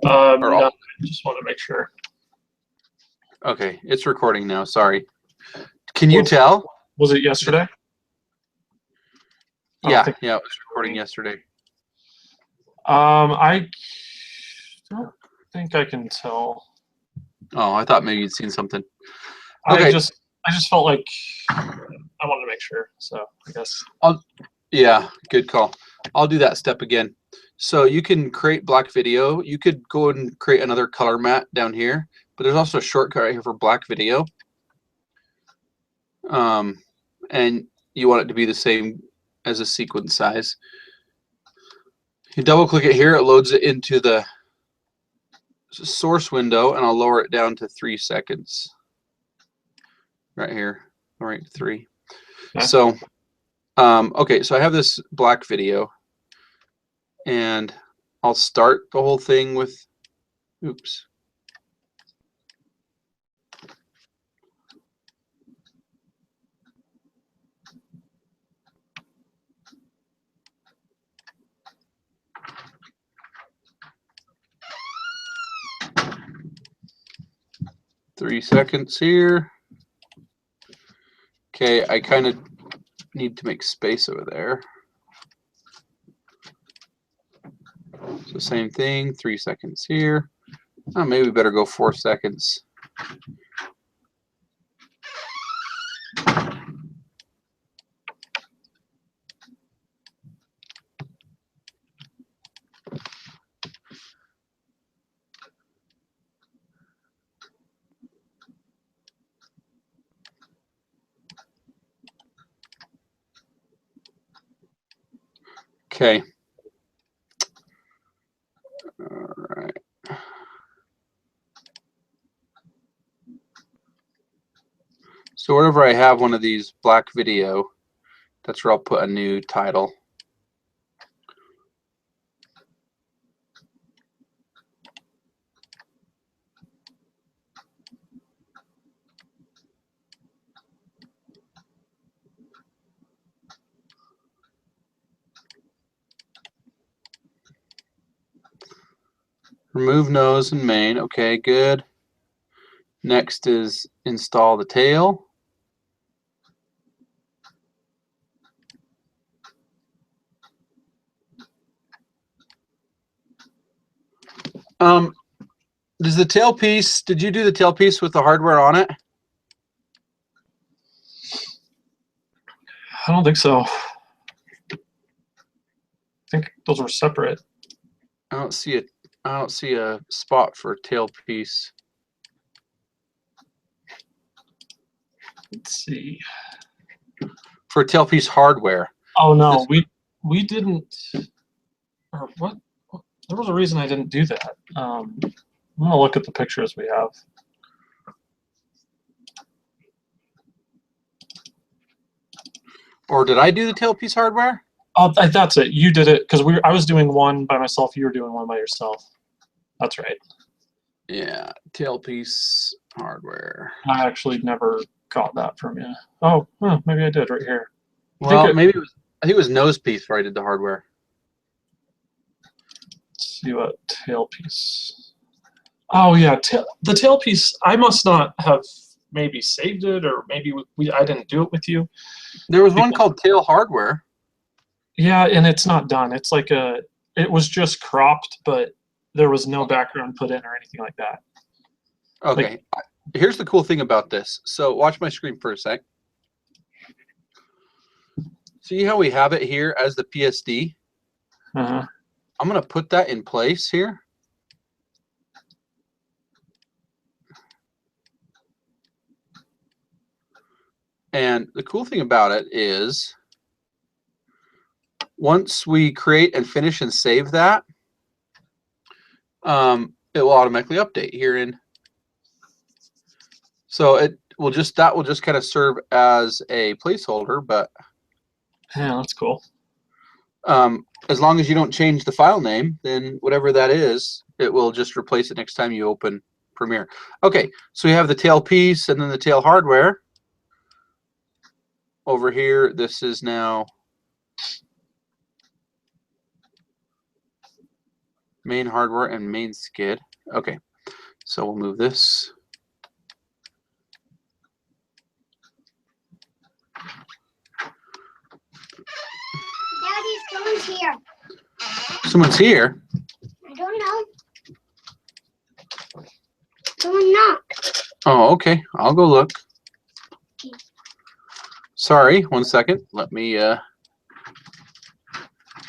Or No, I just want to make sure. okay, it's recording now. Sorry. Can you tell? Was it yesterday? Yeah, it was recording yesterday. I don't think I can tell. Oh, I thought maybe you'd seen something. Okay. Okay. I just felt like I wanted to make sure. So I guess. Yeah, good call. I'll do that step again. So you can create black video. You could go and create another color matte down here, but there's also a shortcut right here for black video. And you want it to be the same as a sequence size. You double click it here, it loads it into the source window, and I'll lower it down to 3 seconds. Right here, right 3. Okay. So, okay, so I have this black video, and I'll start the whole thing with, oops. Three seconds here. Okay, I kind of need to make space over there. So same thing, 3 seconds here. Oh, maybe we better go 4 seconds. Okay. All right. So wherever I have one of these black video, that's where I'll put a new title. Remove nose and mane. Okay, good. Next is install the tail. Does the tail piece, did you do the tail piece with the hardware on it? I don't think so. I think those were separate. I don't see a spot for tail piece. Let's see. For tail piece hardware. Oh no, we didn't. Or what? There was a reason I didn't do that. I'm gonna look at the pictures we have. Or did I do the tail piece hardware? Oh, that's it. You did it because I was doing one by myself. You were doing one by yourself. That's right. Yeah, tail piece hardware. I actually never got that from you. Oh, maybe I did right here. Well, maybe I think it was nose piece where I did the hardware. Let's see what tailpiece. Oh yeah, the tailpiece. I must not have maybe saved it, or maybe I didn't do it with you. There was one called tail hardware. Yeah, and it's not done. It's like it was just cropped, but there was no background put in or anything like that. Okay, here's the cool thing about this. So watch my screen for a sec. See how we have it here as the PSD? Uh-huh. I'm going to put that in place here. And the cool thing about it is once we create and finish and save that, it will automatically update here in. So that will just kind of serve as a placeholder, but yeah, that's cool. As long as you don't change the file name, then whatever that is, it will just replace it next time you open Premiere. Okay, so we have the tail piece and then the tail hardware. Over here, this is now Main hardware and main skid. Okay, so we'll move this. Daddy, someone's here. Someone's here. I don't know. Someone knocked. Oh, okay. I'll go look. Sorry, 1 second. Let me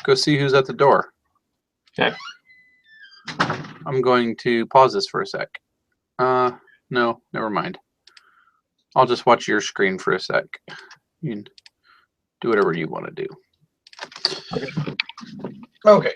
go see who's at the door. Okay. I'm going to pause this for a sec. No, never mind. I'll just watch your screen for a sec. You can do whatever you want to do. Okay.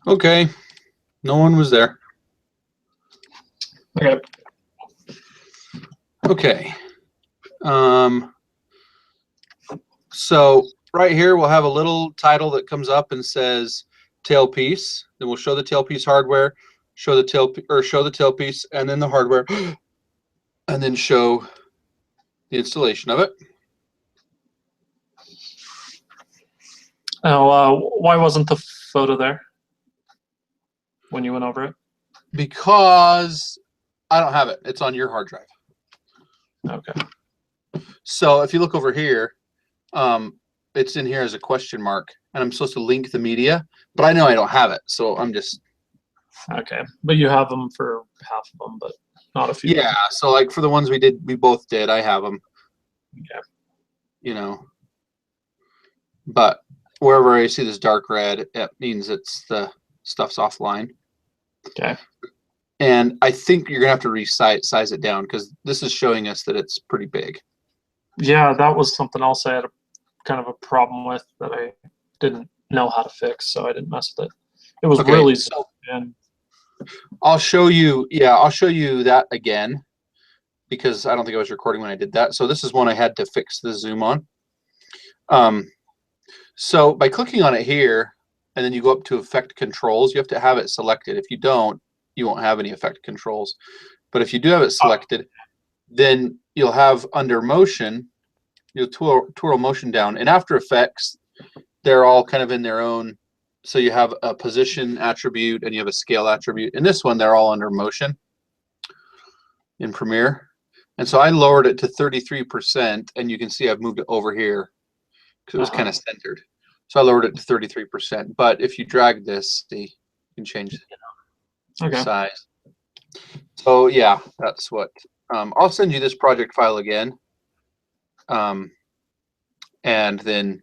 Okay. No one was there. Okay. Okay. So right here we'll have a little title that comes up and says tailpiece. Then we'll show the tailpiece hardware, show the tailpiece, and then the hardware, and then show the installation of it. Now, why wasn't the photo there when you went over it? Because I don't have it. It's on your hard drive. Okay. So if you look over here, it's in here as a question mark, and I'm supposed to link the media, but I know I don't have it, so I'm just. Okay, but you have them for half of them, but not a few. Yeah, so like for the ones we both did, I have them. Okay. You know, but wherever I see this dark red, it means it's the stuff's offline. Okay. And I think you're gonna have to size it down because this is showing us that it's pretty big. Yeah, that was something else I had kind of a problem with that I didn't know how to fix, so I didn't mess with it. It was Okay, really so and I'll show you. Yeah, I'll show you that again because I don't think I was recording when I did that. So this is one I had to fix the zoom on. So by clicking on it here, and then you go up to effect controls, you have to have it selected. If you don't, you won't have any effect controls. But if you do have it selected, then you'll have under motion, you'll twirl motion down. And After Effects, they're all kind of in their own. So you have a position attribute and you have a scale attribute. In this one, they're all under motion in Premiere. And so I lowered it to 33%, and you can see I've moved it over here because it was kind of centered. So I lowered it to 33%. But if you drag this, see, you can change the size. So yeah, that's what. I'll send you this project file again. And then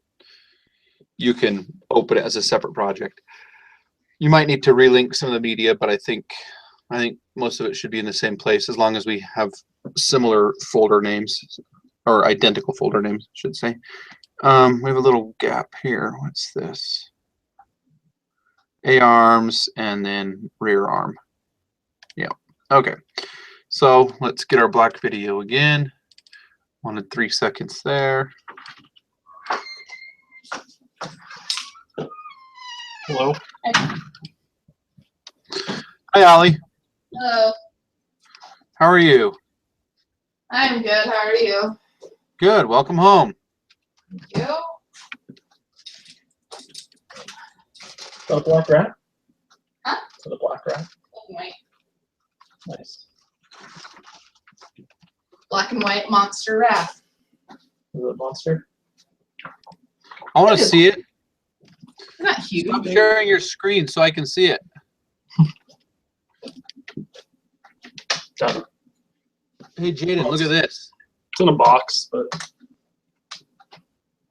you can open it as a separate project. You might need to relink some of the media, but I think most of it should be in the same place as long as we have similar folder names. or identical folder names, I should say. We have a little gap here. What's this? A arms and then rear arm. Yeah. Okay. So let's get our black video again. Wanted 3 seconds there. Hello. Hi, Ollie. Hello. How are you? I'm good. How are you? Good. Welcome home. Thank you. The black rat? Huh? To the black rat. Black and white. Nice. Black and white monster rat. Is it a monster? I want to see it. They're not huge. Stop sharing your screen so I can see it. Done. Hey, Jaden, look at this. It's in a box, but.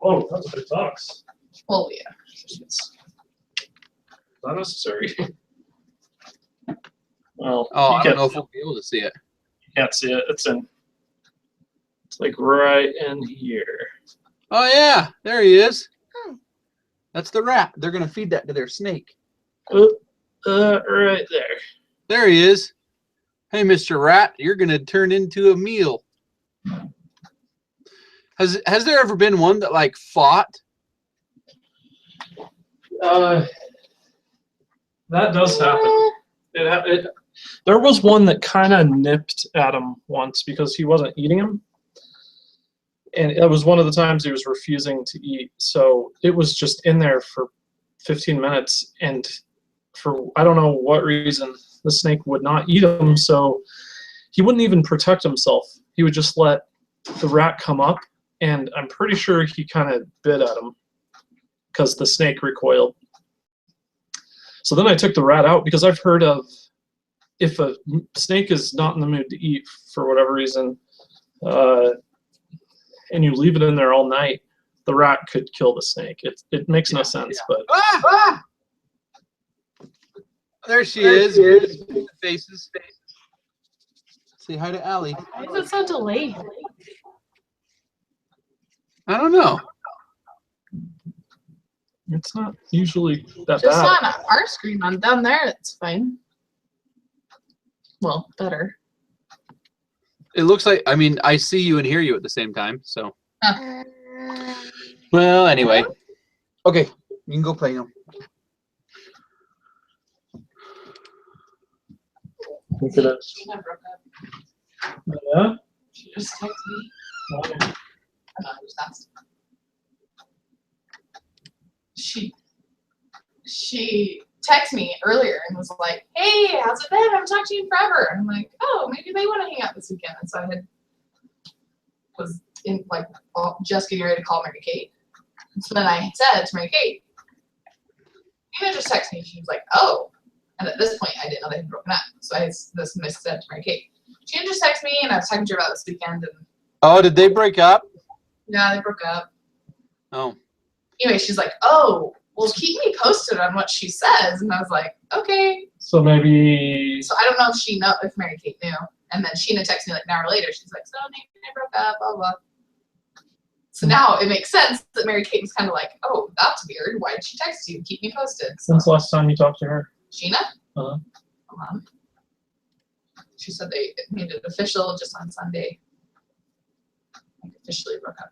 Oh, that's a big box. Oh yeah. It's not necessary. Well, Oh, you I don't can't, know if we'll be able to see it. can't see it. It's like right in here. Oh, yeah. There he is. Hmm. That's the rat. They're going to feed that to their snake. Right there. There he is. Hey, Mr. Rat, you're going to turn into a meal. Has there ever been one that like fought? That does happen. There was one that kind of nipped at him once because he wasn't eating him. And it was one of the times he was refusing to eat. So it was just in there for 15 minutes. And for I don't know what reason, the snake would not eat him. So he wouldn't even protect himself. He would just let the rat come up. And I'm pretty sure he kind of bit at him because the snake recoiled. So then I took the rat out because I've heard of if a snake is not in the mood to eat for whatever reason, and you leave it in there all night, the rat could kill the snake. It makes no sense, but Ah! There she is. Faces. Say hi to Allie. Why is it so delayed? I don't know. it's not usually that Just bad. on our screen on down there, it's fine. Well, better. It looks like, I mean, I see you and hear you at the same time. So, Uh, well, anyway. Okay, you can go play now. We could have- Sheena broke up. Yeah? She just texted me. Why? I'm not just asked. She texted me earlier and was like, "Hey, how's it been? I haven't talked to you in forever." And I'm like, "Oh, maybe they want to hang out this weekend." And so I was in like just getting ready to call Mary Kate. And so then I said to Mary Kate, "You just text me." She was like, "Oh." And at this point, I didn't know they had broken up. So I said to Mary Kate, "She just texted me, and I was talking to her about this weekend." And Oh, did they break up? yeah, they broke up. Oh, Anyway, she's like, "Oh, well, keep me posted on what she says." And I was like, "Okay." So maybe So I don't know if Mary Kate knew. And then Sheena texted me like an hour later. She's like, "So Nate and I broke up, blah blah." So now it makes sense that Mary Kate was kind of like, "Oh, that's weird. Why did she text you? Keep me posted." So when's the last time you talked to her? Sheena, Uh-huh. She said they made it official just on Sunday. Like officially broke up.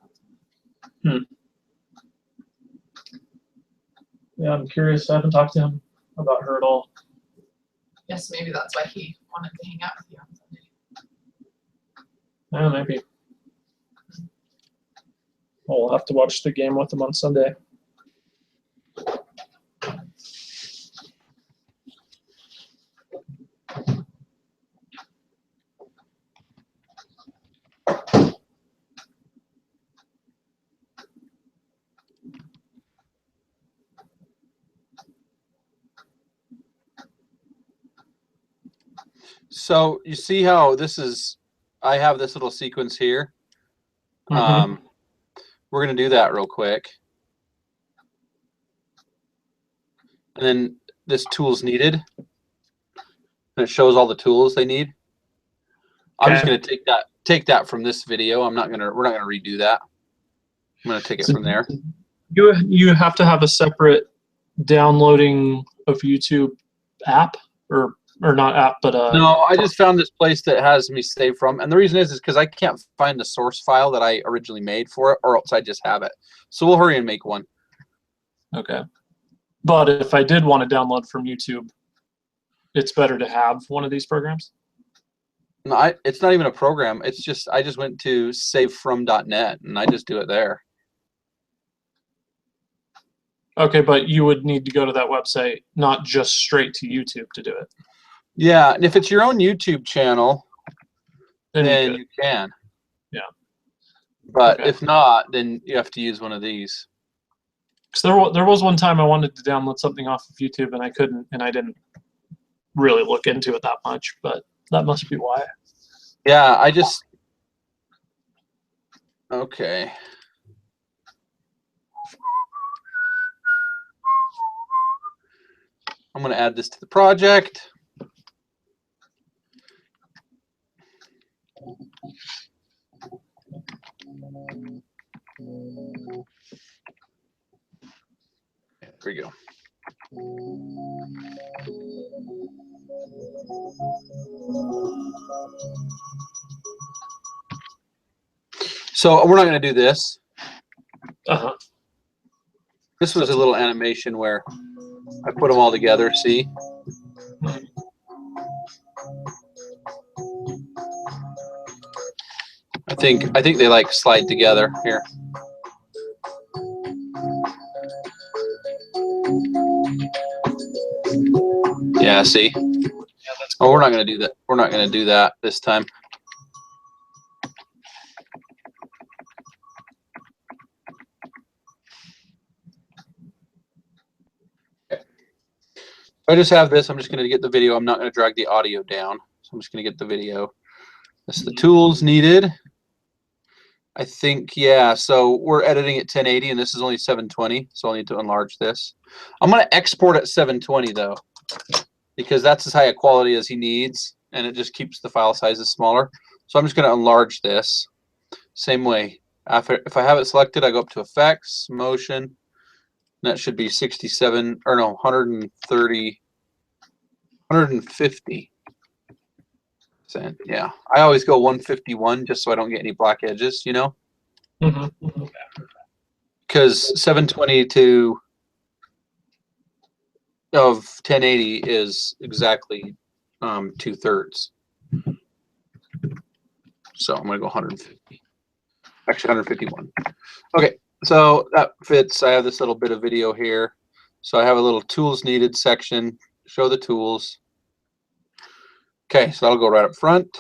Yeah, I'm curious. I haven't talked to him about her at all. Yes, maybe that's why he wanted to hang out with you on Sunday. Yeah, maybe. Well, we'll have to watch the game with him on Sunday. so you see how this is, I have this little sequence here. Mhm. We're going to do that real quick. And then this tool's needed. And it shows all the tools they need. I'm just Okay. going to take that from this video. We're not going to redo that. I'm going to take it So from there. You have to have a separate downloading of YouTube app or not app, but No, I just found this place that has me saved from, and the reason is because I can't find the source file that I originally made for it, or else I just have it. So we'll hurry and make one. Okay. But if I did want to download from YouTube, it's better to have one of these programs. No, it's not even a program. It's just I just went to savefrom.net and I just do it there. Okay, but you would need to go to that website, not just straight to YouTube to do it. Yeah, and if it's your own YouTube channel, Then you then could. you can. Yeah. But Okay. if not, then you have to use one of these. Because there was one time I wanted to download something off of YouTube and I couldn't, and I didn't really look into it that much, but that must be why. Yeah, I just okay. I'm going to add this to the project. There we go. So we're not going to do this. Uh-huh. This was a little animation where I put them all together. See? I think they like slide together here. Yeah, see? Oh, we're not going to do that. We're not going to do that this time. Okay. I just have this. I'm just going to get the video. I'm not going to drag the audio down. So I'm just going to get the video. This is the tools needed. I think, yeah, so we're editing at 1080 and this is only 720, so I'll need to enlarge this. I'm going to export at 720 though, because that's as high a quality as he needs, and it just keeps the file sizes smaller. So I'm just going to enlarge this. Same way, if I have it selected, I go up to Effects, Motion, and that should be 67, or no, 130, 150. Yeah, I always go 151 just so I don't get any black edges, you know? Mm-hmm. Because 720 of 1080 is exactly 2/3. So I'm going to go 150. Actually, 151. Okay, so that fits. I have this little bit of video here. So I have a little tools needed section. Show the tools. Okay, so that'll go right up front.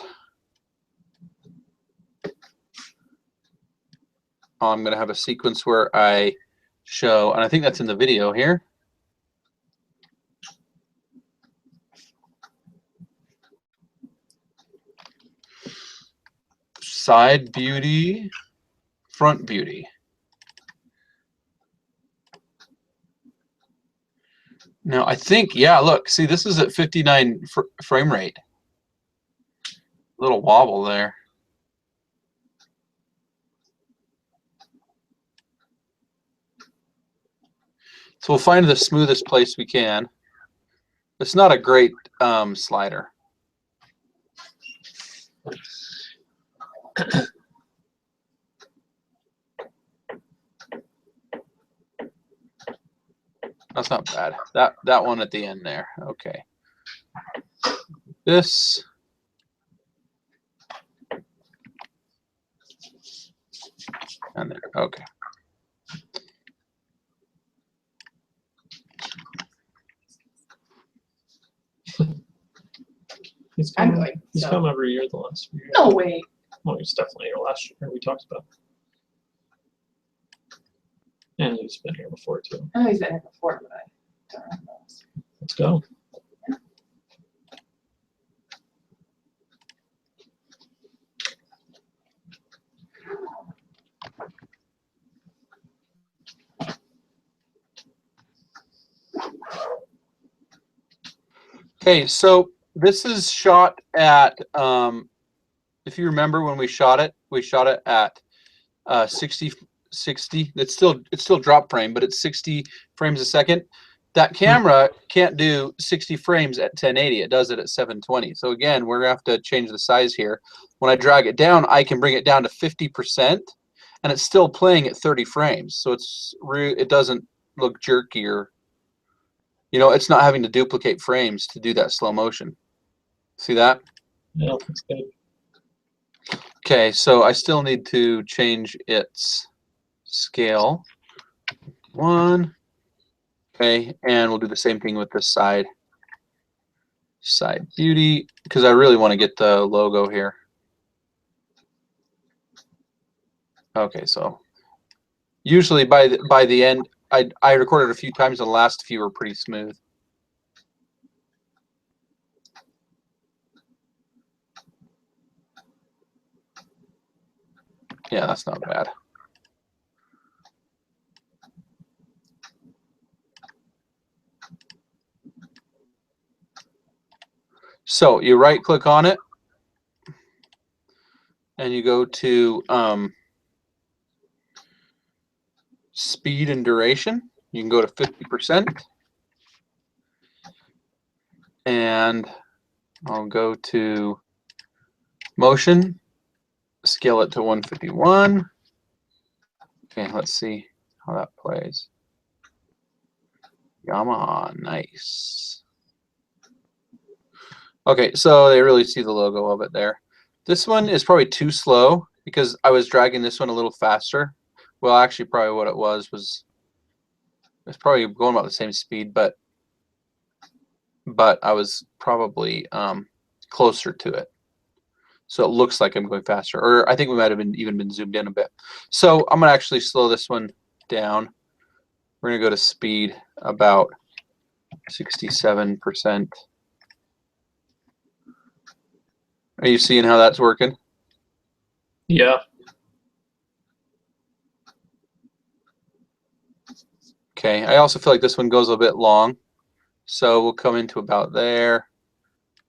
I'm going to have a sequence where I show, and I think that's in the video here. Side beauty, front beauty. Now I think, yeah, look, see, this is at 59 frame rate. Little wobble there. So we'll find the smoothest place we can. It's not a great slider. That's not bad. That one at the end there. Okay. This. And there. Okay. He's I'm come, going. he's So. come every year the last few years. No way. Well, he's definitely here last year. We talked about. And he's been here before too. I know he's been here before, but I don't remember. Let's go. Okay, so this is shot at if you remember when we shot it at 60. It's still drop frame, but it's 60 frames a second. That camera can't do 60 frames at 1080. It does it at 720. So again, we're gonna have to change the size here. When I drag it down, I can bring it down to 50%, and it's still playing at 30 frames. So it doesn't look jerky, or it's not having to duplicate frames to do that slow motion. See that? Yeah, that's good. Okay, so I still need to change its scale. 1. Okay, and we'll do the same thing with the side beauty, because I really want to get the logo here. Okay, so usually by the end, I recorded a few times, and the last few were pretty smooth. Yeah, that's not bad. So you right click on it and you go to speed and duration. You can go to 50%, and I'll go to motion, scale it to 151. Okay, let's see how that plays. Yamaha, nice. Okay, so they really see the logo of it there. This one is probably too slow because I was dragging this one a little faster. Well, actually, probably what it was it's probably going about the same speed, but I was probably closer to it. So it looks like I'm going faster, or I think we might have even been zoomed in a bit. So I'm gonna actually slow this one down. We're gonna go to speed about 67%. Are you seeing how that's working? Yeah. Okay, I also feel like this one goes a bit long. So we'll come into about there,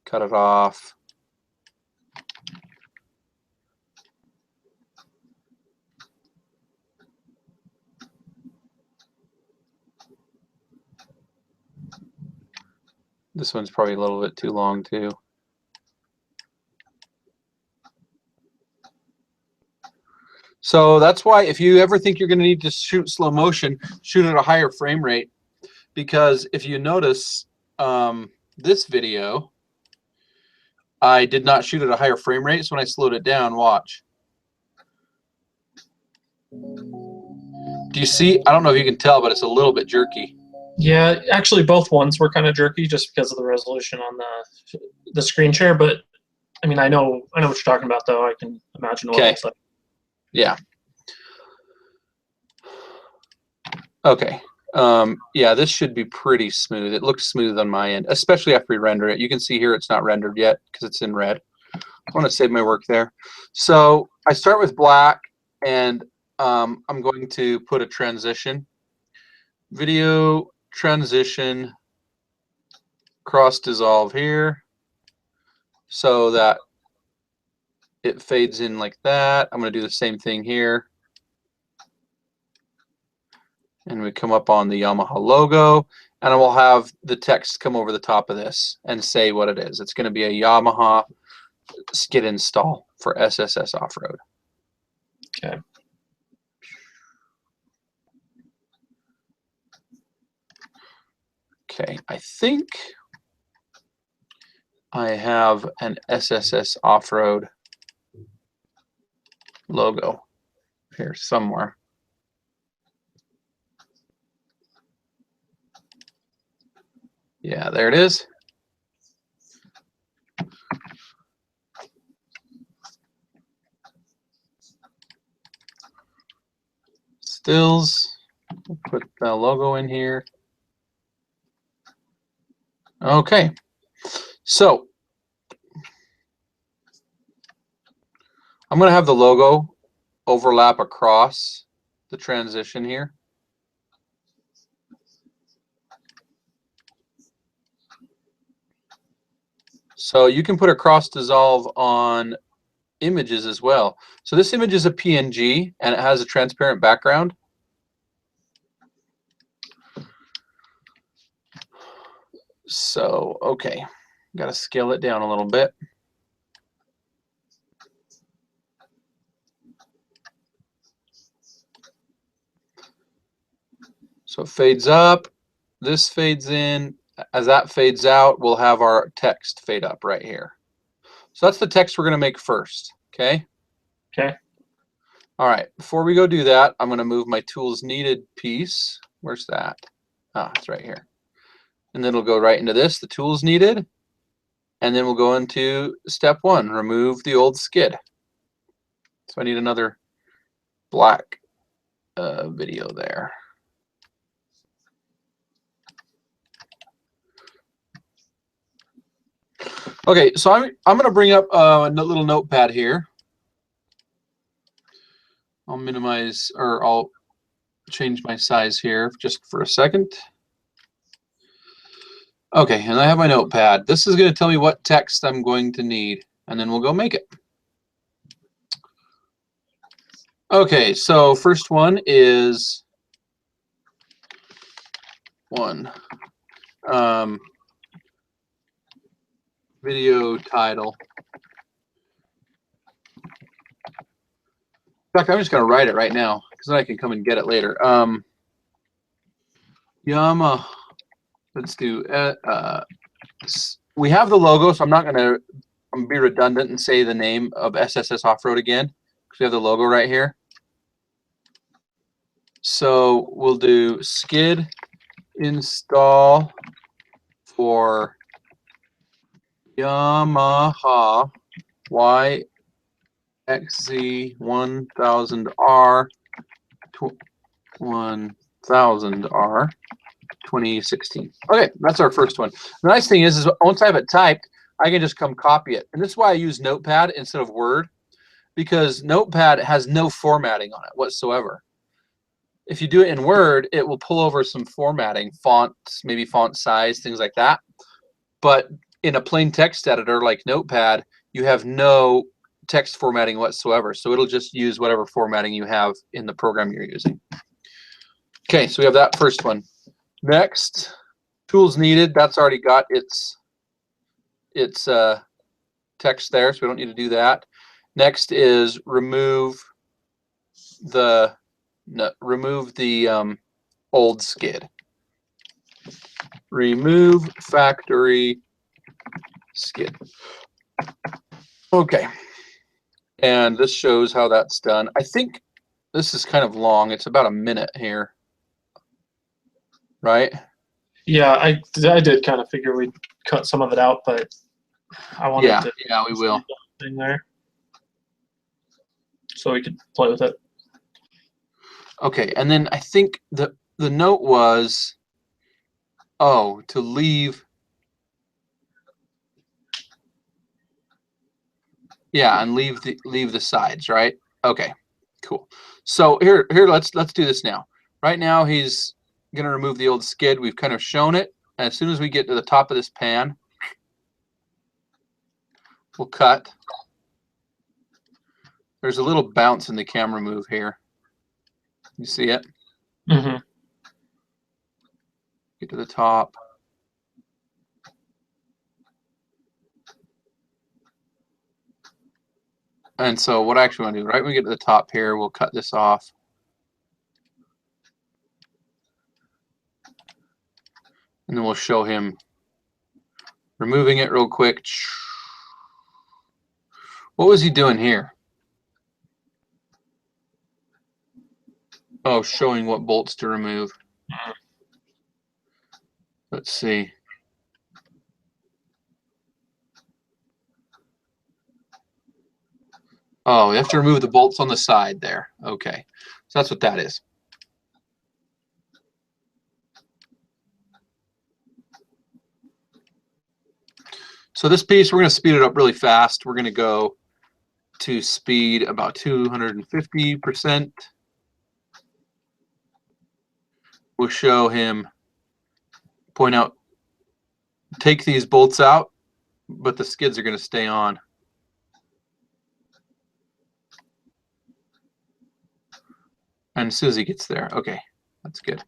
cut it off. This one's probably a little bit too long too. So that's why if you ever think you're going to need to shoot slow motion, shoot at a higher frame rate. Because if you notice this video, I did not shoot at a higher frame rate. So when I slowed it down, watch. Do you see? I don't know if you can tell, but it's a little bit jerky. Yeah, actually both ones were kind of jerky just because of the resolution on the screen share, but I mean I know what you're talking about though. I can imagine what it looks like. Yeah. Okay. Yeah, this should be pretty smooth. It looks smooth on my end, especially after we render it. You can see here it's not rendered yet because it's in red. I want to save my work there. So I start with black, and I'm going to put a transition. Video transition cross dissolve here so that it fades in like that. I'm going to do the same thing here. And we come up on the Yamaha logo, and I will have the text come over the top of this and say what it is. It's going to be a Yamaha skid install for SSS off-road. Okay. Okay, I think I have an SSS off-road logo here somewhere. Yeah, there it is. Stills, we'll put the logo in here. Okay, so I'm going to have the logo overlap across the transition here. So you can put a cross dissolve on images as well. So this image is a PNG and it has a transparent background. So, okay, got to scale it down a little bit. So it fades up, this fades in. As that fades out, we'll have our text fade up right here. So that's the text we're going to make first, okay? Okay. All right, before we go do that, I'm going to move my tools needed piece. Where's that? Ah, it's right here. And then it'll go right into this, the tools needed. And then we'll go into step 1, remove the old skid. So I need another black video there. Okay, so I'm going to bring up a little notepad here. I'll minimize, or I'll change my size here just for a second. Okay, and I have my notepad. This is going to tell me what text I'm going to need, and then we'll go make it. Okay, so first one is video title. In fact, I'm just going to write it right now because then I can come and get it later. Yamaha. Let's do. We have the logo, so I'm not going to be redundant and say the name of SSS Off-Road again because we have the logo right here. So we'll do skid install for Yamaha YXZ1000R 1000R 2016. Okay, that's our first one. The nice thing is once I have it typed, I can just come copy it. And this is why I use Notepad instead of Word, because Notepad has no formatting on it whatsoever. If you do it in Word, it will pull over some formatting, fonts, maybe font size, things like that. But in a plain text editor like Notepad, you have no text formatting whatsoever. So it'll just use whatever formatting you have in the program you're using. Okay, so we have that first one. Next, tools needed. That's already got its text there, so we don't need to do that. Next is remove the old skid. Remove factory skid. Okay, and this shows how that's done. I think this is kind of long. It's about a minute here. Right? Yeah, I did kind of figure we'd cut some of it out, but I wanted to. Yeah, we will. Thing there, so we could play with it. Okay, and then I think the note was, oh, to leave. Yeah, and leave the sides, right? Okay, cool. So here let's do this now. Right now he's going to remove the old skid. We've kind of shown it. And as soon as we get to the top of this pan, we'll cut. There's a little bounce in the camera move here. You see it? Mm-hmm. Get to the top. And so what I actually want to do, right when we get to the top here, we'll cut this off. And then we'll show him removing it real quick. What was he doing here? Oh, showing what bolts to remove. Let's see. Oh, you have to remove the bolts on the side there. Okay, so that's what that is. So this piece, we're going to speed it up really fast. We're going to go to speed about 250%. We'll show him, point out, take these bolts out, but the skids are going to stay on. And as soon as he gets there, okay, that's good.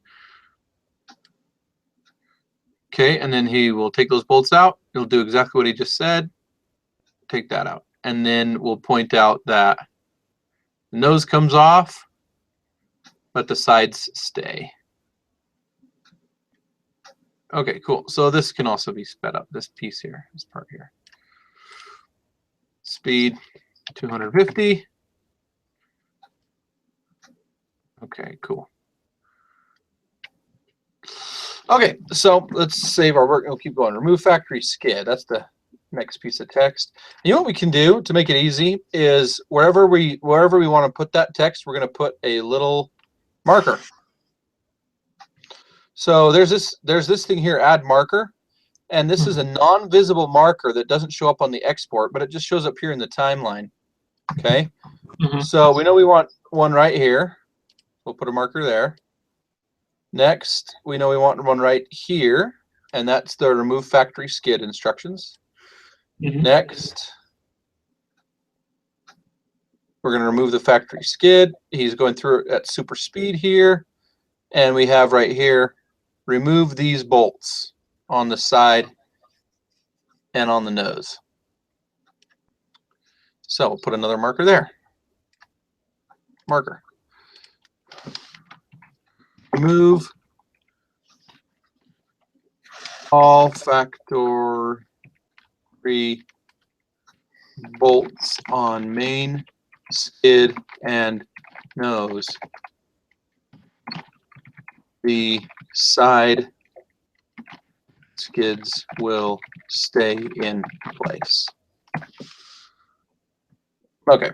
Okay, and then he will take those bolts out. He'll do exactly what he just said. Take that out. And then we'll point out that the nose comes off, but the sides stay. Okay, cool. So this can also be sped up, this piece here, this part here. Speed 250. Okay, cool. Okay, so let's save our work. We'll keep going. Remove factory skid. That's the next piece of text. You know what we can do to make it easy is wherever we want to put that text, we're going to put a little marker. So there's this thing here, add marker, and this is a non-visible marker that doesn't show up on the export, but it just shows up here in the timeline. Okay, so we know we want one right here. We'll put a marker there. Next, we know we want one right here, and that's the remove factory skid instructions. Next, we're going to remove the factory skid. He's going through it at super speed here, and we have right here, remove these bolts on the side and on the nose. So we'll put another marker there. Marker. Remove all factory bolts on main, skid, and nose. The side skids will stay in place. Okay.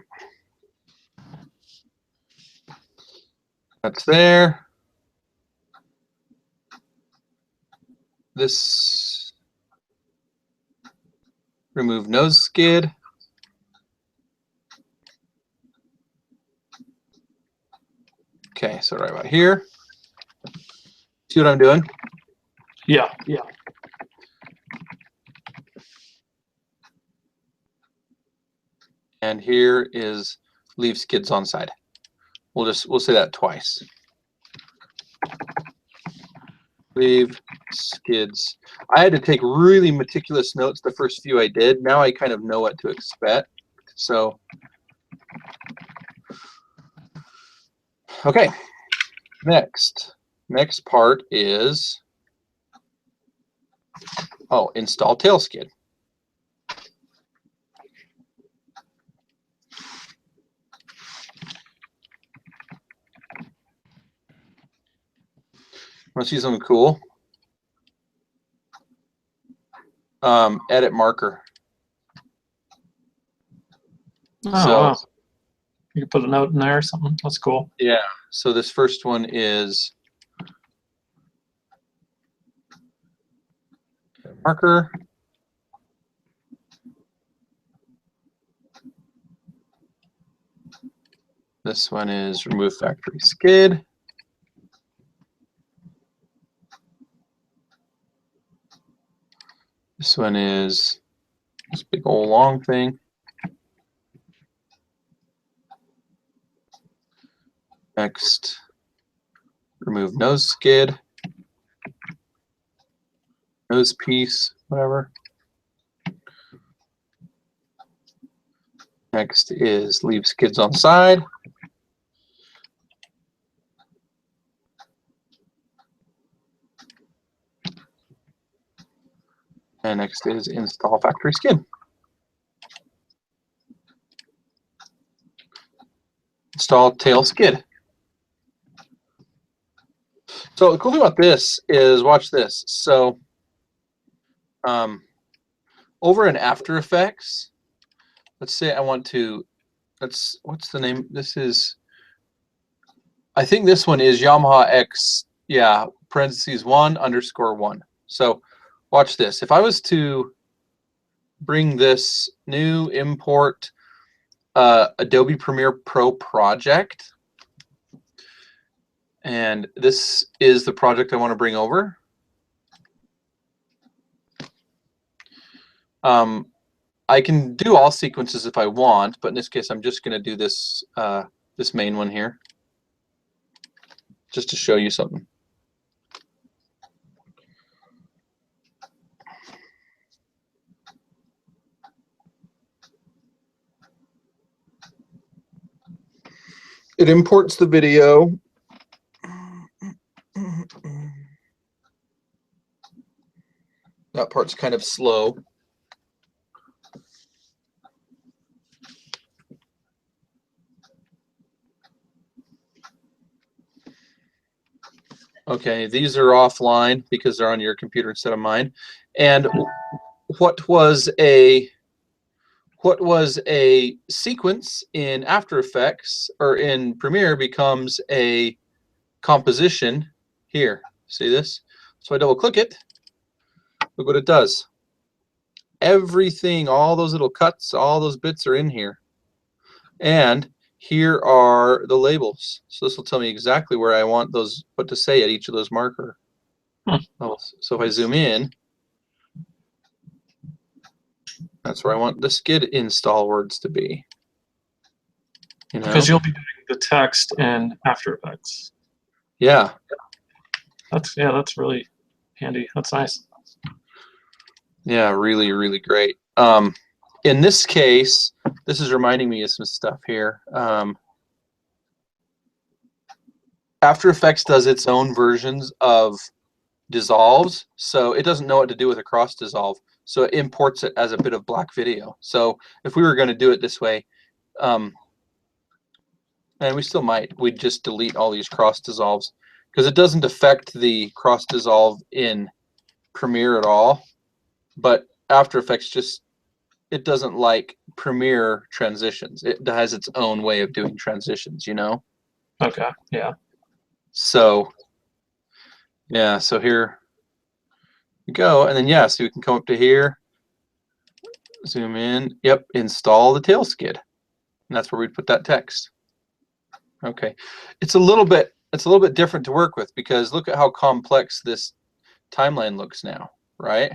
That's there. This remove nose skid. Okay, so right about here. See what I'm doing? Yeah. And here is leave skids on side. We'll say that twice. Leave skids. I had to take really meticulous notes the first few I did. Now I kind of know what to expect. So, okay. Next part is, install tail skid. Want to see something cool? Edit marker. Oh, So wow. You can put a note in there or something. That's cool. yeah. So this first one is marker. This one is remove factory skid. This one is this big old long thing. Next, remove nose skid, nose piece, whatever. Next is leave skids on side. And next is install factory skid. Install tail skid. So the cool thing about this is, watch this. So over in After Effects, let's say I want to, what's the name? This is, I think this one is Yamaha X, yeah, parentheses 1_1. So watch this. If I was to bring this new import Adobe Premiere Pro project, and this is the project I want to bring over. I can do all sequences if I want, but in this case, I'm just going to do this this main one here. just to show you something. It imports the video. That part's kind of slow. Okay, these are offline because they're on your computer instead of mine. And what was a sequence in After Effects or in Premiere becomes a composition here. See this? So I double click it. Look what it does. Everything, all those little cuts, all those bits are in here. And here are the labels. So this will tell me exactly where I want those, what to say at each of those marker levels. So if I zoom in, that's where I want the skid install words to be. You know? Because you'll be doing the text in After Effects. Yeah. That's really handy. That's nice. Yeah, really, really great. In this case, this is reminding me of some stuff here. After Effects does its own versions of dissolves, so it doesn't know what to do with a cross dissolve, so it imports it as a bit of black video. So if we were going to do it this way, and we still might, we'd just delete all these cross dissolves because it doesn't affect the cross dissolve in Premiere at all, but After Effects just, it doesn't like Premiere transitions. It has its own way of doing transitions, you know? Okay, yeah. So, yeah, so here we go. And then, yeah, so we can come up to here, zoom in. Yep, install the tail skid. And that's where we'd put that text. Okay. It's a little bit different to work with because look at how complex this timeline looks now, right?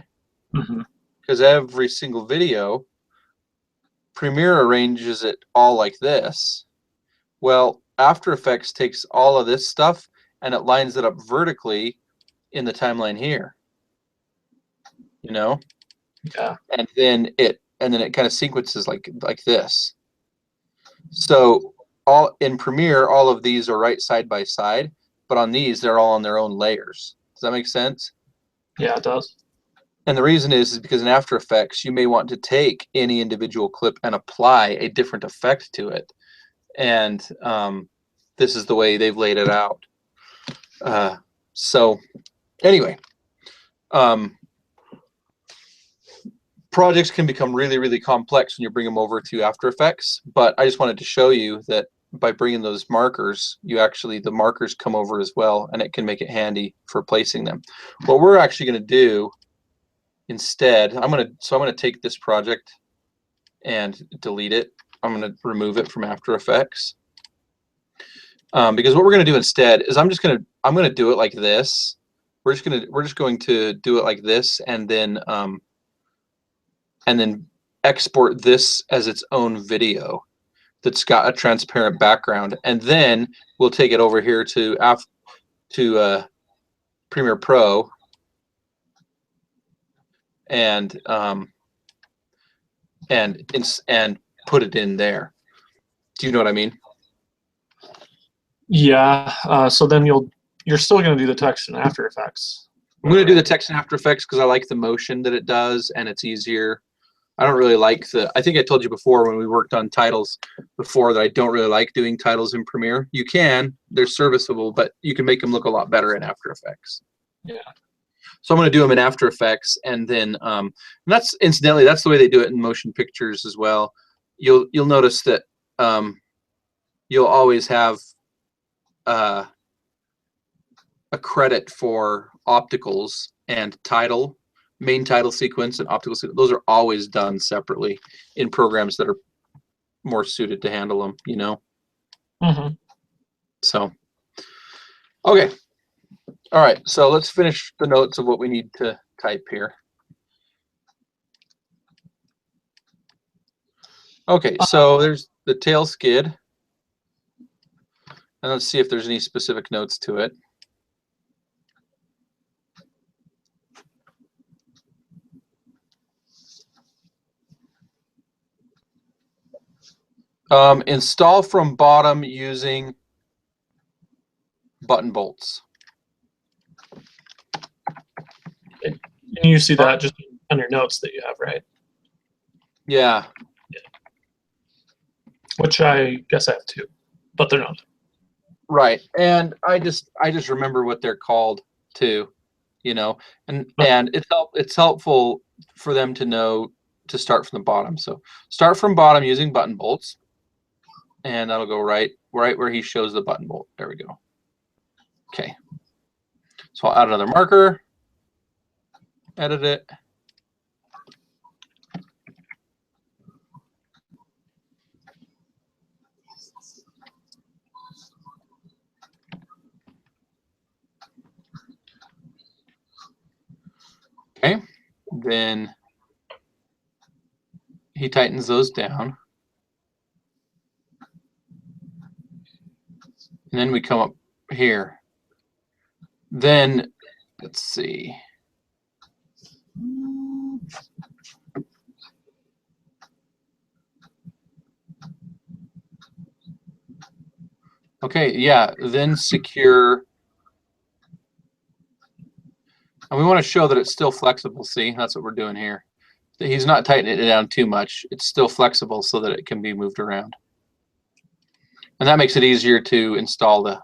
Mm-hmm. Because every single video, Premiere arranges it all like this. Well, After Effects takes all of this stuff and it lines it up vertically in the timeline here. You know? Yeah. And then it kind of sequences like this. So all in Premiere, all of these are right side by side, but on these they're all on their own layers. Does that make sense? Yeah, it does. And the reason is because in After Effects, you may want to take any individual clip and apply a different effect to it. And this is the way they've laid it out. So anyway, projects can become really, really complex when you bring them over to After Effects. But I just wanted to show you that by bringing those markers, the markers come over as well, and it can make it handy for placing them. What we're actually going to do instead, I'm going to take this project and delete it. I'm going to remove it from After Effects because what we're going to do instead is I'm going to do it like this. We're just going to do it like this, and then export this as its own video that's got a transparent background, and then we'll take it over here to Premiere Pro and put it in there. Do you know what I mean? Yeah. So then you're still going to do the text in After Effects. I'm going to do the text in After Effects because I like the motion that it does, and it's easier. I don't really like I think I told you before when we worked on titles before that I don't really like doing titles in Premiere. You can, they're serviceable, but you can make them look a lot better in After Effects. Yeah. So I'm going to do them in After Effects, and then and that's incidentally that's the way they do it in motion pictures as well. You'll notice that you'll always have a credit for opticals and title, main title sequence and optical sequence. Those are always done separately in programs that are more suited to handle them, you know? Mm-hmm. So, okay. All right, so let's finish the notes of what we need to type here. Okay, so there's the tail skid. And let's see if there's any specific notes to it. Install from bottom using button bolts. And you see that just on your notes that you have, right? Yeah. Which I guess I have two, but they're not. Right. And I just remember what they're called too, you know, and it's helpful for them to know to start from the bottom. So start from bottom using button bolts, and that'll go right where he shows the button bolt. There we go. Okay. So I'll add another marker, edit it. Okay, then he tightens those down. And then we come up here. Then, let's see. Okay, yeah, then secure. And we want to show that it's still flexible. See, that's what we're doing here. He's not tightening it down too much. It's still flexible so that it can be moved around. And that makes it easier to install the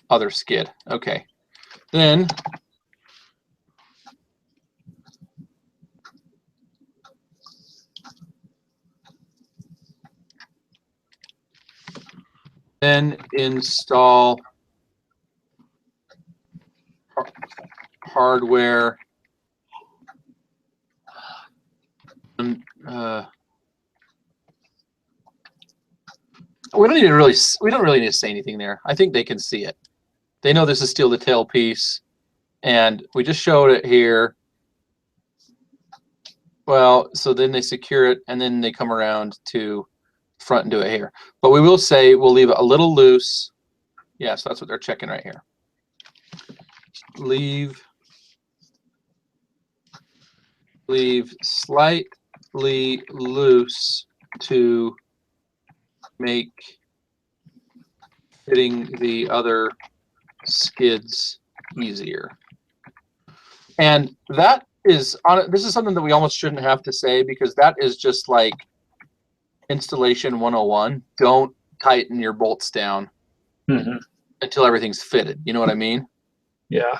other skid. Okay. Then install hardware. We don't really need to say anything there. I think they can see it. They know this is still the tail piece, and we just showed it here. Well, so then they secure it, and then they come around to front and do it here. But we will say we'll leave it a little loose. Yes, that's what they're checking right here. Leave slightly loose to make fitting the other skids easier. And that is this is something that we almost shouldn't have to say, because that is just like installation 101. Don't tighten your bolts down until everything's fitted. You know what I mean? Yeah.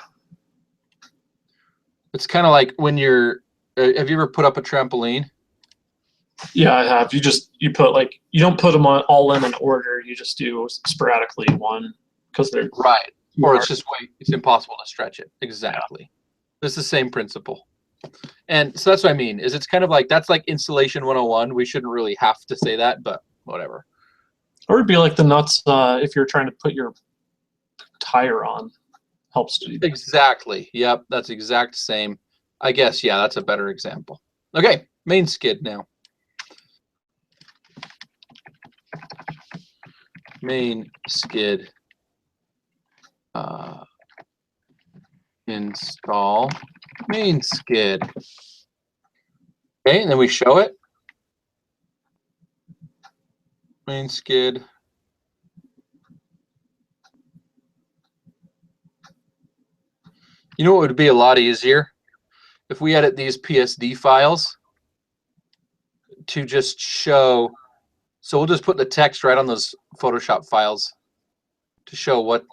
It's kind of like when you're have you ever put up a trampoline? Yeah, I have. You put like, you don't put them all in order. You just do sporadically one, because they're right. Or it's hard. just it's impossible to stretch it. Exactly. Yeah. It's the same principle. And so that's what I mean, is it's kind of like, that's like installation 101. We shouldn't really have to say that, but whatever. Or it'd be like the nuts if you're trying to put your tire on. Helps to do that. Exactly. Yep. That's exact same. I guess, yeah, that's a better example. Okay. Main skid now. Main skid. Install main skid. Okay, and then we show it. Main skid. You know what would be a lot easier? If we edit these PSD files to just show, so we'll just put the text right on those Photoshop files to show what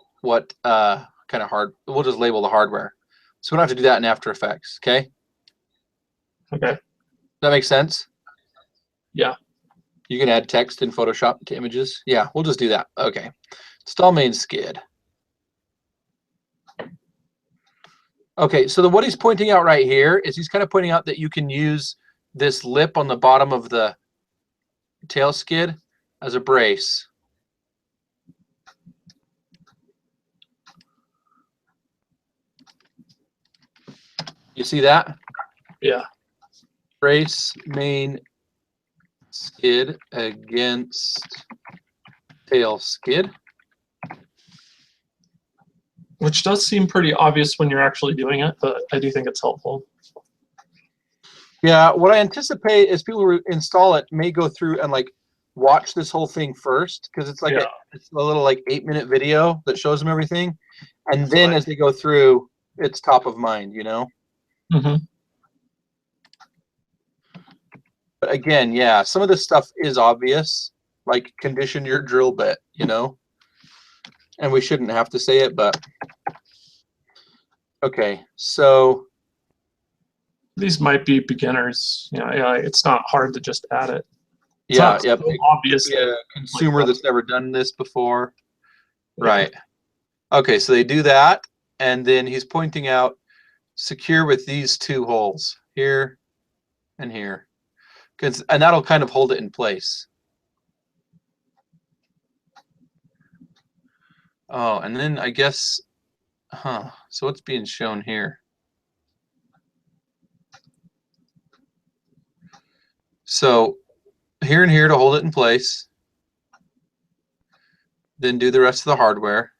kind of we'll just label the hardware. So we don't have to do that in After Effects, okay? Okay. That makes sense? Yeah. You can add text in Photoshop to images. Yeah, we'll just do that. Okay. Install main skid. Okay, so what he's pointing out right here is he's kind of pointing out that you can use this lip on the bottom of the tail skid as a brace. You see that? Yeah. Brace main skid against tail skid. which does seem pretty obvious when you're actually doing it, but I do think it's helpful. Yeah, what I anticipate is people who install it may go through and like watch this whole thing first because it's like Yeah. it's a little like 8-minute video that shows them everything, and That's then what I- as they go through, it's top of mind, you know. Mhm. But again, yeah, some of this stuff is obvious, like condition your drill bit, you know, and we shouldn't have to say it, but okay, so These might be beginners. Yeah, it's not hard to just add it. It's yeah, not yep. so obvious. Be a consumer that. that's never done this before. Yeah. Right. Okay, so they do that, and then he's pointing out secure with these 2 holes here and here, and that'll kind of hold it in place. Oh, and then I guess, so what's being shown here? So here and here to hold it in place. Then do the rest of the hardware.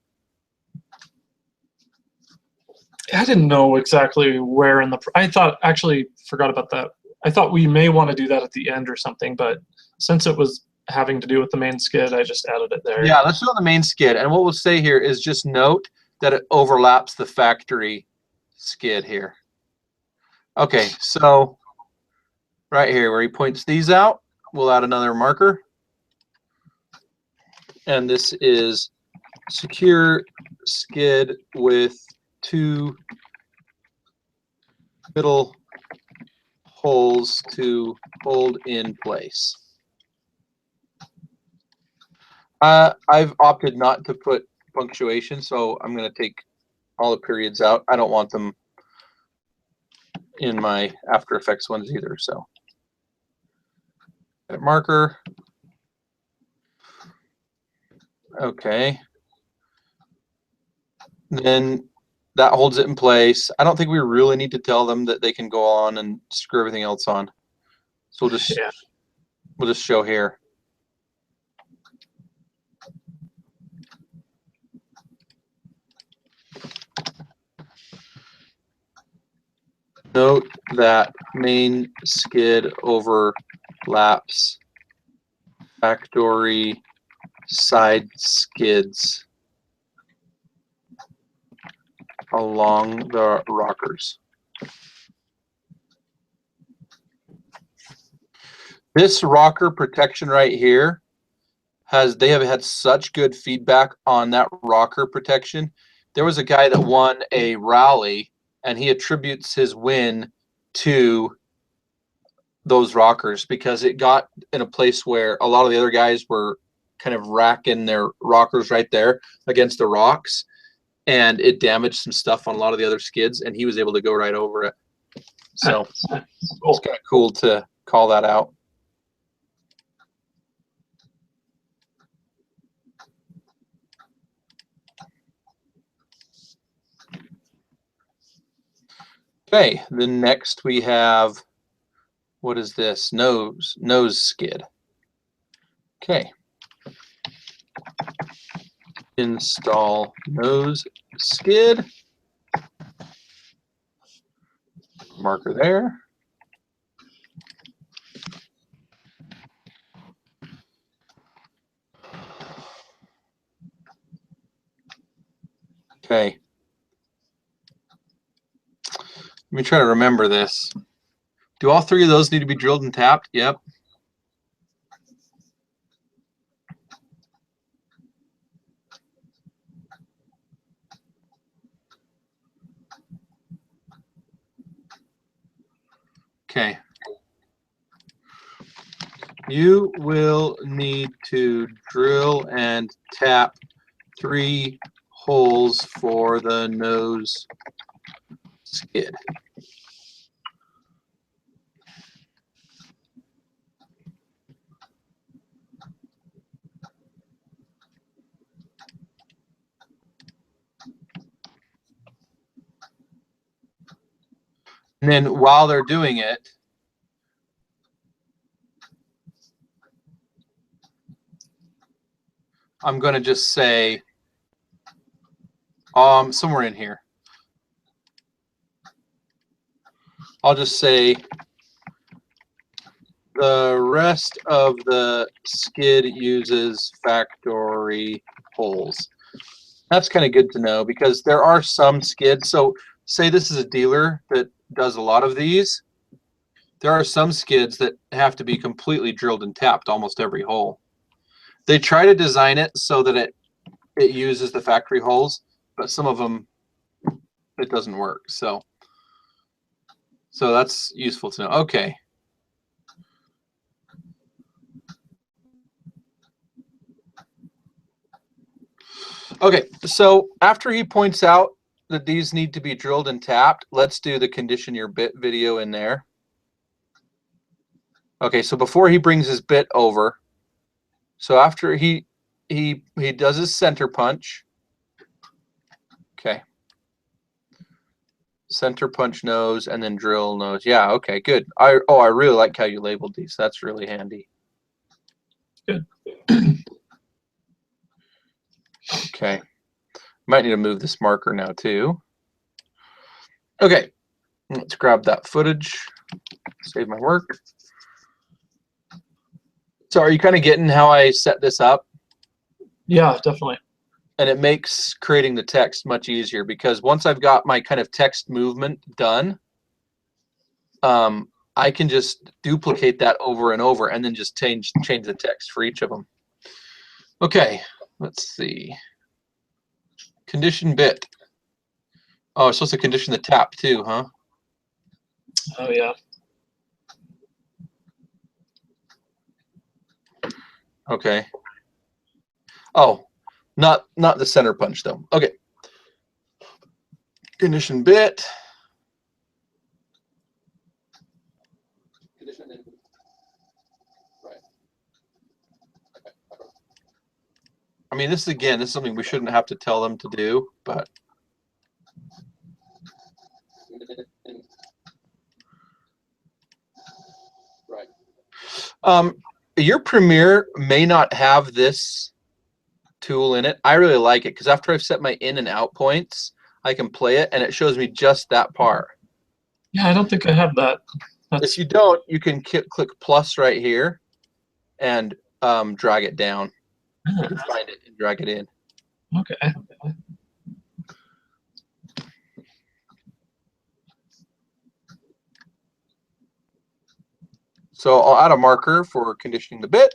I didn't know exactly where in the. I thought, actually forgot about that. I thought we may want to do that at the end or something, but since it was having to do with the main skid, I just added it there. Yeah, let's do it on the main skid. And what we'll say here is just note that it overlaps the factory skid here. Okay, so right here where he points these out, we'll add another marker. And this is secure skid with 2 middle holes to hold in place. I've opted not to put punctuation, so I'm going to take all the periods out. I don't want them in my After Effects ones either. So marker. Okay. Then that holds it in place. I don't think we really need to tell them that they can go on and screw everything else on. So we'll just show here. Note that main skid overlaps factory side skids along the rockers. This rocker protection right here they have had such good feedback on that rocker protection. There was a guy that won a rally and he attributes his win to those rockers because it got in a place where a lot of the other guys were kind of racking their rockers right there against the rocks, and it damaged some stuff on a lot of the other skids, and he was able to go right over it. So it's kind of cool to call that out. Okay, then next we have, what is this? Nose skid. Okay. Install nose skid. Marker there. Okay. Let me try to remember this. Do all 3 of those need to be drilled and tapped? Yep. Okay. You will need to drill and tap 3 holes for the nose skid. And then while they're doing it, I'm going to just say Somewhere in here. I'll just say the rest of the skid uses factory holes. That's kind of good to know because there are some skids. So say this is a dealer that does a lot of these. There are some skids that have to be completely drilled and tapped almost every hole. They try to design it so that it uses the factory holes, but some of them it doesn't work. So that's useful to know. Okay. Okay, so after he points out that these need to be drilled and tapped, let's do the condition your bit video in there. Okay, so before he brings his bit over, so after he does his center punch. Okay. Center punch nose and then drill nose. Yeah, okay, good. I really like how you labeled these. That's really handy. Good. Okay. Might need to move this marker now too. Okay. Let's grab that footage. Save my work. So are you kind of getting how I set this up? Yeah, definitely. And it makes creating the text much easier because once I've got my kind of text movement done, I can just duplicate that over and over and then just change the text for each of them. Okay, let's see. Condition bit. Oh, it's supposed to condition the tap too, huh? Oh yeah. Okay. Oh, not the center punch though. Okay. Condition bit. I mean, this is something we shouldn't have to tell them to do, but your Premiere may not have this tool in it. I really like it because after I've set my in and out points, I can play it and it shows me just that part. Yeah, I don't think I have that. If you don't, you can click plus right here and drag it down. You can find it and drag it in. Okay. So I'll add a marker for conditioning the bit.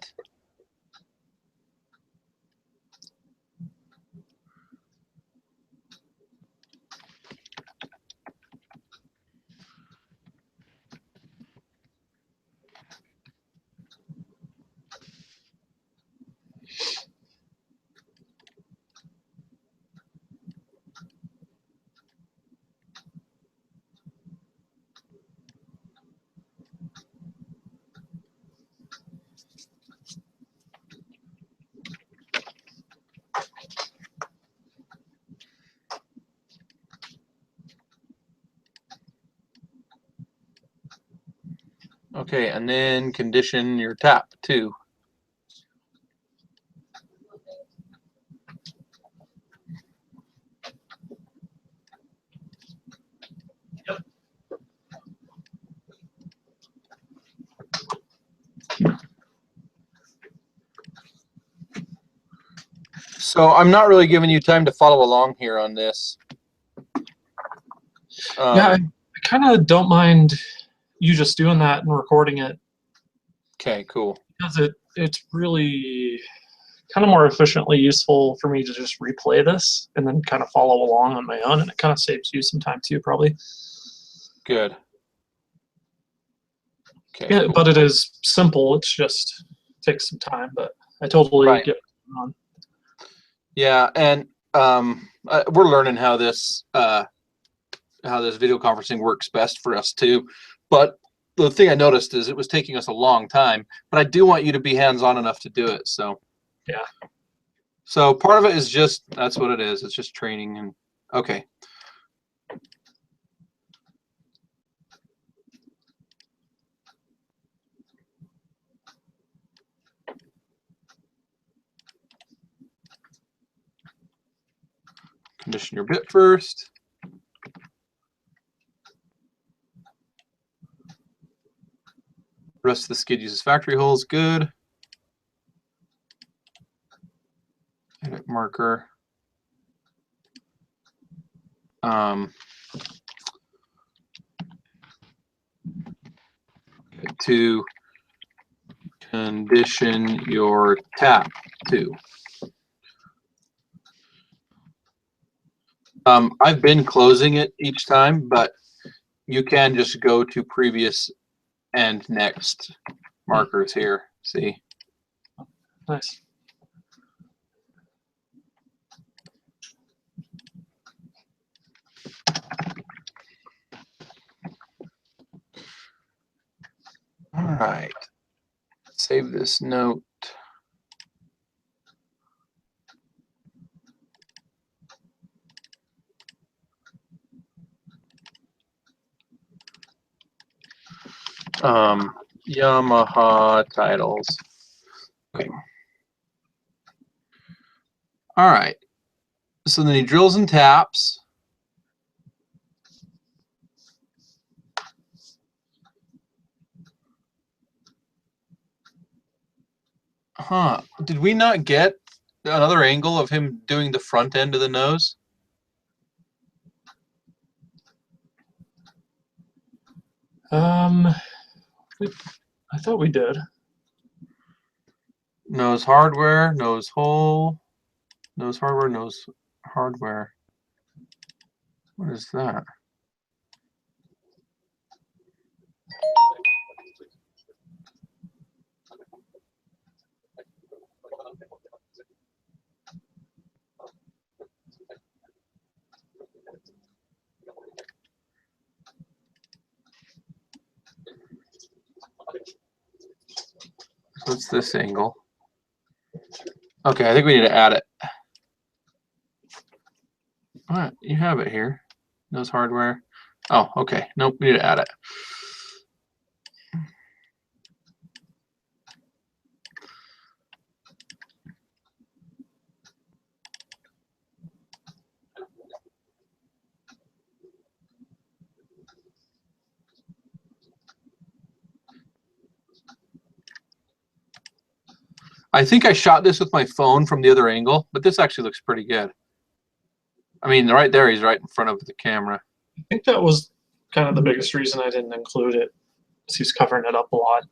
Okay, and then condition your tap too. So I'm not really giving you time to follow along here on this. Yeah, I kind of don't mind you just doing that and recording it Okay, cool. because it's really kind of more efficiently useful for me to just replay this and then kind of follow along on my own, and it kind of saves you some time too, probably. Good. Okay. Yeah, Cool. but it is simple. It's just takes some time, but I totally Right. get on. Yeah, and we're learning how this video conferencing works best for us too. But the thing I noticed is it was taking us a long time, but I do want you to be hands-on enough to do it. So Yeah. So part of it is just, that's what it is. It's just training and okay. Condition your bit first. Rest of the skid uses factory holes. Good. Edit marker. To condition your tap to. I've been closing it each time, but you can just go to previous and next markers here. See? Nice. All right. Save this note. Yamaha titles. Okay. All right. So then he drills and taps. Huh. Did we not get another angle of him doing the front end of the nose? I thought we did. Nose hardware, nose hole, nose hardware, nose hardware. What is that? What's this angle? Okay, I think we need to add it. All right, you have it here. Nose hardware. Oh, okay. Nope, we need to add it. I think I shot this with my phone from the other angle, but this actually looks pretty good. I mean, right there, he's right in front of the camera. I think that was kind of the biggest reason I didn't include it, is he's covering it up a lot.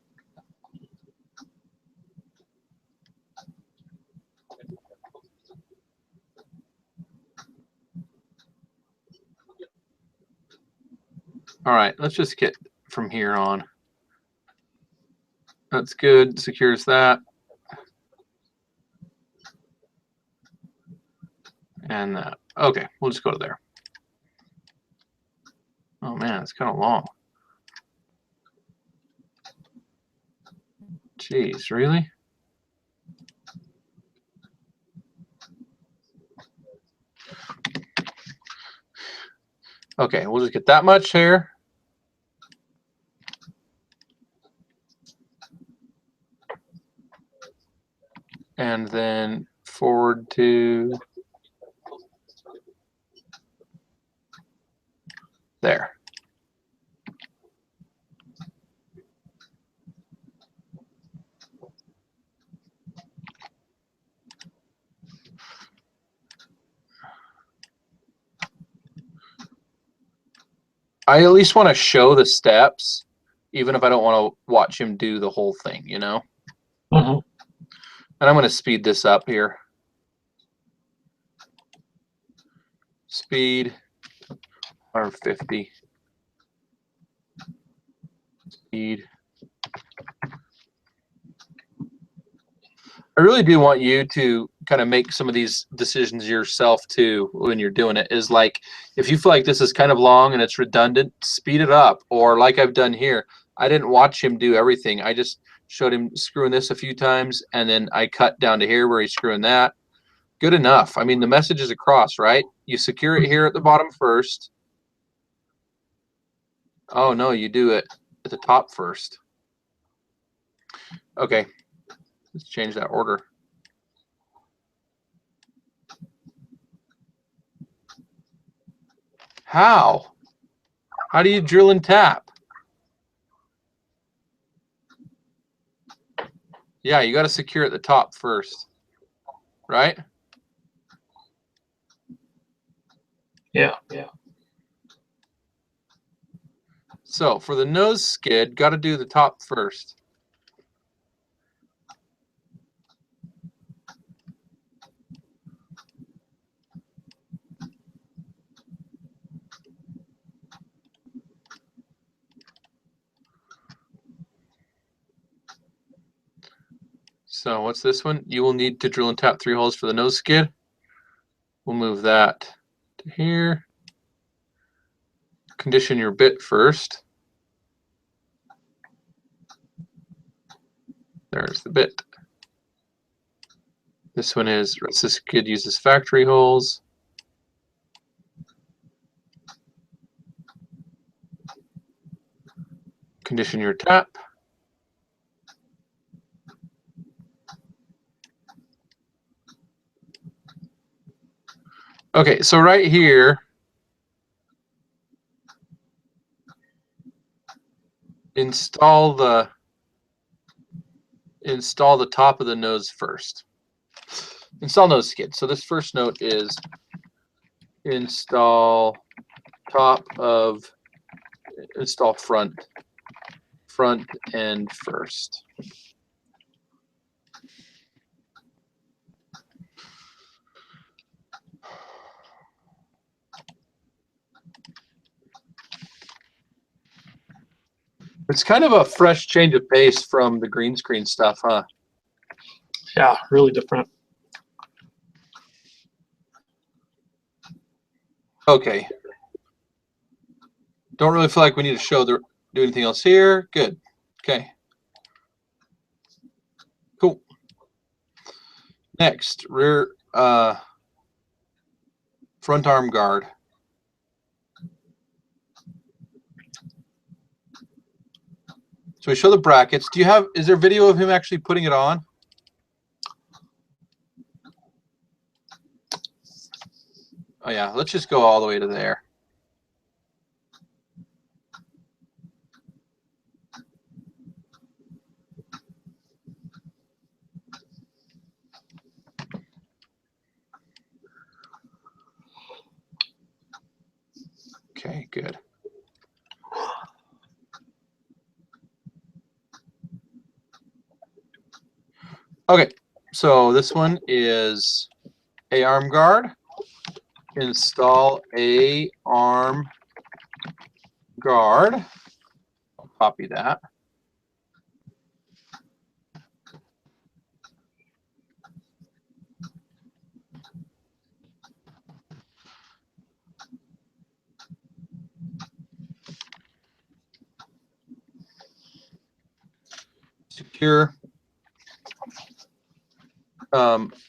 All right, let's just get from here on. That's good. Secures that. And that. Okay, we'll just go to there. Oh man, it's kind of long. Jeez, really? Okay, we'll just get that much here. And then forward to there. I at least want to show the steps, even if I don't want to watch him do the whole thing, you know? Mm-hmm. And I'm going to speed this up here. Speed, R50. Speed. I really do want you to kind of make some of these decisions yourself too when you're doing it. Is like, if you feel like this is kind of long and it's redundant, speed it up. Or like I've done here, I didn't watch him do everything. I just showed him screwing this a few times, and then I cut down to here where he's screwing that. Good enough. I mean, the message is across, right? You secure it here at the bottom first. Oh no, you do it at the top first. Okay. Let's change that order. How? How do you drill and tap? Yeah, you got to secure at the top first, right? Yeah, yeah. So for the nose skid, got to do the top first. So what's this one? You will need to drill and tap 3 holes for the nose skid. We'll move that to here. Condition your bit first. There's the bit. This one is this skid uses factory holes. Condition your tap. Okay, so right here, install the top of the nose first. Install nose skid. So this first note is install front end first. It's kind of a fresh change of pace from the green screen stuff, huh? Yeah, really different. Okay. Don't really feel like we need to do anything else here. Good. Okay. Cool. Next, rear front arm guard. So we show the brackets. Is there video of him actually putting it on? Oh yeah, let's just go all the way to there. Okay, good. Okay, so this one is a arm guard. Install a arm guard. I'll copy that. Secure.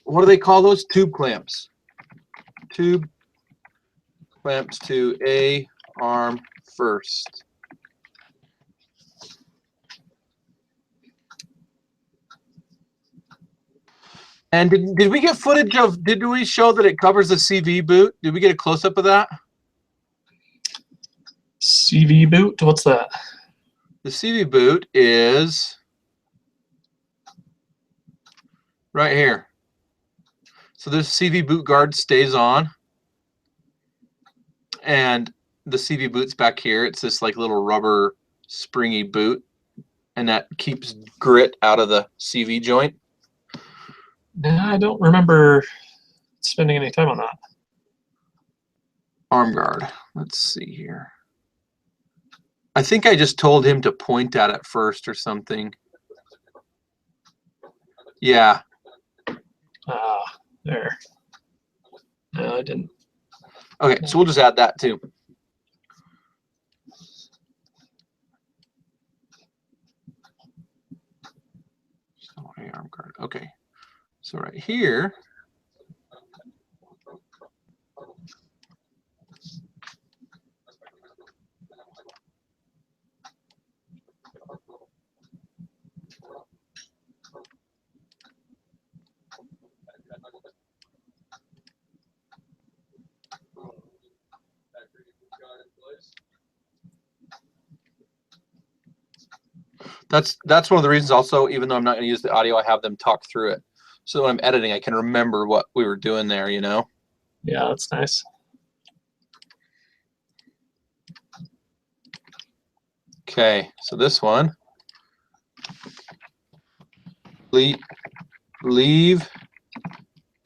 What do they call those? Tube clamps. Tube clamps to a arm first. And did we get footage of, did we show that it covers the CV boot? Did we get a close-up of that? CV boot? What's that? The CV boot is right here. So this CV boot guard stays on. And the CV boot's back here. It's this like little rubber springy boot. And that keeps grit out of the CV joint. Yeah, I don't remember spending any time on that. Arm guard. Let's see here. I think I just told him to point at it first or something. Yeah. Ah, there. No, I didn't. Okay, so we'll just add that too. So arm guard. Okay. So right here. That's one of the reasons also, even though I'm not going to use the audio, I have them talk through it. So when I'm editing, I can remember what we were doing there, you know? Yeah, that's nice. Okay, so this one, leave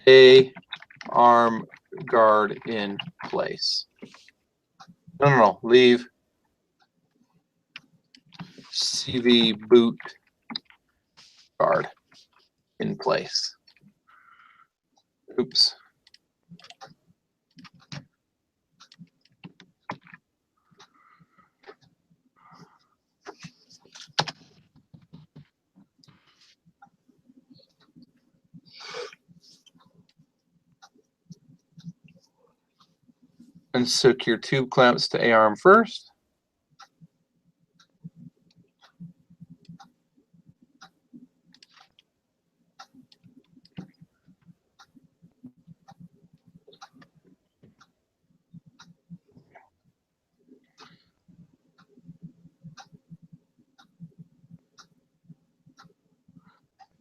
a arm guard in place. No, leave CV boot guard in place. Oops. And secure tube clamps to A-arm first.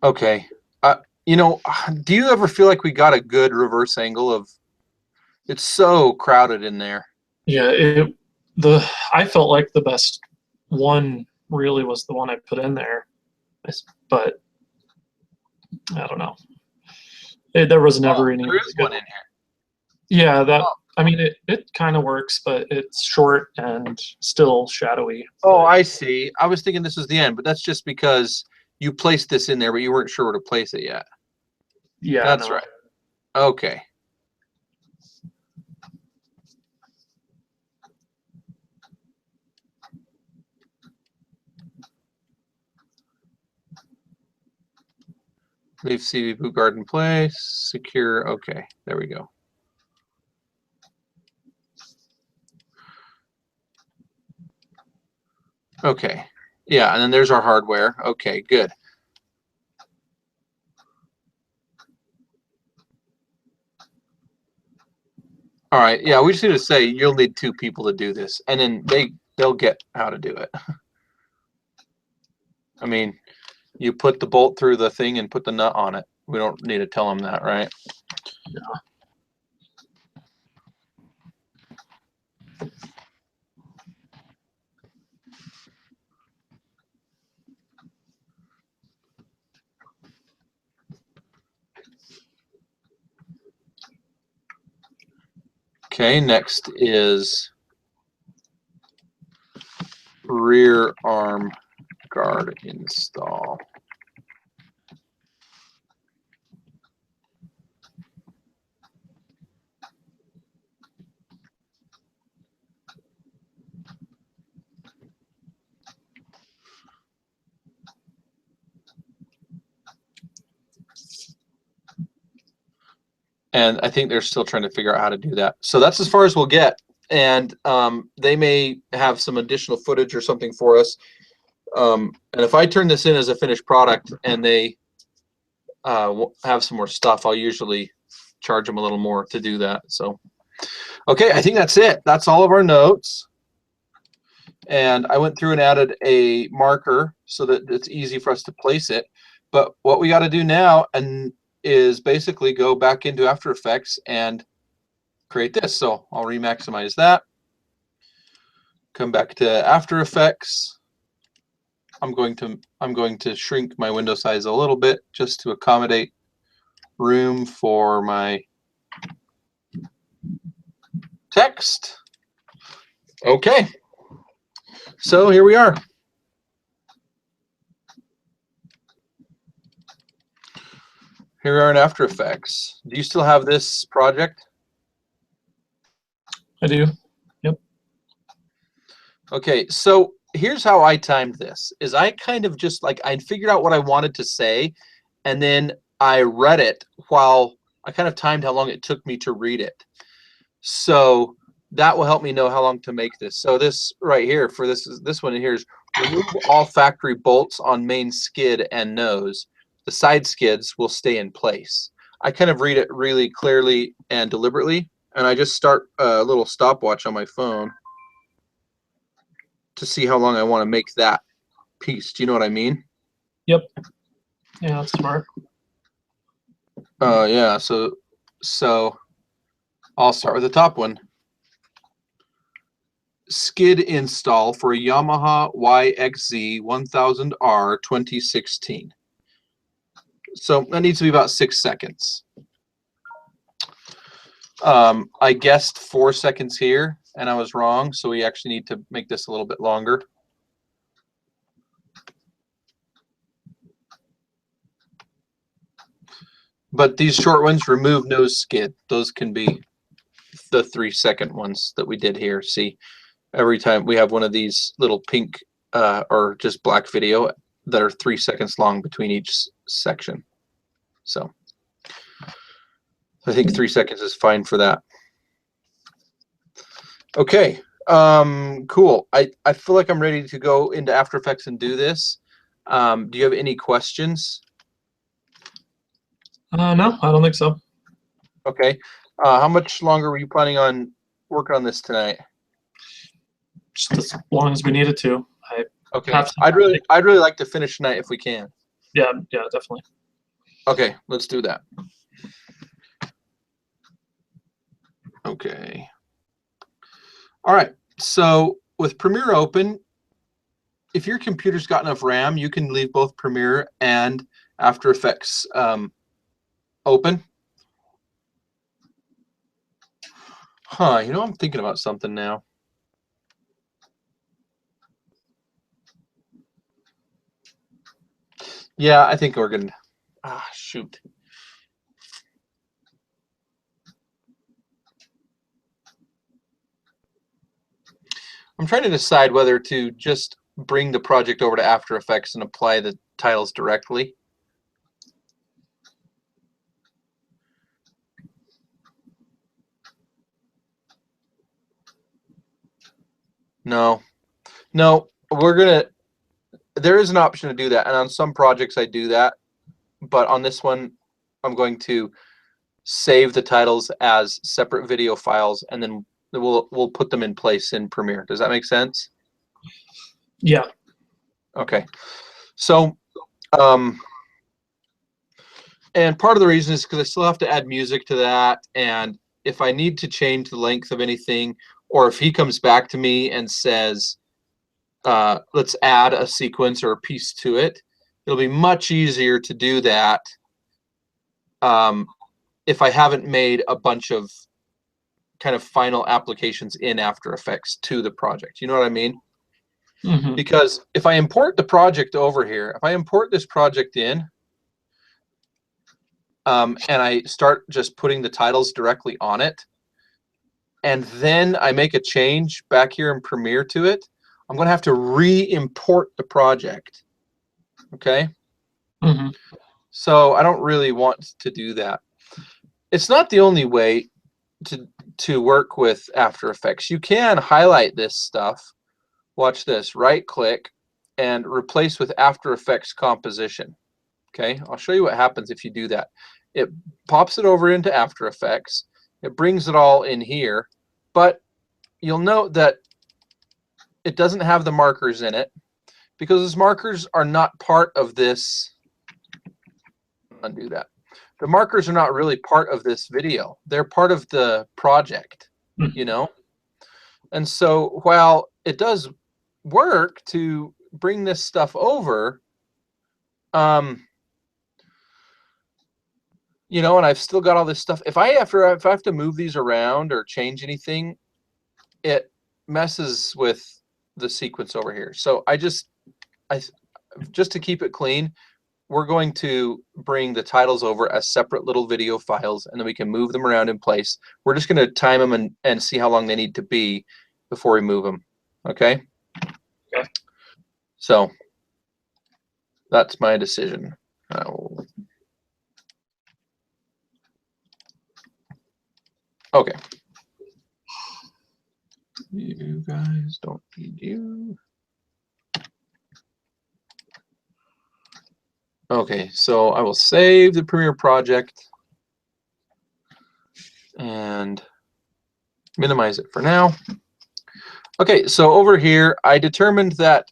Okay. You know, do you ever feel like we got a good reverse angle of? It's so crowded in there. Yeah, I felt like the best one really was the one I put in there, but I don't know. There was never any. There is one in here. Yeah, I mean, it kind of works, but it's short and still shadowy. Oh, I see. I was thinking this was the end, but that's just because you placed this in there, but you weren't sure where to place it yet. Yeah, That's no. right. Okay. Leave CV boot guard in place. Secure. Okay, there we go. Okay. Yeah, and then there's our hardware. Okay, good. All right. Yeah, we just need to say you'll need 2 people to do this, and then they'll get how to do it. I mean, you put the bolt through the thing and put the nut on it. We don't need to tell them that, right? No. Okay, next is rear arm guard install. And I think they're still trying to figure out how to do that. So that's as far as we'll get. And they may have some additional footage or something for us. And if I turn this in as a finished product and they have some more stuff, I'll usually charge them a little more to do that. So, okay, I think that's it. That's all of our notes. And I went through and added a marker so that it's easy for us to place it. But what we got to do now is basically go back into After Effects and create this. So I'll remaximize that. Come back to After Effects. I'm going to shrink my window size a little bit just to accommodate room for my text. Okay. So here we are. Here we are in After Effects. Do you still have this project? I do. Yep. Okay, so here's how I timed this. Is I kind of just like I figured out what I wanted to say, and then I read it while I kind of timed how long it took me to read it. So that will help me know how long to make this. So this right here for this one here is remove all factory bolts on main skid and nose. The side skids will stay in place. I kind of read it really clearly and deliberately, and I just start a little stopwatch on my phone to see how long I want to make that. piece. Do you know what I mean? Yeah, that's smart. Yeah. So I'll start with the top one. Skid install for a Yamaha YXZ 1000R 2016. So that needs to be about 6 seconds. I guessed 4 seconds here, and I was wrong, so we actually need to make this a little bit longer. But these short ones, remove nose skid. Those can be the 3-second ones that we did here. See, every time we have one of these little pink or just black video that are 3 seconds long between each section. So I think 3 seconds is fine for that. Okay, cool. I feel like I'm ready to go into After Effects and do this. Do you have any questions? No, I don't think so. Okay. How much longer were you planning on working on this tonight? Just as long as we needed to. Okay. Have some- I'd really like to finish tonight if we can. Yeah, definitely. Okay, let's do that. Okay. All right. So with Premiere open, if your computer's got enough RAM, you can leave both Premiere and After Effects open. Huh, you know, I'm thinking about something now. Yeah, I think we're gonna, shoot. I'm trying to decide whether to just bring the project over to After Effects and apply the titles directly. No, there is an option to do that. And on some projects I do that, but on this one, I'm going to save the titles as separate video files, and then we'll put them in place in Premiere. Does that make sense? Yeah. Okay. So, and part of the reason is because I still have to add music to that, and if I need to change the length of anything, or if he comes back to me and says, let's add a sequence or a piece to it, it'll be much easier to do that if I haven't made a bunch of kind of final applications in After Effects to the project. You know what I mean? Mm-hmm. Because if I import the project over here, if I import this project in, and I start just putting the titles directly on it, and then I make a change back here in Premiere to it, I'm going to have to re-import the project. Okay? Mm-hmm. So I don't really want to do that. It's not the only way to work with After Effects. You can highlight this stuff. Watch this. Right-click and replace with After Effects composition. Okay? I'll show you what happens if you do that. It pops it over into After Effects. It brings it all in here, but you'll note that it doesn't have the markers in it because those markers are not part of this. Undo that. The markers are not really part of this video. They're part of the project, you know? And so while it does work to bring this stuff over, you know, and I've still got all this stuff. If I have to move these around or change anything, it messes with the sequence over here. So just to keep it clean, we're going to bring the titles over as separate little video files, and then we can move them around in place. We're just going to time them and see how long they need to be before we move them. Okay? Okay. So that's my decision. Okay. You guys don't need you. Okay, so I will save the Premiere project and minimize it for now. Okay, so over here, I determined that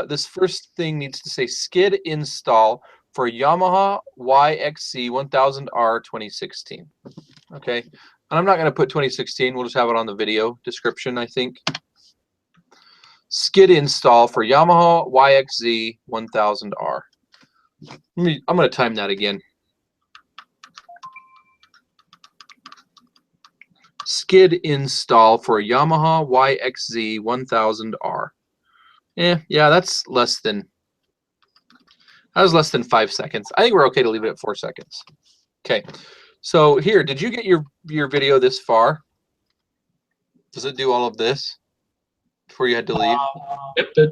this first thing needs to say skid install for Yamaha YXZ 1000R 2016. Okay, and I'm not going to put 2016. We'll just have it on the video description, I think. Skid install for Yamaha YXZ 1000R. I'm going to time that again. Skid install for Yamaha YXZ 1000R. Yeah, that was less than 5 seconds. I think we're okay to leave it at 4 seconds. Okay, so here, did you get your video this far? Does it do all of this before you had to leave? It did.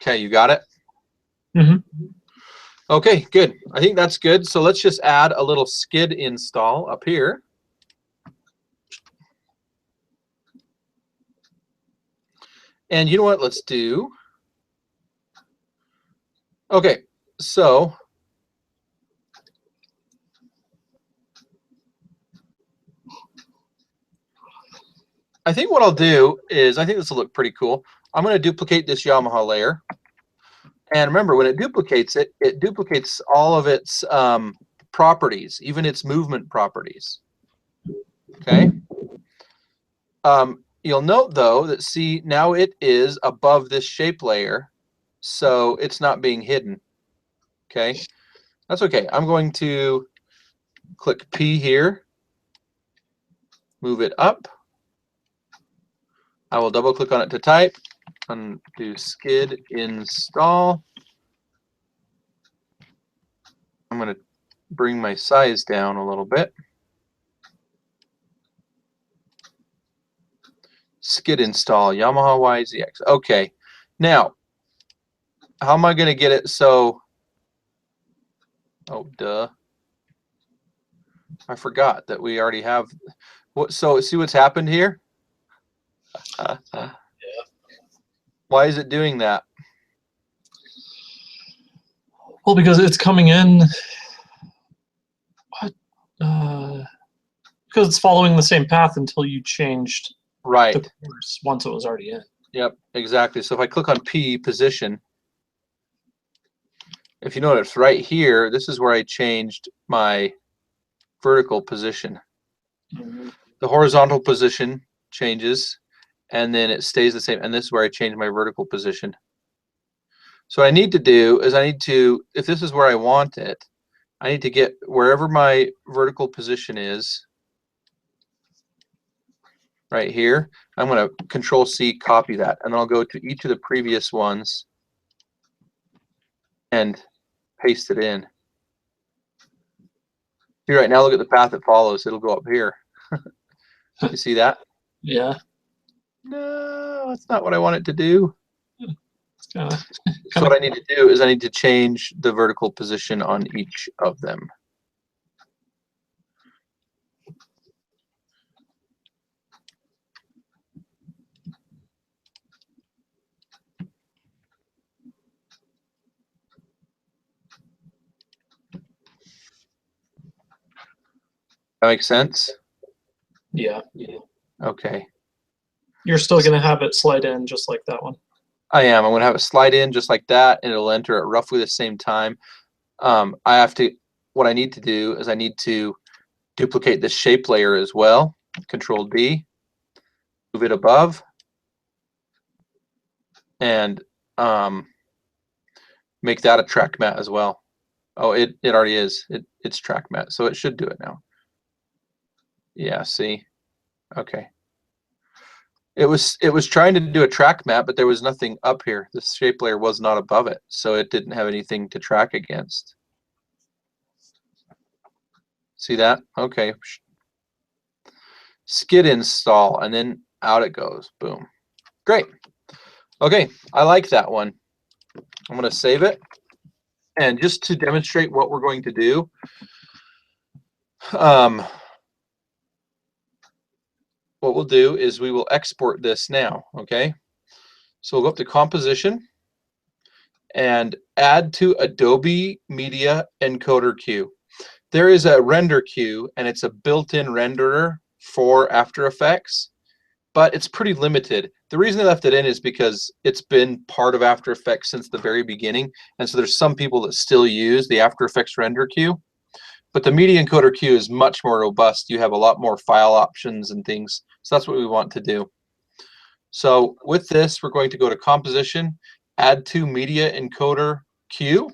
Okay, you got it? Mm-hmm. Okay, good. I think that's good. So let's just add a little skid install up here. And you know what? Let's do. Okay, so I think what I'll do is, I think this will look pretty cool. I'm going to duplicate this Yamaha layer. And remember, when it duplicates it, it duplicates all of its properties, even its movement properties. Okay. You'll note, though, that see, now it is above this shape layer, so it's not being hidden. Okay. That's okay. I'm going to click P here, move it up. I will double click on it to type and do skid install. I'm going to bring my size down a little bit. Skid install Yamaha YZX. Okay, now how am I going to get it so? Oh, duh! I forgot that we already have. What? So see what's happened here? Yeah. Why is it doing that? Well, because it's coming in. What? Because it's following the same path until you changed Right. the course once it was already in. Yep, exactly. So if I click on P position, if you notice right here, this is where I changed my vertical position. Mm-hmm. The horizontal position changes, and then it stays the same. And this is where I change my vertical position. So what I need to do is if this is where I want it, I need to get wherever my vertical position is, right here. I'm going to Control C, copy that, and then I'll go to each of the previous ones and paste it in. Here, right now, look at the path it follows. It'll go up here. You see that? Yeah. No, that's not what I want it to do. It's kinda, So what I need to do is I need to change the vertical position on each of them. That makes sense? yeah. Okay. You're still going to have it slide in just like that one. I am. I'm going to have it slide in just like that, and it'll enter at roughly the same time. What I need to do is I need to duplicate this shape layer as well. Control D, move it above, and make that a track mat as well. Oh, it already is. It's track mat, so it should do it now. Yeah, see? Okay. It was trying to do a track mat, but there was nothing up here. The shape layer was not above it, so it didn't have anything to track against. See that? Okay. Skid install, and then out it goes. Boom. Great. Okay, I like that one. I'm going to save it. And just to demonstrate what we're going to do, what we'll do is we will export this now, okay? So we'll go up to Composition and Add to Adobe Media Encoder Queue. There is a render queue, and it's a built-in renderer for After Effects, but it's pretty limited. The reason they left it in is because it's been part of After Effects since the very beginning. And so there's some people that still use the After Effects render queue. But the media encoder queue is much more robust. You have a lot more file options and things. So that's what we want to do. So with this, we're going to go to Composition, Add to Media Encoder Queue.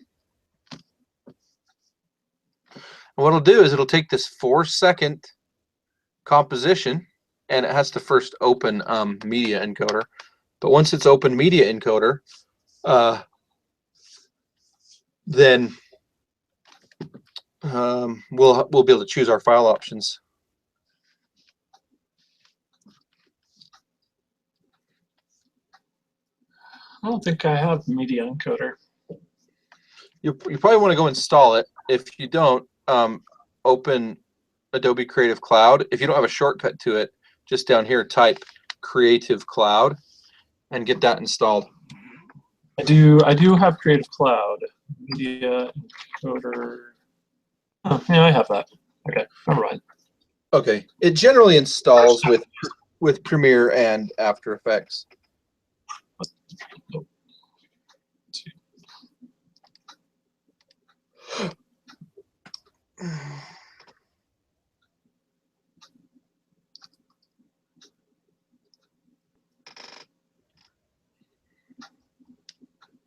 And what it'll do is it'll take this 4-second composition, and it has to first open Media Encoder. But once it's open Media Encoder, then we'll be able to choose our file options. I don't think I have media encoder. You probably want to go install it. If you don't, open Adobe Creative Cloud. If you don't have a shortcut to it, just down here type Creative Cloud and get that installed. I do have Creative Cloud. Media encoder. Oh, yeah, I have that. Okay, never mind. Okay, it generally installs with Premiere and After Effects.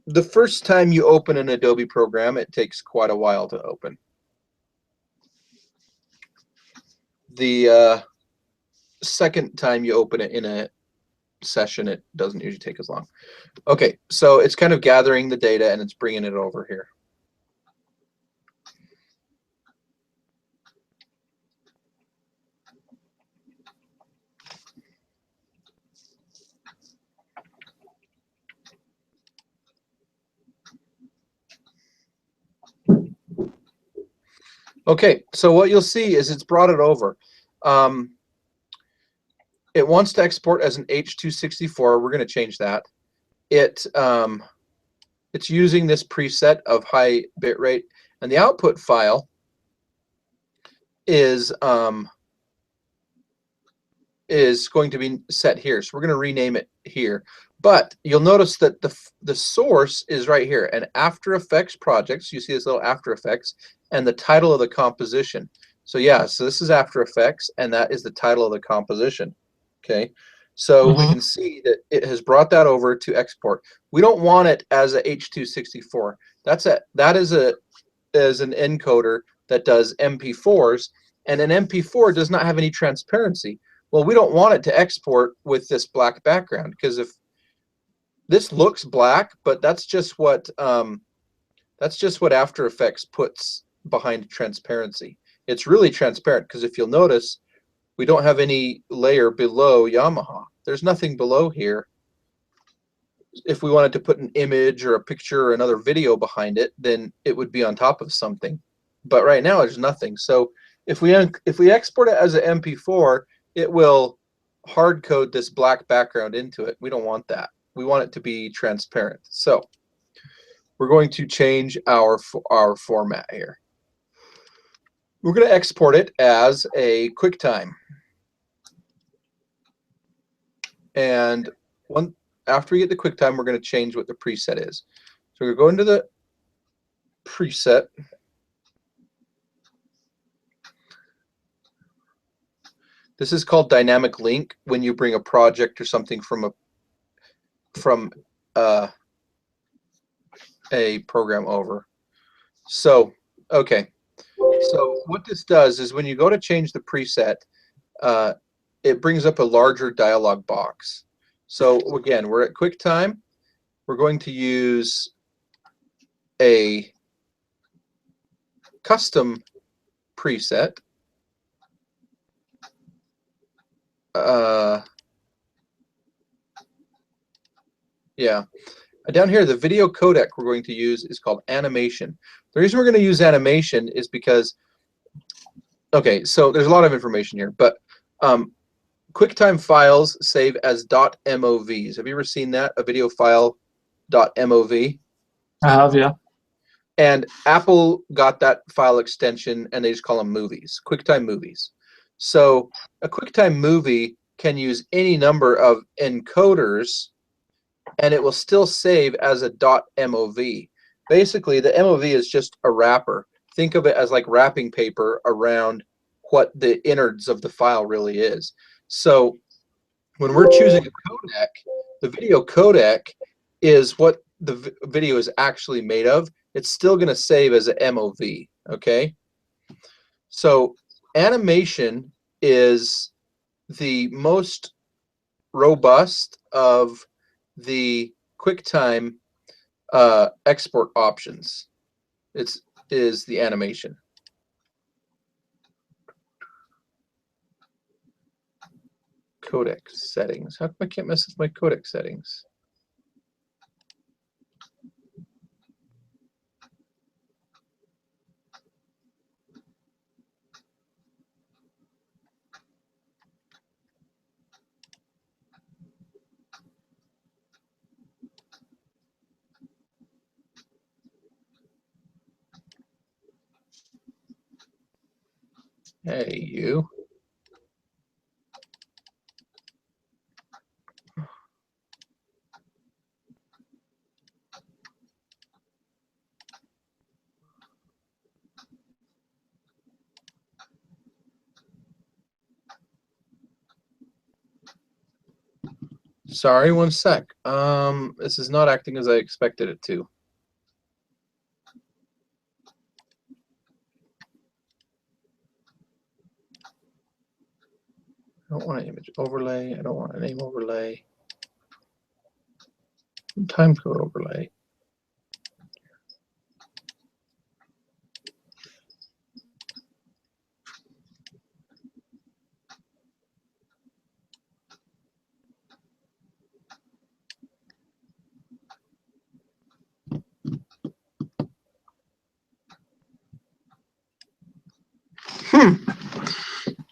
The first time you open an Adobe program, it takes quite a while to open. The second time you open it in a session, it doesn't usually take as long. Okay, so it's kind of gathering the data and it's bringing it over here. Okay, so what you'll see is it's brought it over. It wants to export as an H.264. We're going to change that. It's using this preset of high bit rate, and the output file is going to be set here. So we're going to rename it here. But you'll notice that the source is right here, and After Effects projects. You see this little After Effects and the title of the composition. So yeah, so this is After Effects, and that is the title of the composition. Okay, so we can see that it has brought that over to export. We don't want it as a H.264. That is an encoder that does MP4s, and an MP4 does not have any transparency. Well, we don't want it to export with this black background, because if this looks black, but that's just what After Effects puts behind transparency. It's really transparent, because if you'll notice, we don't have any layer below Yamaha. There's nothing below here. If we wanted to put an image or a picture or another video behind it, then it would be on top of something. But right now there's nothing. So if we export it as an MP4, it will hard code this black background into it. We don't want that. We want it to be transparent. So we're going to change our format here. We're going to export it as a QuickTime. And after we get the QuickTime, we're going to change what the preset is. So we're going to go into the preset. This is called dynamic link when you bring a project or something from a program over. So, okay. So what this does is when you go to change the preset, it brings up a larger dialog box. So again, we're at QuickTime. We're going to use a custom preset. Yeah. Down here, the video codec we're going to use is called animation. The reason we're going to use animation is because, okay, so there's a lot of information here, but QuickTime files save as .movs. Have you ever seen that, a video file .mov? I have, yeah. And Apple got that file extension, and they just call them movies, QuickTime movies. So a QuickTime movie can use any number of encoders, and it will still save as a .mov. Basically, the MOV is just a wrapper. Think of it as like wrapping paper around what the innards of the file really is. So when we're choosing a codec, the video codec is what the video is actually made of. It's still going to save as a MOV, okay? So animation is the most robust of the QuickTime export options. Is the animation. Codec settings. How come I can't mess with my codec settings? Hey, you. Sorry, one sec. This is not acting as I expected it to. I don't want an image overlay. I don't want a name overlay. Timecode overlay.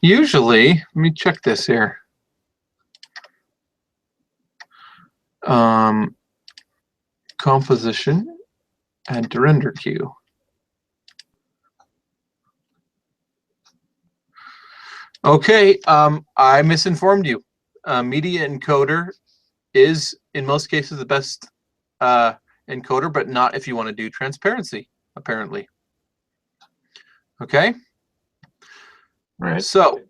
Usually, let me check this here. Composition, add to render queue. Okay, I misinformed you. Media encoder is, in most cases, the best encoder, but not if you want to do transparency, apparently. Okay? Right. So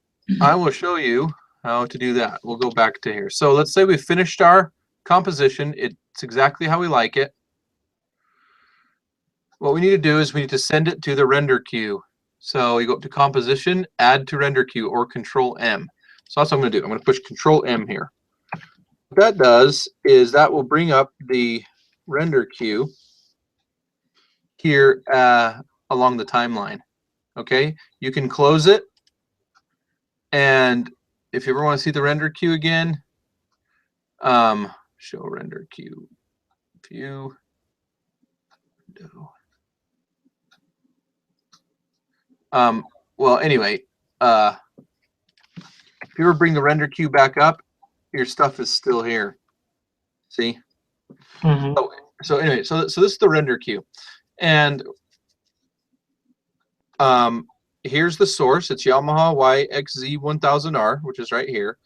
I will show you how to do that. We'll go back to here. So let's say we finished our composition. It's exactly how we like it. What we need to do is we need to send it to the render queue. So you go up to composition, add to render queue, or Control M. So that's what I'm going to do. I'm going to push Control M here. What that does is that will bring up the render queue here along the timeline. Okay, you can close it, and if you ever want to see the render queue again, show render queue view. Well, anyway, if you ever bring the render queue back up, your stuff is still here. See? Mm-hmm. So anyway, so this is the render queue, and here's the source. It's Yamaha YXZ1000R, which is right here.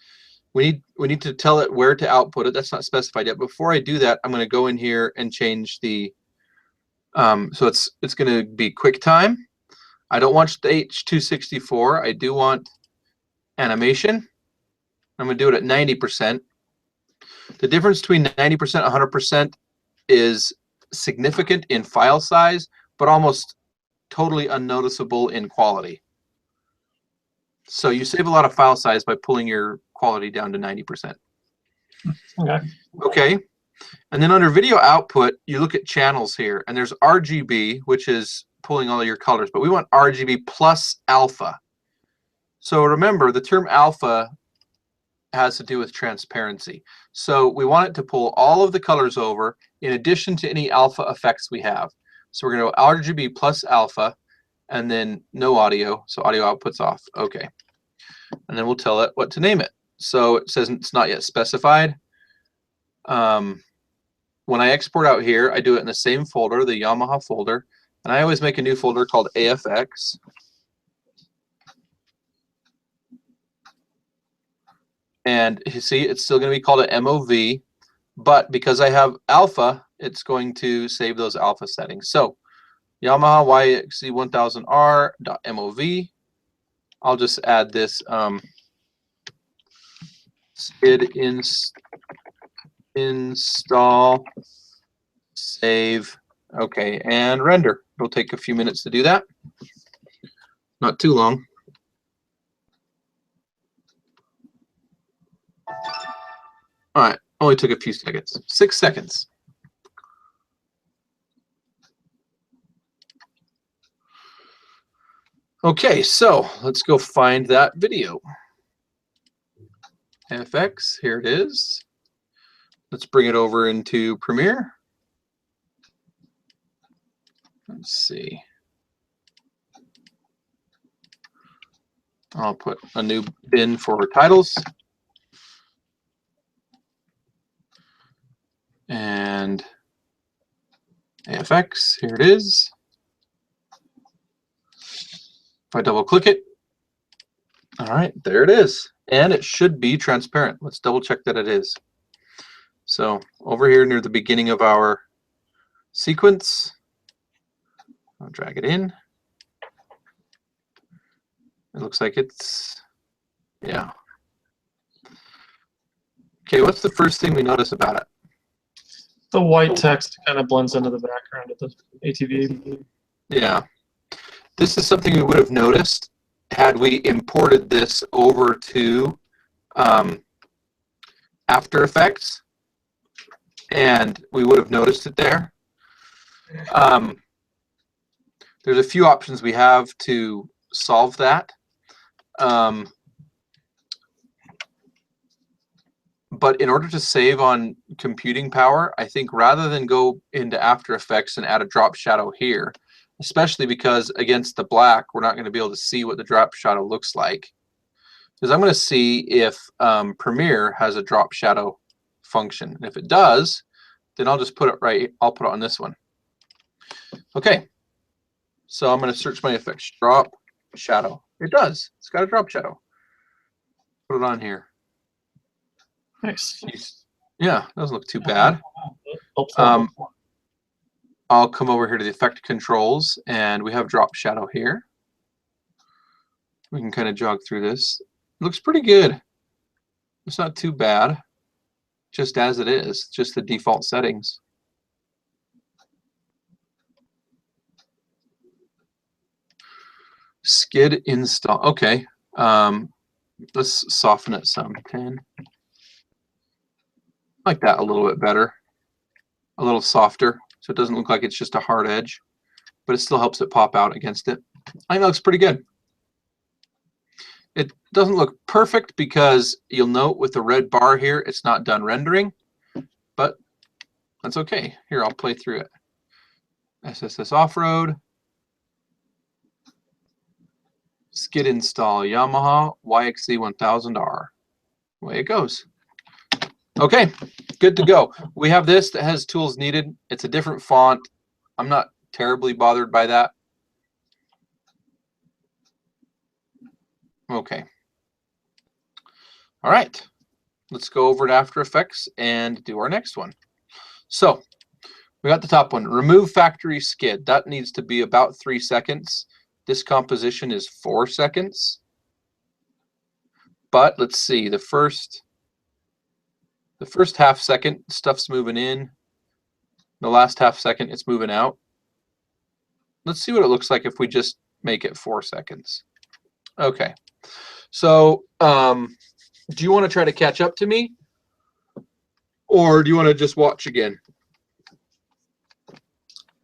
We need to tell it where to output it. That's not specified yet. Before I do that, I'm going to go in here and change the. So it's going to be QuickTime. I don't want the H.264. I do want animation. I'm going to do it at 90%. The difference between 90% and 100% is significant in file size, but almost totally unnoticeable in quality. So you save a lot of file size by pulling your quality down to 90%. Okay. Okay. And then under video output, you look at channels here, and there's RGB, which is pulling all of your colors, but we want RGB plus alpha. So remember, the term alpha has to do with transparency. So we want it to pull all of the colors over in addition to any alpha effects we have. So we're going to go RGB plus alpha, and then no audio, so audio output's off. Okay. And then we'll tell it what to name it. So it says it's not yet specified. When I export out here, I do it in the same folder, the Yamaha folder, and I always make a new folder called AFX. And you see, it's still going to be called a MOV, but because I have alpha, it's going to save those alpha settings. So Yamaha YXZ1000R.MOV. I'll just add this skid install, save, okay, and render. It'll take a few minutes to do that. Not too long. All right, only took a few seconds. 6 seconds. Okay, so let's go find that video. FX, here it is. Let's bring it over into Premiere. Let's see. I'll put a new bin for titles. And AFX, here it is. If I double click it, all right, there it is. And it should be transparent. Let's double check that it is. So over here near the beginning of our sequence, I'll drag it in. It looks like it's, yeah. Okay, what's the first thing we notice about it? The white text kind of blends into the background of the ATV. Yeah. This is something we would have noticed had we imported this over to After Effects, and we would have noticed it there. There's a few options we have to solve that. But in order to save on computing power, I think rather than go into After Effects and add a drop shadow here, especially because against the black, we're not going to be able to see what the drop shadow looks like. Because I'm going to see if Premiere has a drop shadow function. And if it does, then I'll just put it right, I'll put it on this one. Okay, so I'm going to search my effects, drop shadow. It does, it's got a drop shadow. Put it on here. Nice. Yeah, doesn't look too bad. Helpful. I'll come over here to the effect controls, and we have drop shadow here. We can kind of jog through this. It looks pretty good. It's not too bad, just as it is, just the default settings. Skid install. Okay, let's soften it some. 10. Like that a little bit better, a little softer, so it doesn't look like it's just a hard edge, but it still helps it pop out against it. I think that looks pretty good. It doesn't look perfect because you'll note with the red bar here, it's not done rendering, but that's okay. Here, I'll play through it. SSS off-road. Skid install Yamaha YXZ1000R. Away it goes. Okay, good to go. We have this that has tools needed. It's a different font. I'm not terribly bothered by that. Okay. All right. Let's go over to After Effects and do our next one. So we got the top one. Remove factory skid. That needs to be about 3 seconds. This composition is 4 seconds. But let's see. The first half second, stuff's moving in. The last half second, it's moving out. Let's see what it looks like if we just make it 4 seconds. Okay. So do you want to try to catch up to me? Or do you want to just watch again?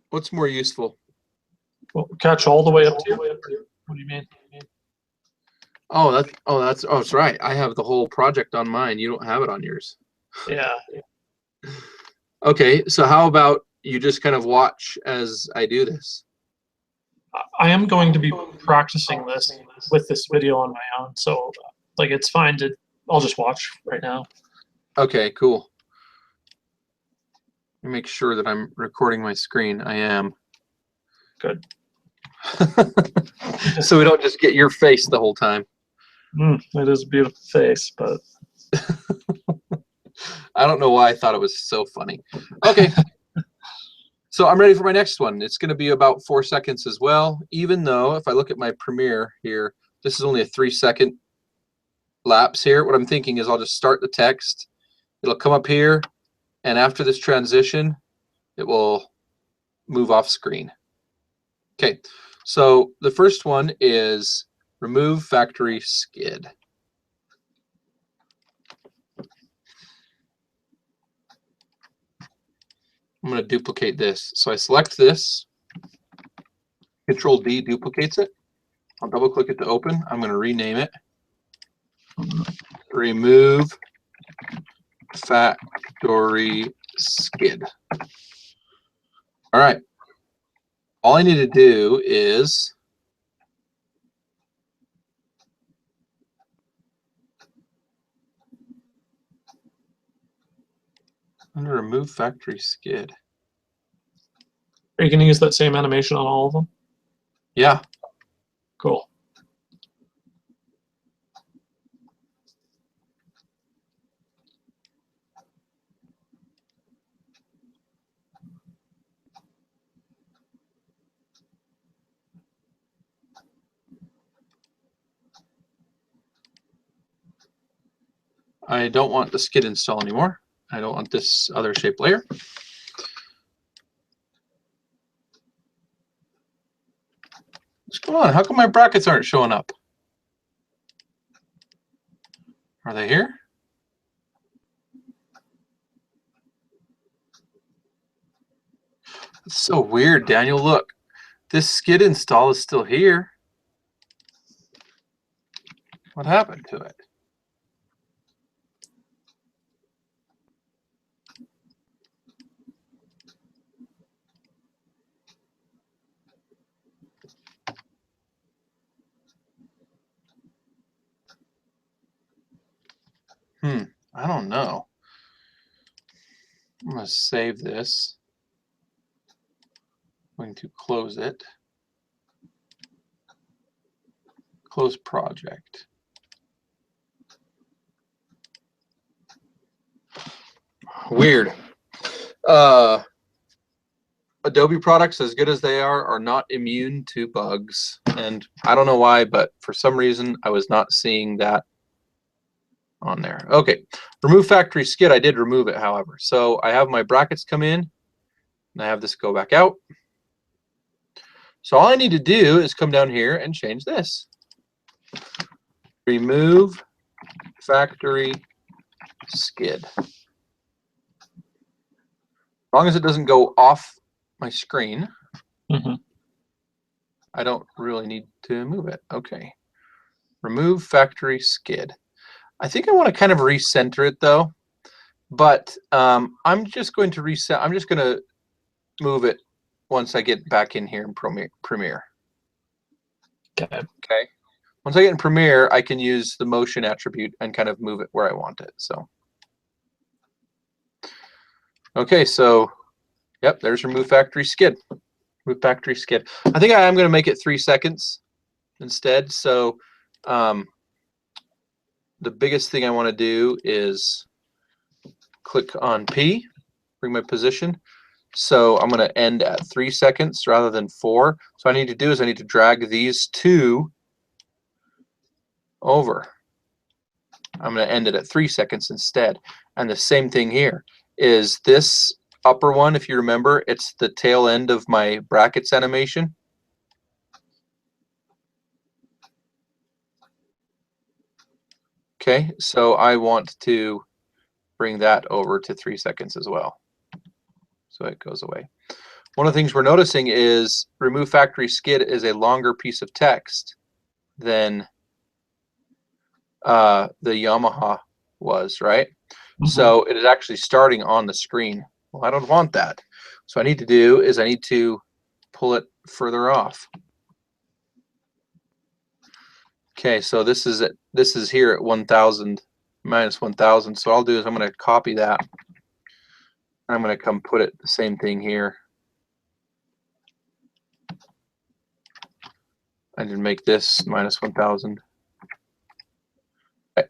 What's more useful? Well, catch all the way up to you? What do you mean? Oh, that's right. I have the whole project on mine. You don't have it on yours. Yeah. Okay, so how about you just kind of watch as I do this? I am going to be practicing this with this video on my own, so like it's fine to, I'll just watch right now. Okay, cool. Let me make sure that I'm recording my screen. I am. Good. So we don't just get your face the whole time. It is a beautiful face, but I don't know why I thought it was so funny. Okay. So I'm ready for my next one. It's going to be about 4 seconds as well, even though if I look at my Premiere here, this is only a 3-second lapse here. What I'm thinking is I'll just start the text. It'll come up here, and after this transition, it will move off screen. Okay, so the first one is remove factory skid. I'm going to duplicate this. So I select this, Control D duplicates it. I'll double click it to open. I'm going to rename it. Remove factory skid. All right. All I need to do is under remove factory skid. Are you going to use that same animation on all of them? Yeah. Cool. I don't want the skid install anymore. I don't want this other shape layer. What's going on? How come my brackets aren't showing up? Are they here? It's so weird, Daniel. Look, this skid install is still here. What happened to it? I don't know. I'm going to save this. I'm going to close it. Close project. Weird. Adobe products, as good as they are not immune to bugs. And I don't know why, but for some reason, I was not seeing that on there. Okay, remove factory skid. I did remove it, however. So I have my brackets come in, and I have this go back out. So all I need to do is come down here and change this. Remove factory skid. As long as it doesn't go off my screen, I don't really need to move it. Okay. Remove factory skid. I think I want to kind of recenter it though, but I'm just going to reset. I'm just going to move it once I get back in here in Premiere. Okay. Once I get in Premiere, I can use the motion attribute and kind of move it where I want it. So, okay, so yep, there's remove factory skid. Remove factory skid. I think I am going to make it 3 seconds instead. So, the biggest thing I want to do is click on P, bring my position. So I'm going to end at 3 seconds rather than 4. So what I need to do is I need to drag these two over. I'm going to end it at 3 seconds instead. And the same thing here is this upper one, if you remember, it's the tail end of my brackets animation. Okay, so I want to bring that over to 3 seconds as well. So it goes away. One of the things we're noticing is remove factory skid is a longer piece of text than the Yamaha was, right? So it is actually starting on the screen. Well, I don't want that. So what I need to do is I need to pull it further off. Okay, so this is here at 1000 minus 1000. So all I'll do is I'm going to copy that. I'm going to come put it the same thing here. I did make this minus 1000.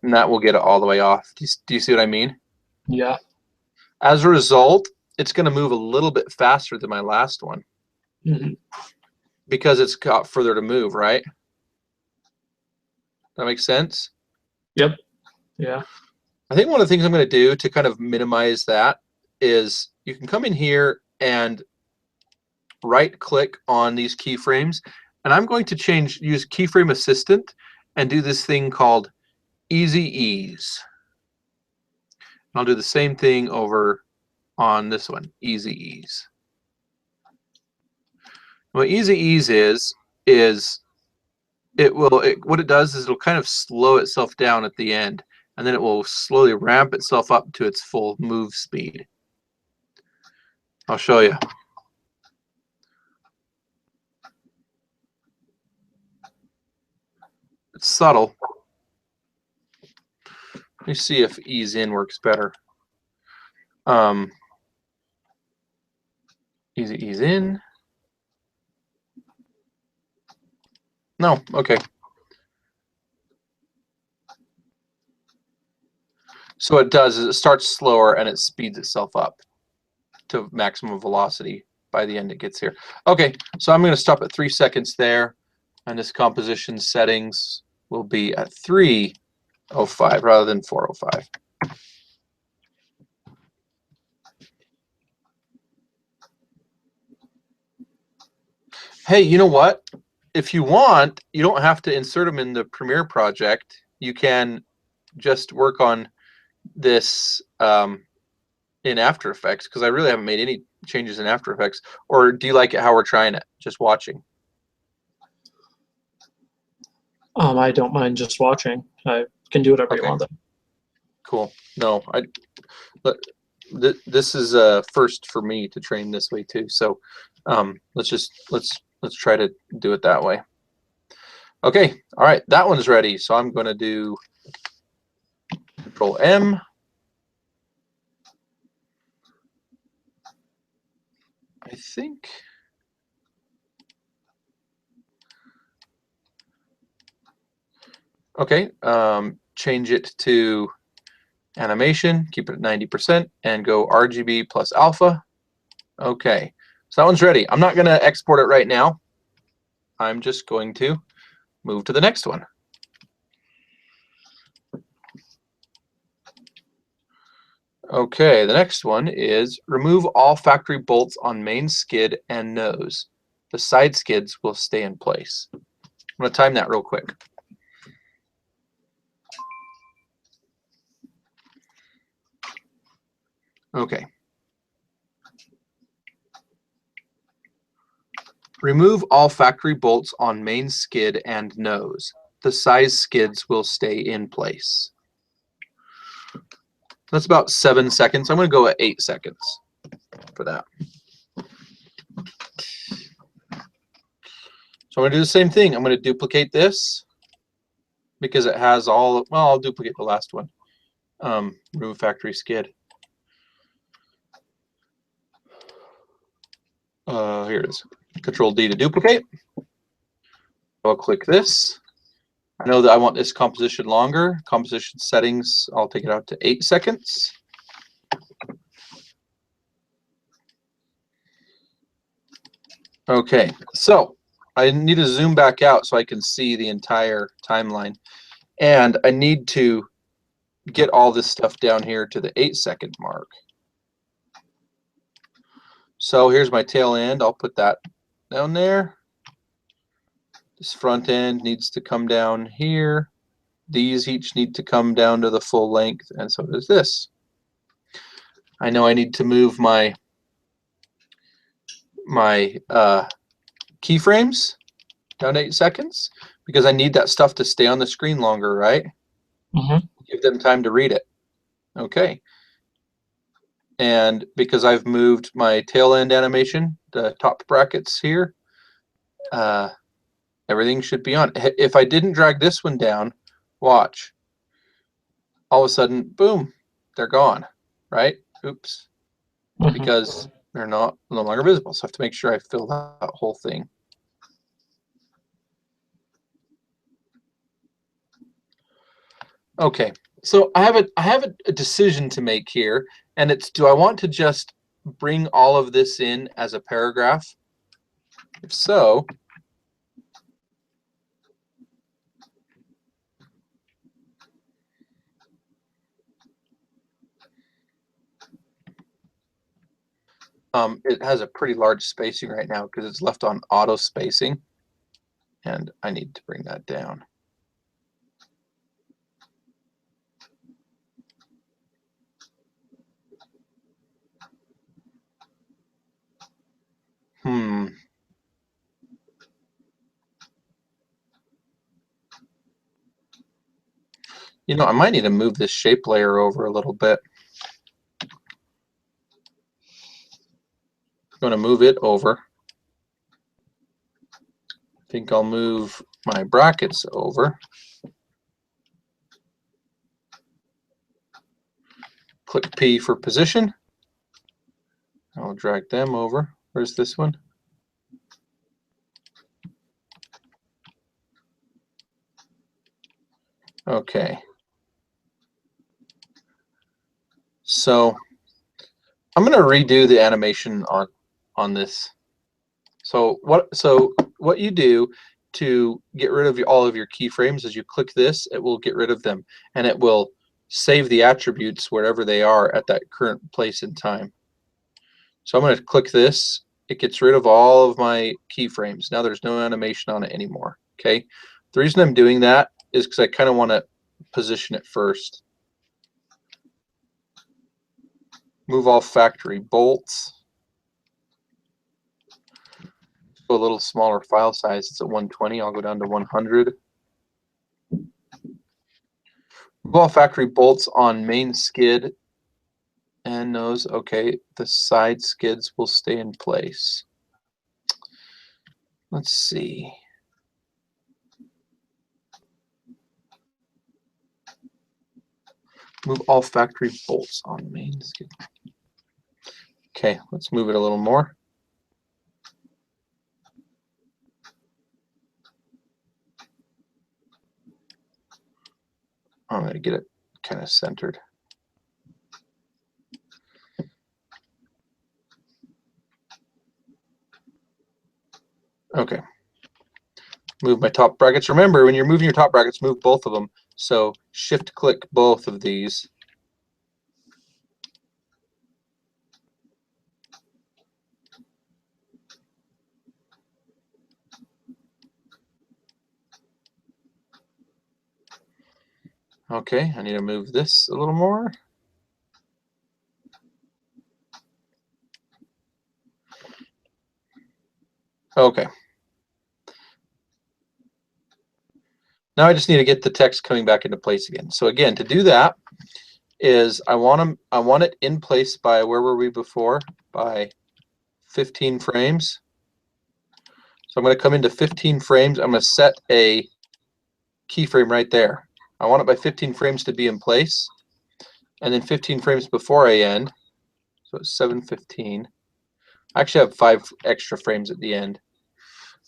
And that will get it all the way off. Do you see what I mean? Yeah. As a result, it's going to move a little bit faster than my last one Mhm. because it's got further to move, right? That makes sense? Yep. Yeah. I think one of the things I'm going to do to kind of minimize that is you can come in here and right click on these keyframes, and I'm going to use Keyframe Assistant and do this thing called Easy Ease. I'll do the same thing over on this one, Easy Ease. What Easy Ease is what it does is it'll kind of slow itself down at the end, and then it will slowly ramp itself up to its full move speed. I'll show you. It's subtle. Let me see if ease in works better. Ease in. No, okay. So what it does is it starts slower and it speeds itself up to maximum velocity by the end it gets here. Okay, so I'm going to stop at 3 seconds there, and this composition settings will be at 3:05 rather than 4:05. Hey, you know what? If you want, you don't have to insert them in the Premiere project. You can just work on this in After Effects, because I really haven't made any changes in After Effects. Or do you like it how we're trying it, just watching? I don't mind just watching. I can do whatever you Okay. want. Cool. No, this is first for me to train this way too. So let's try to do it that way. Okay. All right. That one's ready. So I'm going to do Control M. I think. Okay. Change it to animation, keep it at 90%, and go RGB plus alpha. Okay. So that one's ready. I'm not going to export it right now. I'm just going to move to the next one. Okay, the next one is remove all factory bolts on main skid and nose. The side skids will stay in place. I'm going to time that real quick. Okay. Remove all factory bolts on main skid and nose. The side skids will stay in place. That's about 7 seconds. I'm going to go at 8 seconds for that. So I'm going to do the same thing. I'm going to duplicate this because it has all, well, I'll duplicate the last one. Remove factory skid. Here it is. Control D to duplicate. I'll click this. I know that I want this composition longer. Composition settings, I'll take it out to 8 seconds. Okay, so I need to zoom back out so I can see the entire timeline. And I need to get all this stuff down here to the 8-second mark. So here's my tail end. I'll put that down there. This front end needs to come down here. These each need to come down to the full length, and so does this. I know I need to move my keyframes down to 8 seconds because I need that stuff to stay on the screen longer, right? Mm-hmm. Give them time to read it. Okay. And because I've moved my tail end animation, the top brackets here, everything should be on. If I didn't drag this one down, watch. All of a sudden, boom, they're gone, right? Oops. Mm-hmm. Because they're no longer visible. So I have to make sure I fill that whole thing. Okay, so I have a decision to make here, And it's, do I want to just bring all of this in as a paragraph? If so, it has a pretty large spacing right now because it's left on auto spacing, and I need to bring that down. You know, I might need to move this shape layer over a little bit. I'm going to move it over. I think I'll move my brackets over. Click P for position. I'll drag them over. Where's this one? Okay. So I'm going to redo the animation on this. So what you do to get rid of all of your keyframes is you click this, it will get rid of them, and it will save the attributes wherever they are at that current place in time. So I'm going to click this. It gets rid of all of my keyframes. Now there's no animation on it anymore. Okay. The reason I'm doing that is because I kind of want to position it first. Move all factory bolts. Go a little smaller file size. It's at 120. I'll go down to 100. Move all factory bolts on main skid and nose. Okay, the side skids will stay in place. Let's see. Move all factory bolts on main skid. Okay, let's move it a little more. I'm going to get it kind of centered. Okay. Move my top brackets. Remember, when you're moving your top brackets, move both of them. So shift click both of these. Okay, I need to move this a little more. Okay. Now I just need to get the text coming back into place again. So again, to do that is I want it in place by, where were we before? By 15 frames. So I'm going to come into 15 frames. I'm going to set a keyframe right there. I want it by 15 frames to be in place, and then 15 frames before I end. So it's 7:15. I actually have 5 extra frames at the end.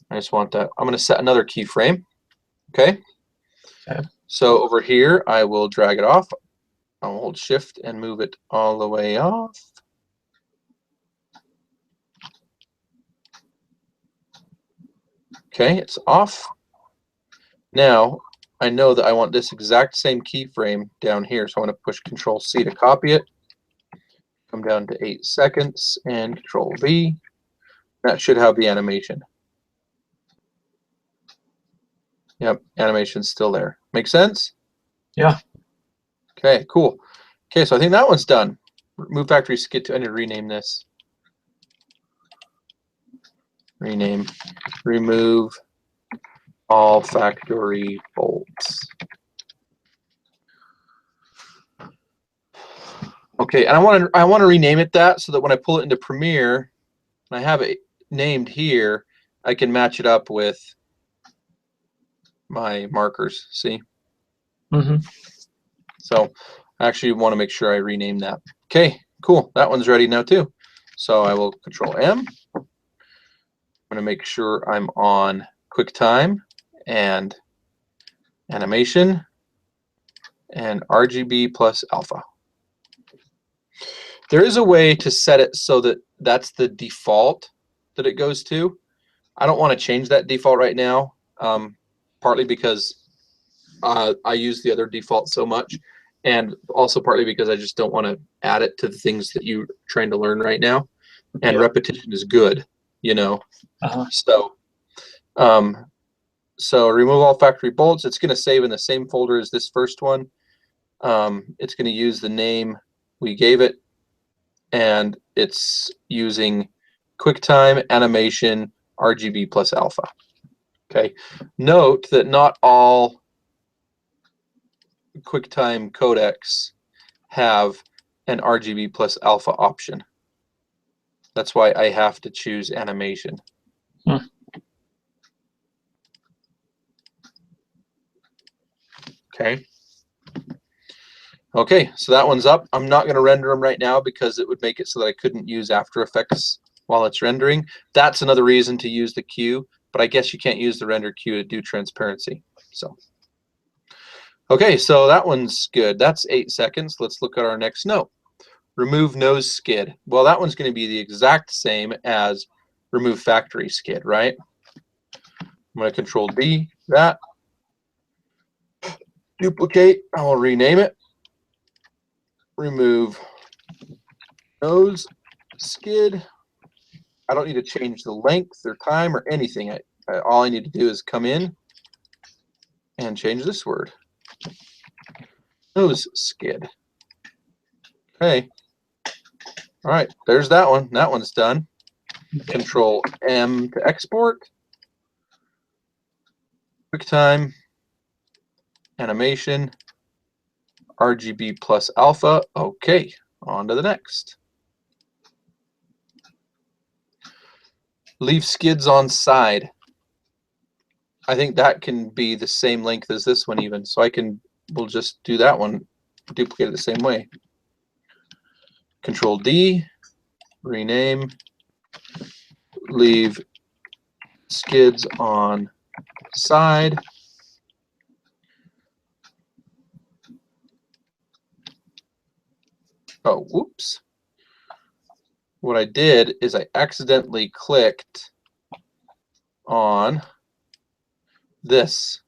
I just want that. I'm going to set another keyframe. Okay. Okay. So over here, I will drag it off. I'll hold Shift and move it all the way off. Okay, it's off. Now I know that I want this exact same keyframe down here, so I'm going to push Control C to copy it. Come down to 8 seconds and Control V. That should have the animation. Yep, animation's still there. Make sense? Yeah. Okay, cool. Okay, so I think that one's done. Move factory skid to, I need to rename this. Rename. Remove all factory bolts. Okay, and I want to rename it that so that when I pull it into Premiere and I have it named here, I can match it up with my markers. See? Mm-hmm. So I actually want to make sure I rename that. Okay, cool. That one's ready now too. So I will Control M. I'm going to make sure I'm on QuickTime and animation and RGB plus alpha. There is a way to set it so that that's the default that it goes to. I don't want to change that default right now, partly because I use the other default so much, and also partly because I just don't want to add it to the things that you're trying to learn right now. And Yeah. repetition is good, you know. Uh-huh. So remove all factory bolts. It's going to save in the same folder as this first one. It's going to use the name we gave it, and it's using QuickTime animation RGB plus alpha. Okay. Note that not all QuickTime codecs have an RGB plus alpha option. That's why I have to choose animation. Okay. Okay, so that one's up. I'm not going to render them right now because it would make it so that I couldn't use After Effects while it's rendering. That's another reason to use the queue, but I guess you can't use the render queue to do transparency. So, okay, so that one's good. That's 8 seconds. Let's look at our next note. Remove nose skid. Well, that one's going to be the exact same as remove factory skid, right? I'm going to Control D that. Duplicate. I'll rename it. Remove nose skid. I don't need to change the length or time or anything. All I need to do is come in and change this word. Nose skid. Okay. All right, there's that one. That one's done. Control M to export. QuickTime, animation, RGB plus alpha. Okay, on to the next. Leave skids on side. I think that can be the same length as this one even, so we'll just do that one, duplicate it the same way. Control D, rename, leave skids on side. Oh, whoops. What I did is I accidentally clicked on this.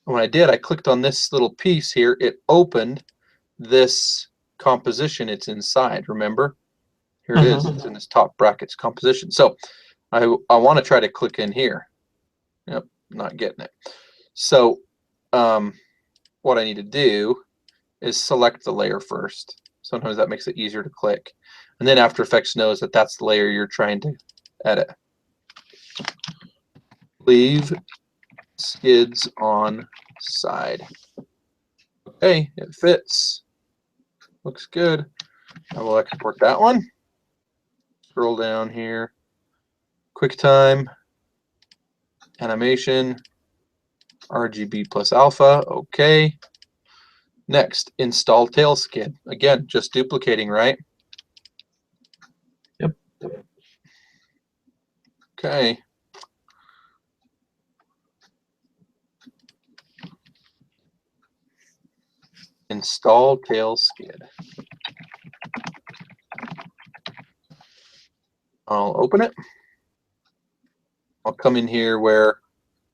When I did, I clicked on this little piece here. It opened this composition it's inside, remember? Here it is. It's in this top brackets composition. So I want to try to click in here. Yep, not getting it. So what I need to do is select the layer first. Sometimes that makes it easier to click. And then After Effects knows that that's the layer you're trying to edit. Leave skids on side. Okay, it fits. Looks good. I will export that one. Scroll down here. QuickTime, animation, RGB plus alpha. Okay. Next, install tail skid. Again, just duplicating, right? Yep. Okay. Install tail skid. I'll open it. I'll come in here where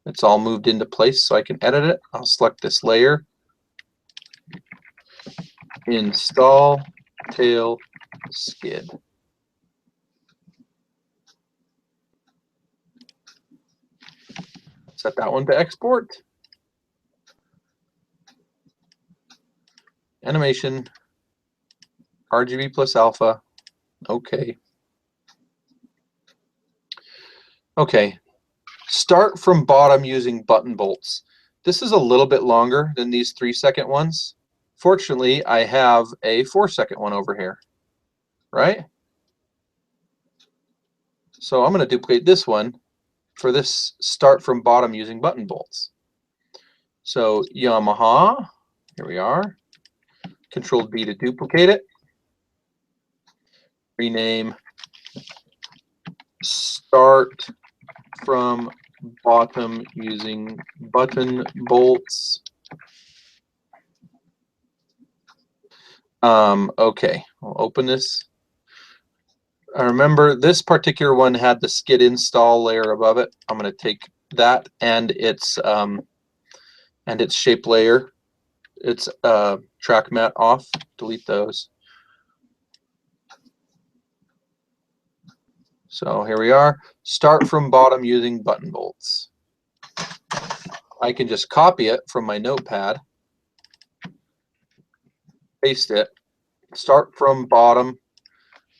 it's all moved into place so I can edit it. I'll select this layer. Install tail skid. Set that one to export. Animation, RGB plus alpha. Okay. Okay. Start from bottom using button bolts. This is a little bit longer than these 3-second ones. Fortunately, I have a 4-second one over here, right? So I'm going to duplicate this one for this start from bottom using button bolts. So Yamaha, here we are. Control D to duplicate it. Rename start from bottom using button bolts. Okay, I'll open this. I remember this particular one had the skid install layer above it. I'm going to take that and its shape layer, its track mat off. Delete those. So here we are. Start from bottom using button bolts. I can just copy it from my notepad, paste it, start from bottom.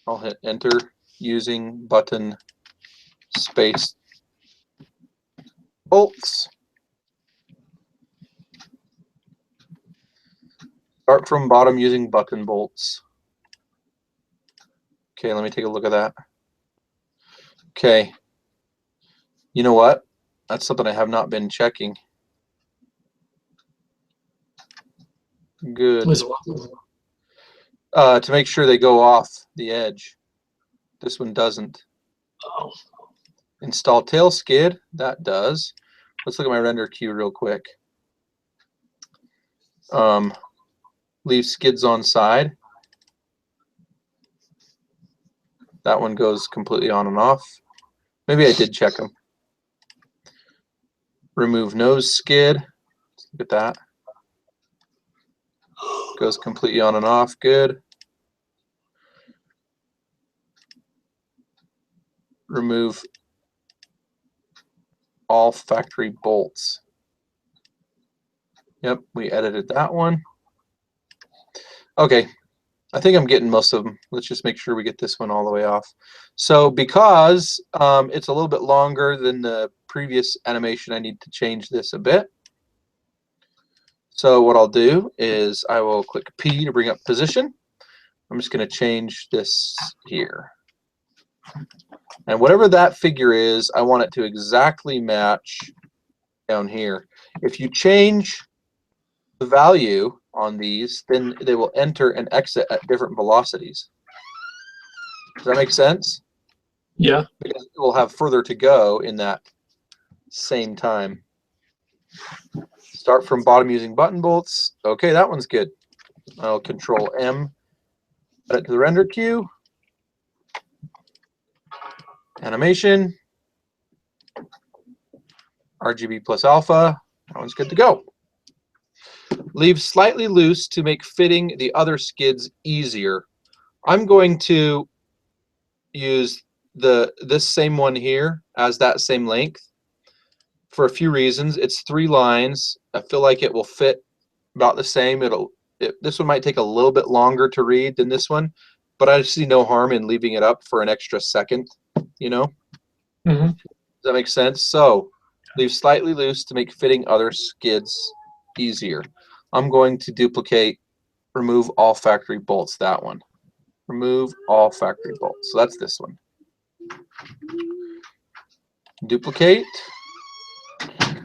I'll hit enter using button space bolts. Start from bottom using button bolts. Okay, let me take a look at that. Okay. You know what? That's something I have not been checking. Good. To make sure they go off the edge. This one doesn't. Oh. Install tail skid. That does. Let's look at my render queue real quick. Leave skids on side. That one goes completely on and off. Maybe I did check them. Remove nose skid. Look at that. Goes completely on and off. Good. Remove all factory bolts. Yep, we edited that one. Okay, I think I'm getting most of them. Let's just make sure we get this one all the way off. So because it's a little bit longer than the previous animation, I need to change this a bit. So what I'll do is I will click P to bring up position. I'm just going to change this here. And whatever that figure is, I want it to exactly match down here. If you change the value on these, then they will enter and exit at different velocities. Does that make sense? Yeah. Because it will have further to go in that same time. Start from bottom using button bolts. Okay, that one's good. I'll Control M, add it to the render queue. Animation. RGB plus alpha. That one's good to go. Leave slightly loose to make fitting the other skids easier. I'm going to use this same one here as that same length for a few reasons. It's 3 lines. I feel like it will fit about the same. This one might take a little bit longer to read than this one, but I see no harm in leaving it up for an extra second, you know? Mm-hmm. Does that make sense? So leave slightly loose to make fitting other skids easier. I'm going to duplicate, remove all factory bolts, that one. Remove all factory bolts. So that's this one. Duplicate.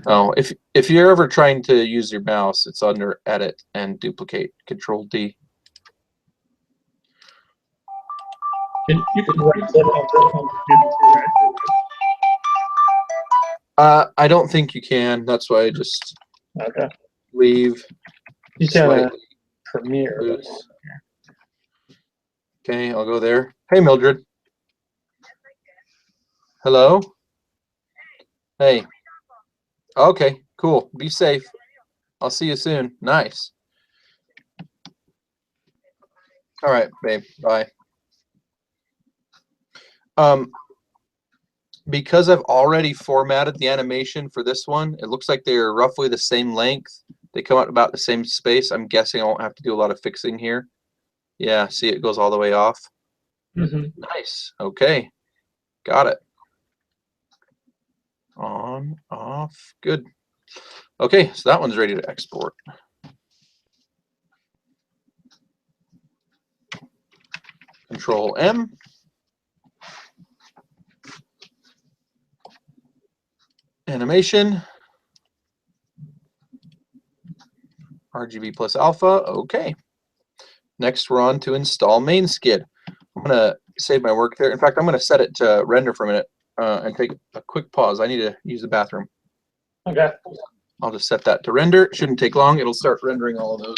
Oh, if you're ever trying to use your mouse, it's under Edit and Duplicate. Control D. You can right click on the right? I don't think you can. That's why I just Okay. leave. You can slightly Premiere. loose. Okay, I'll go there. Hey, Mildred. Hello. Hey. Okay, cool. Be safe. I'll see you soon. Nice. All right, babe. Bye. Because I've already formatted the animation for this one, it looks like they're roughly the same length. They come out about the same space. I'm guessing I won't have to do a lot of fixing here. Yeah, see, it goes all the way off. Mm-hmm. Nice. Okay. Got it. On, off. Good. Okay, so that one's ready to export. Control M. Animation. RGB plus alpha. Okay. Next, we're on to install main skid. I'm going to save my work there. In fact, I'm going to set it to render for a minute and take a quick pause. I need to use the bathroom. Okay. I'll just set that to render. It shouldn't take long. It'll start rendering all of those.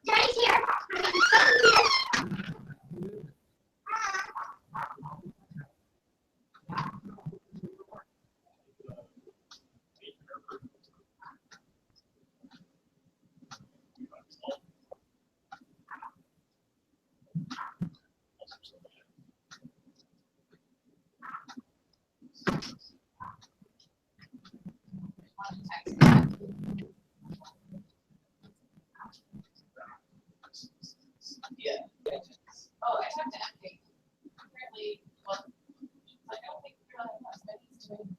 Daddy's here. Oh, I talked to Emily. Apparently, well, like, I don't think we really have but he's doing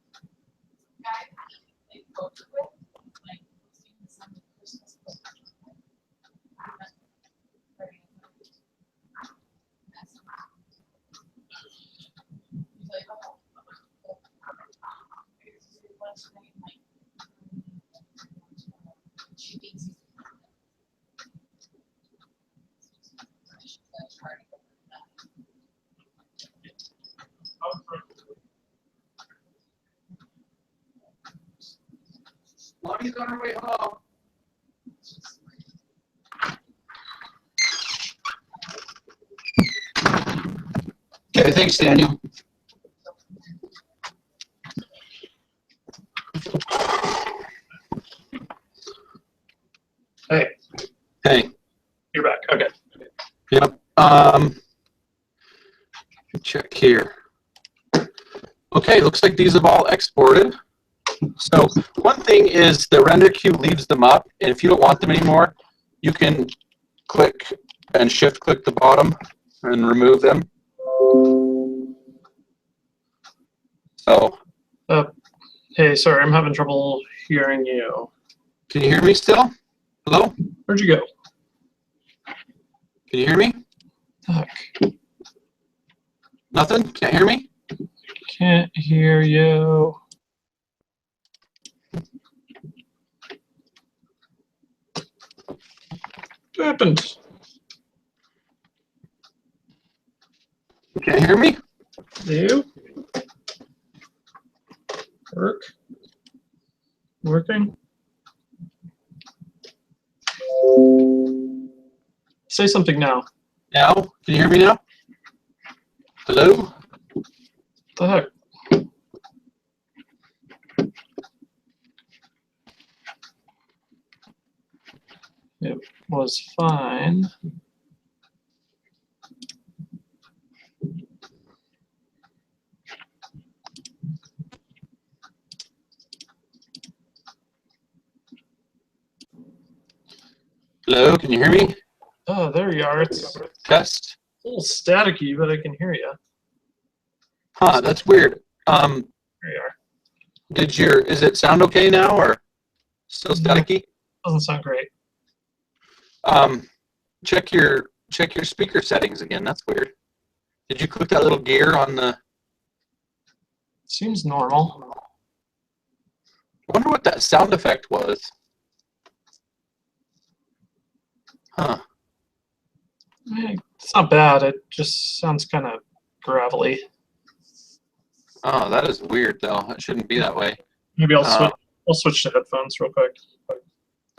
guy like poker with, like hosting some Christmas poker. He's like, oh, she thinks he's Mommy's on her way home. Okay, thanks, Daniel. Hey, Hey. you're back. Okay. Yep. Check here. Okay, looks like these have all exported. So one thing is the render queue leaves them up, and if you don't want them anymore, you can click and shift click the bottom and remove them. So, Hey, sorry, I'm having trouble hearing you. can you hear me still? Hello? Where'd you go? Can you hear me? Fuck. Nothing? Can't hear me? Can't hear you. What happened? Can't hear me? You? Work? Working? Say something now. Now? Can you hear me now? Hello? What the heck? It was fine. Hello? Can you hear me? Oh, there you are. It's a Test. little staticky, but I can hear you. Huh, that's weird. There you are. Is it sound okay now or still staticky? Doesn't sound great. Check your speaker settings again. That's weird. Did you click that little gear on the? Seems normal. I wonder what that sound effect was. Huh. It's not bad. It just sounds kind of gravelly. Oh, that is weird though. It shouldn't be that way. Maybe I'll switch to headphones real quick.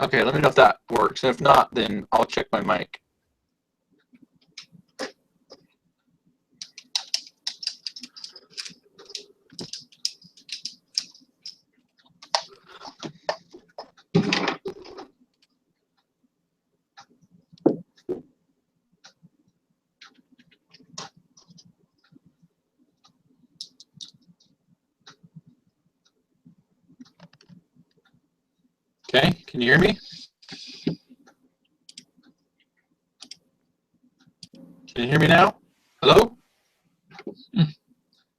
Okay, let me know if that works. And if not, then I'll check my mic. Okay, can you hear me? Can you hear me now? Hello?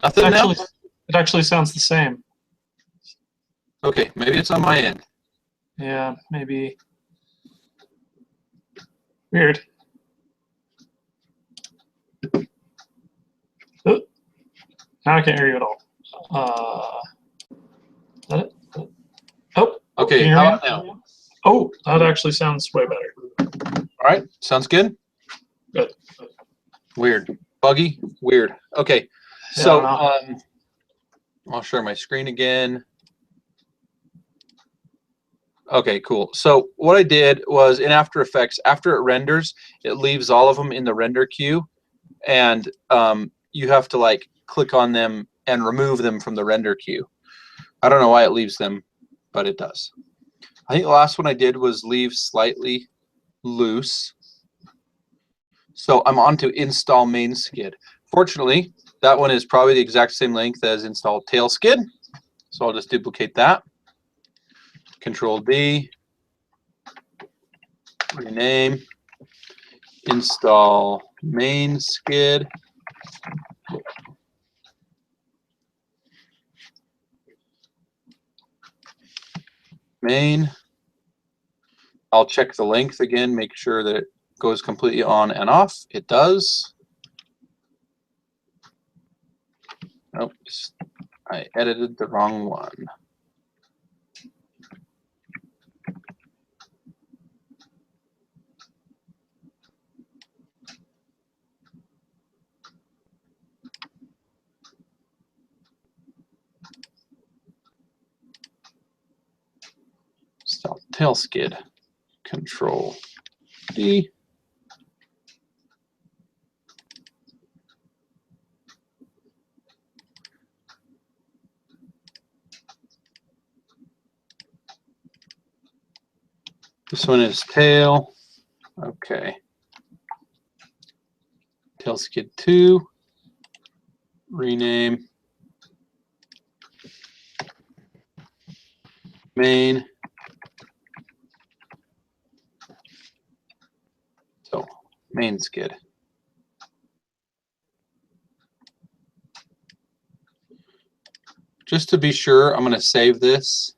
Nothing now? It actually sounds the same. Okay, maybe it's on my end. Yeah, maybe. Weird. Oh, now I can't hear you at all. Is that it? Oh, Okay, can you hear how me? about now? Oh, that actually sounds way better. All right, sounds good? Good. Weird. Buggy? Weird. Okay, Yeah, so I don't I'll share my screen again. Okay, cool. So what I did was in After Effects, after it renders, it leaves all of them in the render queue, and you have to like click on them and remove them from the render queue. I don't know why it leaves them, but it does. I think the last one I did was leave slightly loose. So I'm on to install main skid. Fortunately, that one is probably the exact same length as install tail skid. So I'll just duplicate that. Control D, rename, install main skid. Main. I'll check the length again, make sure that it goes completely on and off. It does. Oops, I edited the wrong one. Stop tail skid. Control D. This one is tail. Okay. Tail skid 2. Rename. Main. So main skid. Just to be sure, I'm going to save this,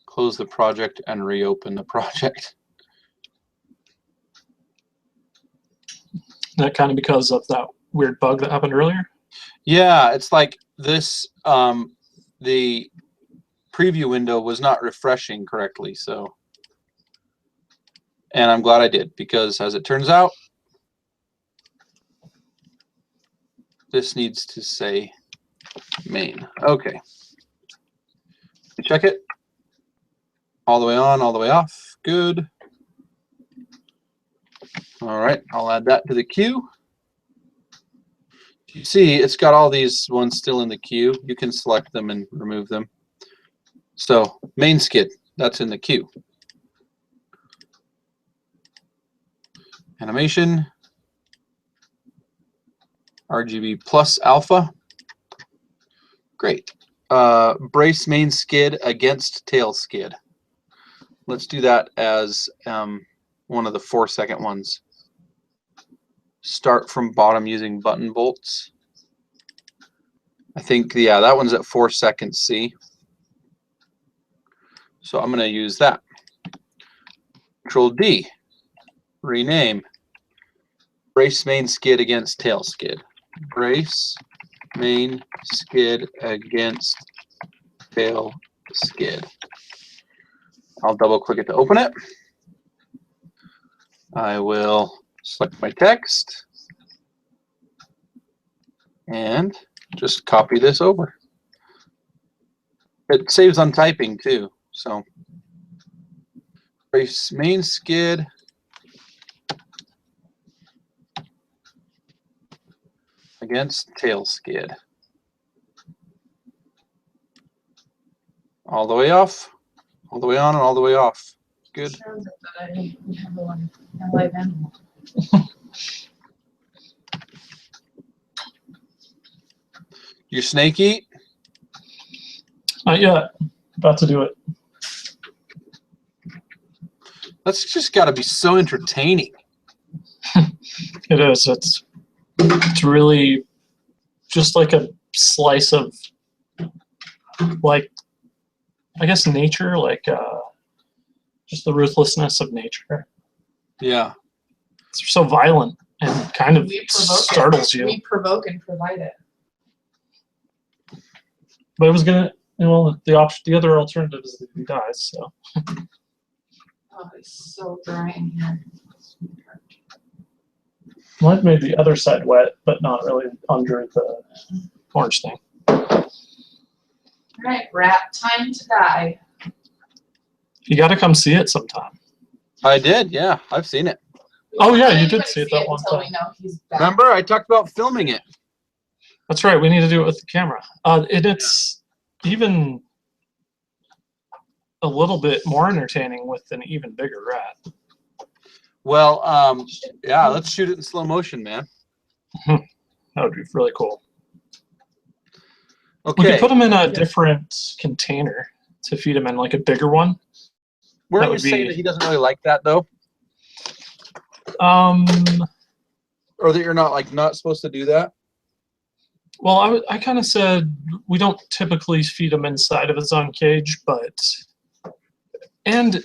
close the project, and reopen the project. That kind of because of that weird bug that happened earlier. Yeah, it's like this, the preview window was not refreshing correctly, so. And I'm glad I did, because as it turns out, this needs to say main. Okay. Check it. All the way on, all the way off. Good. All right, I'll add that to the queue. You see, it's got all these ones still in the queue. You can select them and remove them. So main skid, that's in the queue. Animation. RGB plus alpha. Great. Brace main skid against tail skid. Let's do that as one of the 4-second ones. Start from bottom using button bolts. I think, yeah, that one's at 4 seconds, see? So I'm going to use that. Control D, rename. Brace main skid against tail skid. Brace main skid against tail skid. I'll double click it to open it. I will select my text and just copy this over. It saves on typing too, so brace main skid against tail skid. All the way off, all the way on, and all the way off. Good. Shows it that I have a live animal. Your snake eat? Not yet. About to do it. That's just got to be so entertaining. It is. It's really just like a slice of, like, I guess nature, like just the ruthlessness of nature. Yeah. It's so violent and kind of We provoke startles it. you. We provoke and provide it. But it was gonna, well, the other alternative is that he dies. So Oh, it's so dry in here. well, I've made the other side wet, but not really under the orange thing. All right, rat, time to die. You got to come see it sometime. I did, yeah. I've seen it. We Oh, won't yeah, let you did anybody see it that one until time. we know he's back. Remember, I talked about filming it. That's right. We need to do it with the camera. And it's even a little bit more entertaining with an even bigger rat. Well, yeah, let's shoot it in slow motion, man. That would be really cool. We Okay. could put him in a different container to feed him in, like a bigger one. Weren't that you would saying be- that he doesn't really like that though? Um, Or that you're not supposed to do that? well, I kind of said we don't typically feed him inside of his own cage, and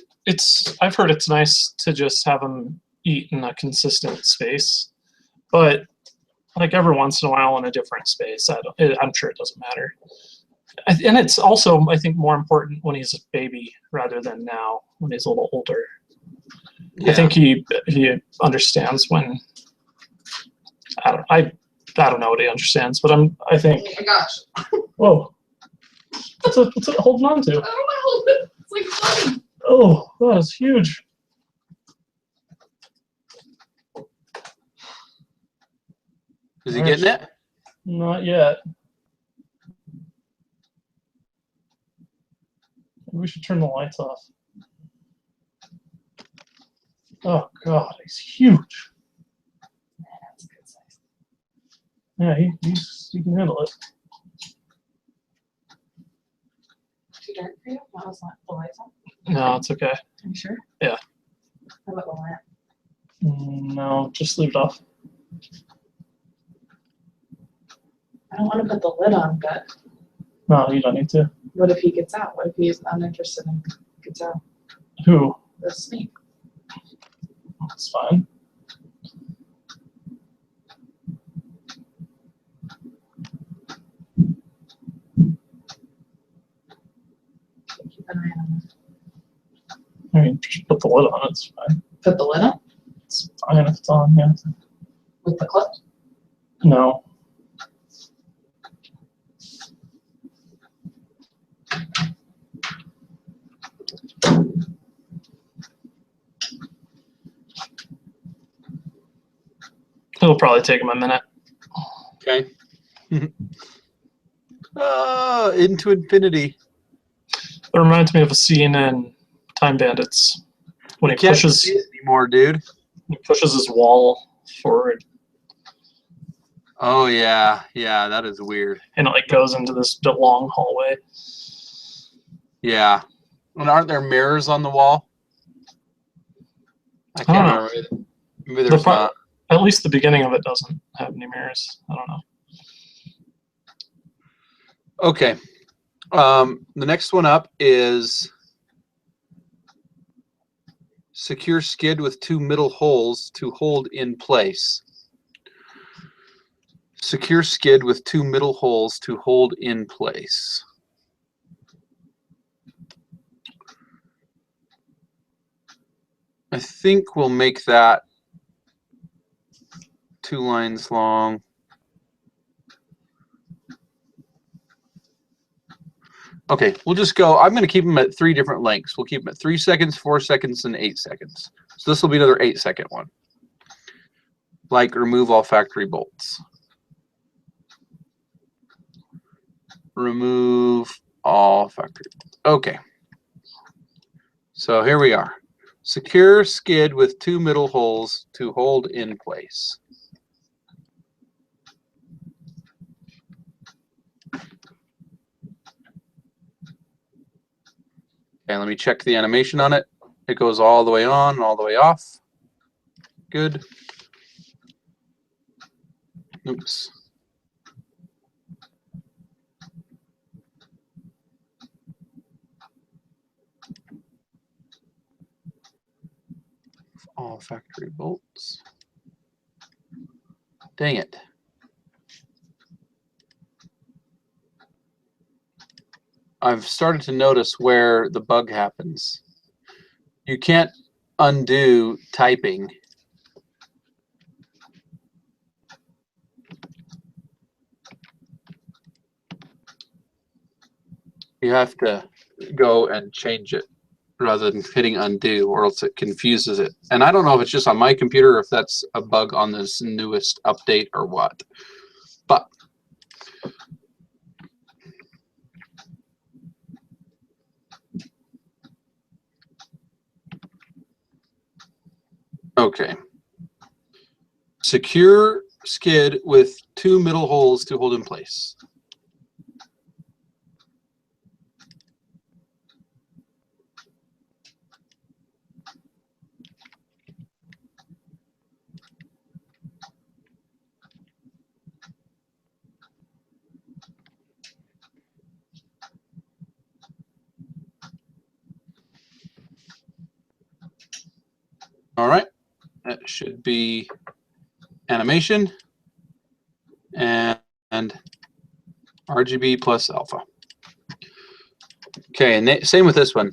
I've heard it's nice to just have him eat in a consistent space, but like every once in a while in a different space. I'm sure it doesn't matter. And it's also, I think, more important when he's a baby rather than now when he's a little older. Yeah. I think he understands when. I don't know what he understands, but I think. Oh my gosh. Whoa. What's it holding on to? I don't know. It's like funny. Oh, that is huge. Is he getting it? Not yet. Maybe we should turn the lights off. Oh God, he's huge. That's a good size. Yeah, he can handle it. Too dark for you? No, it's not. The lights on? No, it's okay. Are you sure? Yeah. How about the lamp? No, just leave it off. I don't want to put the lid on, but No, you don't need to. what if he gets out? What if he's uninterested and gets out? Who? The snake. It's fine. Keep an eye on it. I mean, just put the lid on. It's fine. Put the lid on It's fine if it's on. Yeah. with the clip. No. It'll probably take him a minute. Okay. Into infinity. It reminds me of a scene in Time Bandits when he Can't pushes see it anymore, dude. his wall forward Oh yeah, yeah, that is weird. and it like goes into this long hallway. Yeah. And aren't there mirrors on the wall? I I don't can't know. remember. Maybe there's not. At least the beginning of it doesn't have any mirrors. I don't know. Okay. The next one up is secure skid with 2 middle holes to hold in place. Secure skid with 2 middle holes to hold in place. I think we'll make that 2 lines long. Okay, we'll just go. I'm going to keep them at 3 different lengths. We'll keep them at 3 seconds, 4 seconds, and 8 seconds. So this will be another 8-second one. Like remove all factory bolts. Remove all factory bolts. Okay. So here we are. Secure skid with 2 middle holes to hold in place. Okay, let me check the animation on it. It goes all the way on and all the way off. Good. Oops. All factory bolts. Dang it. I've started to notice where the bug happens. You can't undo typing. You have to go and change it rather than hitting undo, or else it confuses it. And I don't know if it's just on my computer or if that's a bug on this newest update or what. But okay. Secure skid with 2 middle holes to hold in place. All right, that should be animation and RGB plus alpha. Okay, and same with this one.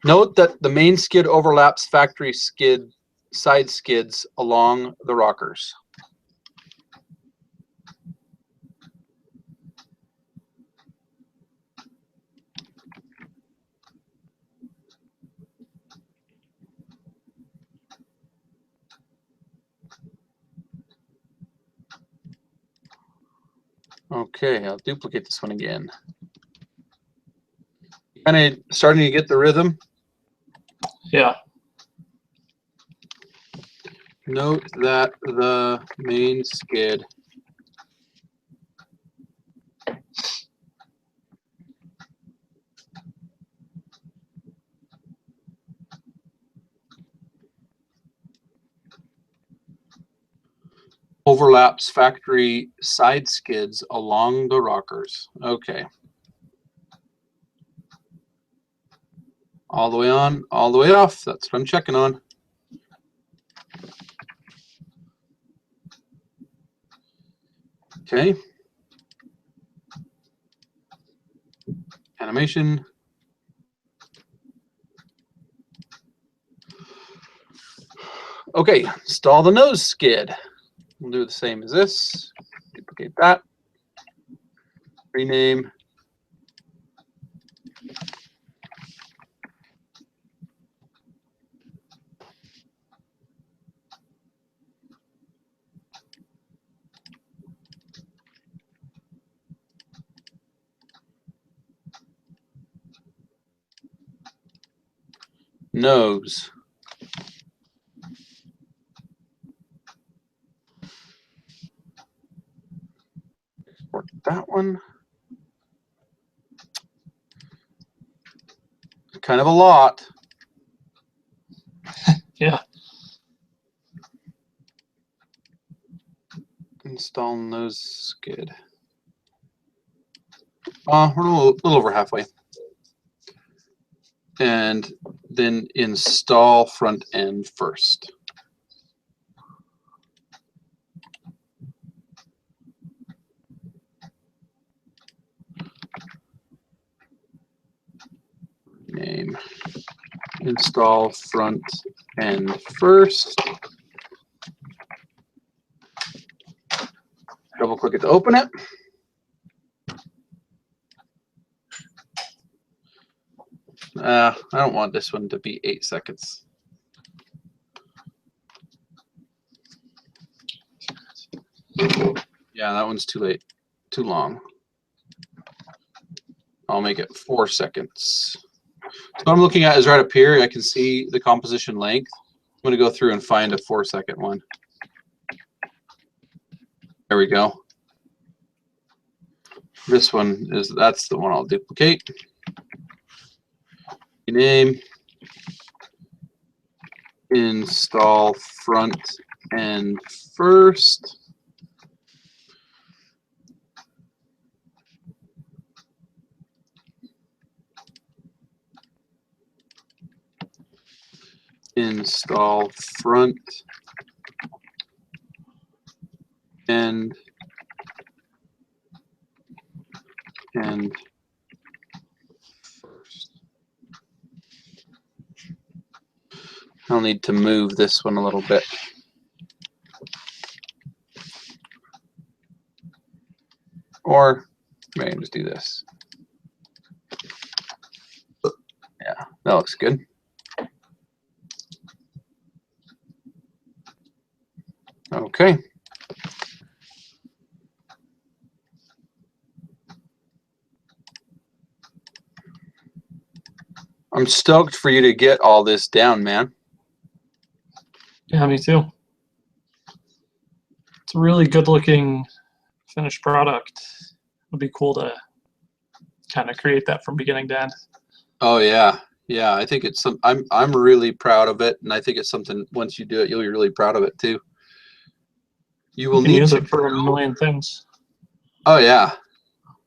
Note that the main skid overlaps factory skid side skids along the rockers. Okay, I'll duplicate this one again. Kind of starting to get the rhythm. Yeah. Note that the main skid Overlaps factory side skids along the rockers. Okay. All the way on, all the way off. That's what I'm checking on. Okay. Animation. Okay, install the nose skid. We'll do the same as this. Duplicate that. Rename. Nose. Export that one. Kind of a lot. Yeah. Install nose skid. We're a little over halfway. And then install front end first. Name. Install front end first. Double click it to open it. I don't want this one to be 8 seconds. Yeah, that one's too late, too long. I'll make it 4 seconds. So what I'm looking at is right up here. I can see the composition length. I'm going to go through and find a 4-second one. There we go. This one that's the one I'll duplicate. Name. Install front end first. Install front end and first. I'll need to move this one a little bit. Or maybe I can just do this. Yeah, that looks good. Okay. I'm stoked for you to get all this down, man. Yeah, me too. It's a really good looking finished product. It'd be cool to kind of create that from beginning to end. Oh yeah. Yeah, I think it's some I'm really proud of it, and I think it's something once you do it, you'll be really proud of it too. You will You can need use to it for a drill. million things. Oh yeah.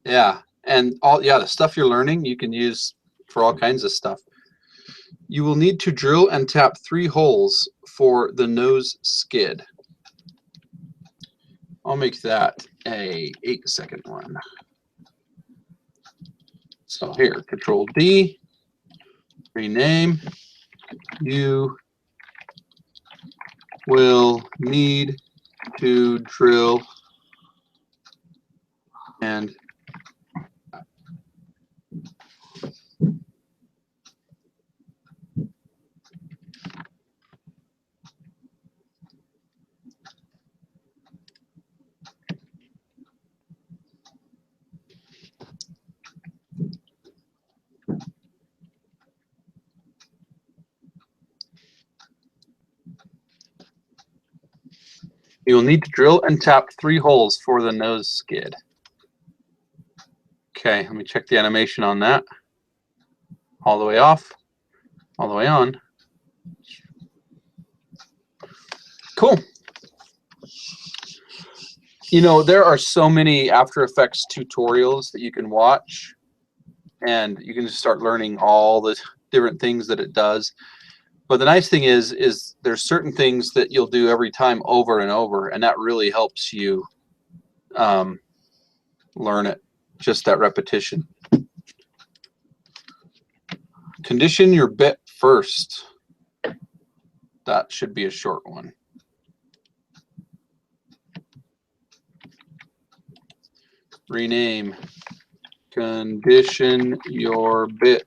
Yeah. And the stuff you're learning you can use for all kinds of stuff. You will need to drill and tap 3 holes for the nose skid. I'll make that a 8-second one. So here, Control D, rename. You will need to drill and you will need to drill and tap 3 holes for the nose skid. Okay, let me check the animation on that. All the way off, all the way on. Cool. You know, there are so many After Effects tutorials that you can watch, and you can just start learning all the different things that it does. But the nice thing is there's certain things that you'll do every time over and over, and that really helps you learn it, just that repetition. Condition your bit first. That should be a short one. Rename. Condition your bit.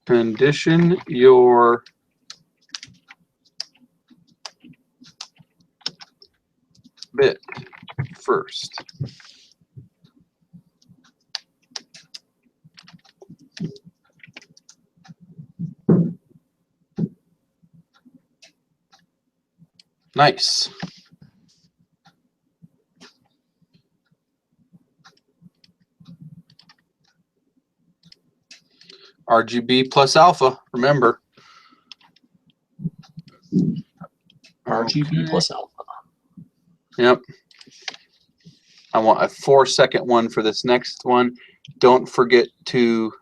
Condition your bit first. Nice. RGB plus alpha, remember. RGB plus alpha. Yep. I want a 4-second one for this next one. Don't forget to,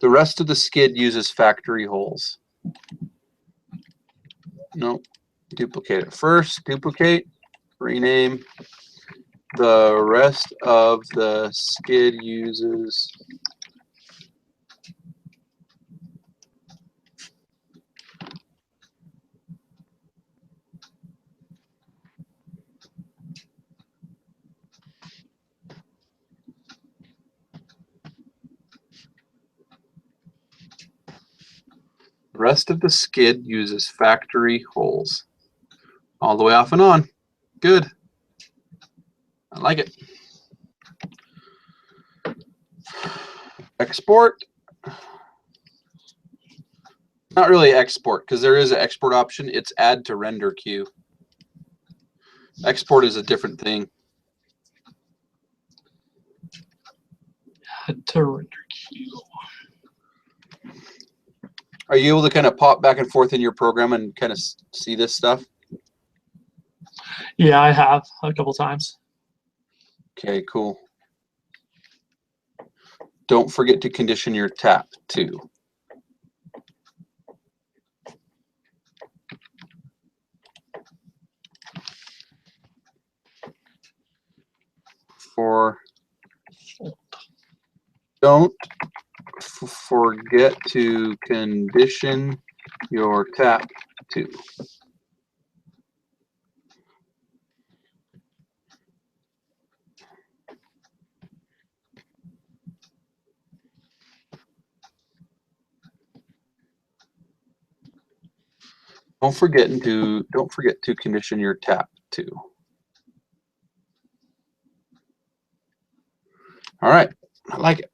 the rest of the skid uses factory holes. No, duplicate it first, duplicate, rename. The rest of the skid uses factory holes. All the way off and on. Good. I like it. Export. Not really export, because there is an export option. It's add to render queue. Export is a different thing. Add to render queue. Are you able to kind of pop back and forth in your program and kind of see this stuff? Yeah, I have a couple times. Okay, cool. Don't forget to condition your tap too. Don't forget to condition your tap too. Don't forget to condition your tap too. All right, I like it.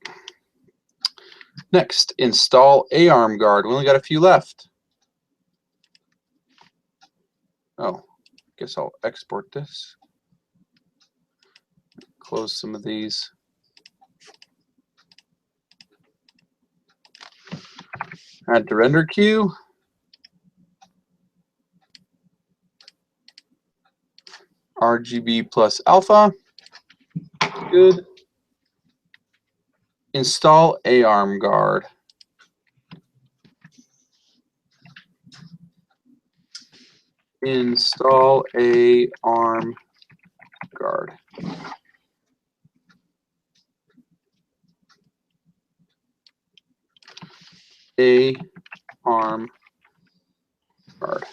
Next, install ARM guard. We only got a few left. Oh, guess I'll export this. Close some of these. Add to render queue. RGB plus alpha. Good. Install ARM guard. Install ARM guard. ARM guard.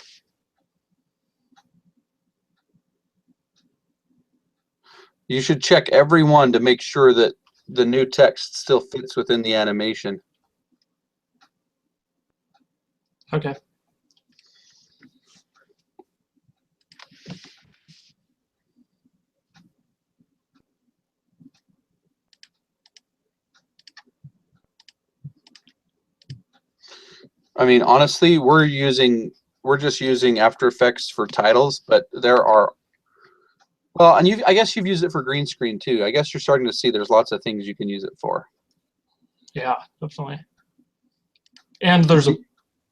You should check every one to make sure that the new text still fits within the animation. Okay. I mean, honestly, we're just using After Effects for titles, but there are Well, and I guess you've used it for green screen too. I guess you're starting to see there's lots of things you can use it for. Yeah, definitely. And there's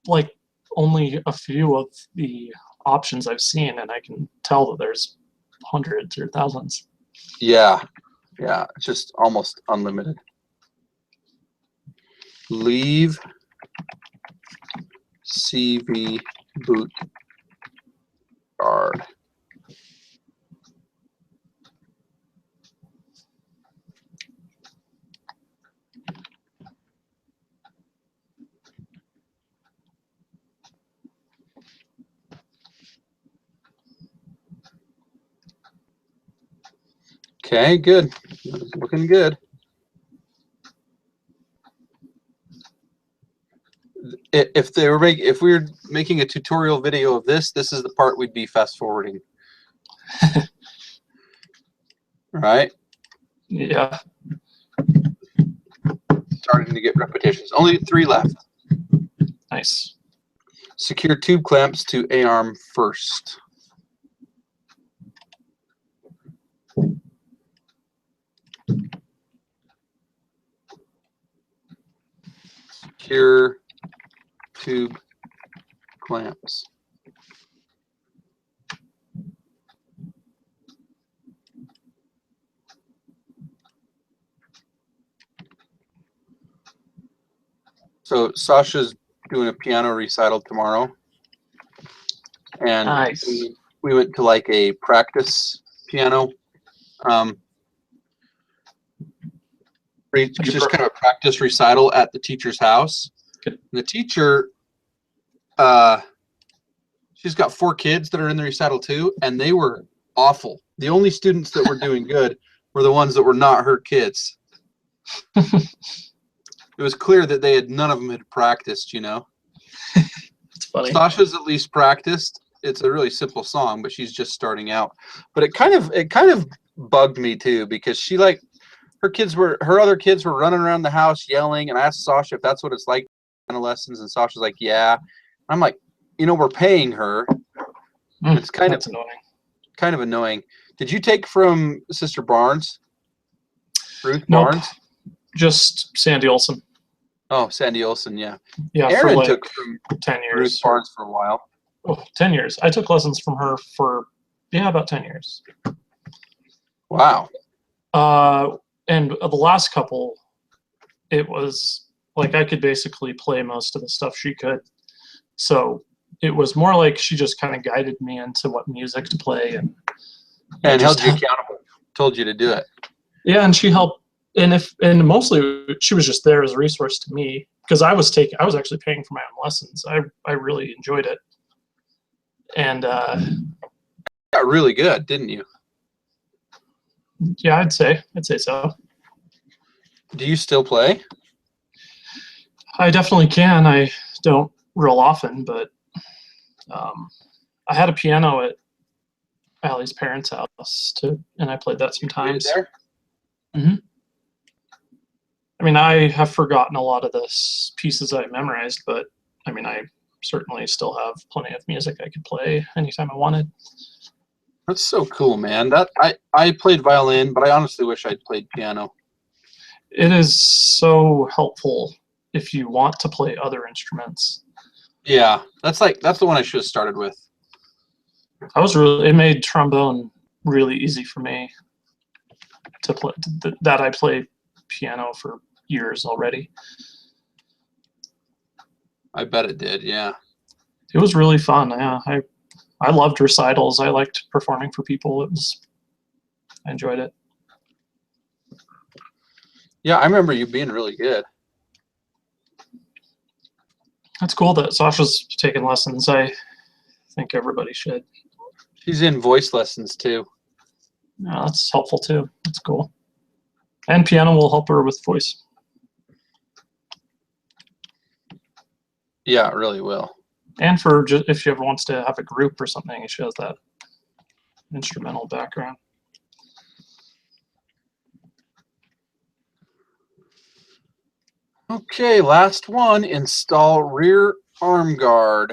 like only a few of the options I've seen, and I can tell that there's hundreds or thousands. Yeah, it's just almost unlimited. Leave CV boot guard. Okay, good. Looking good. If we were making a tutorial video of this is the part we'd be fast forwarding. Right? Yeah. Starting to get repetitions. Only 3 left. Nice. Secure tube clamps to A-arm first. Secure tube clamps. So Sasha's doing a piano recital tomorrow, and Nice. we went to like a practice piano. It's just kind of a practice recital at the teacher's house. Good. The teacher, she's got 4 kids that are in the recital too, and they were awful. The only students that were doing good were the ones that were not her kids. It was clear that none of them had practiced, you know. It's funny. Sasha's at least practiced. It's a really simple song, but she's just starting out. But it kind of bugged me too, because she like her other kids were running around the house yelling, and I asked Sasha if that's what it's like piano lessons, and Sasha's like, yeah. I'm like, you know, we're paying her. It's that's annoying. Did you take from Sister Barnes? Ruth Nope. Barnes? Just Sandy Olson. Oh, Sandy Olson, yeah. Yeah, Aaron for like took from 10 years. Ruth Barnes for a while. Oh, 10 years. I took lessons from her for, about 10 years. Wow. And the last couple, it was like I could basically play most of the stuff she could. So it was more like she just kind of guided me into what music to play and held you accountable, told you to do it. Yeah, and she helped. And mostly she was just there as a resource to me, because I was actually paying for my own lessons. I really enjoyed it. And got really good, didn't you? Yeah, I'd say so. Do you still play? I definitely can. I don't real often, but I had a piano at Allie's parents' house too, and I played that sometimes. There? Mm-hmm. I mean, I have forgotten a lot of the pieces I memorized, but I mean, I certainly still have plenty of music I could play anytime I wanted. That's so cool, man. I played violin, but I honestly wish I'd played piano. It is so helpful if you want to play other instruments. Yeah, that's the one I should have started with. It made trombone really easy for me to play. That I played piano for years already. I bet it did, yeah. It was really fun. Yeah, I loved recitals. I liked performing for people. I enjoyed it. Yeah, I remember you being really good. That's cool that Sasha's taking lessons. I think everybody should. She's in voice lessons too. Yeah, that's helpful too. That's cool. And piano will help her with voice. Yeah, it really will. And if she ever wants to have a group or something, she has that instrumental background. Okay, last one, install rear arm guard.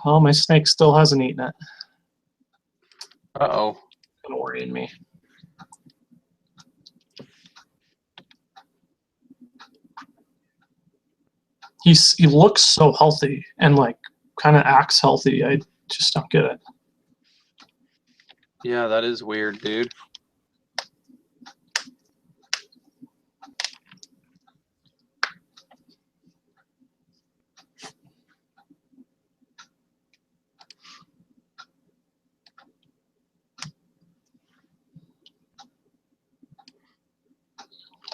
Oh, my snake still hasn't eaten it. Uh-oh. Kind of worrying me. He looks so healthy and like kind of acts healthy. I just don't get it. Yeah, that is weird, dude.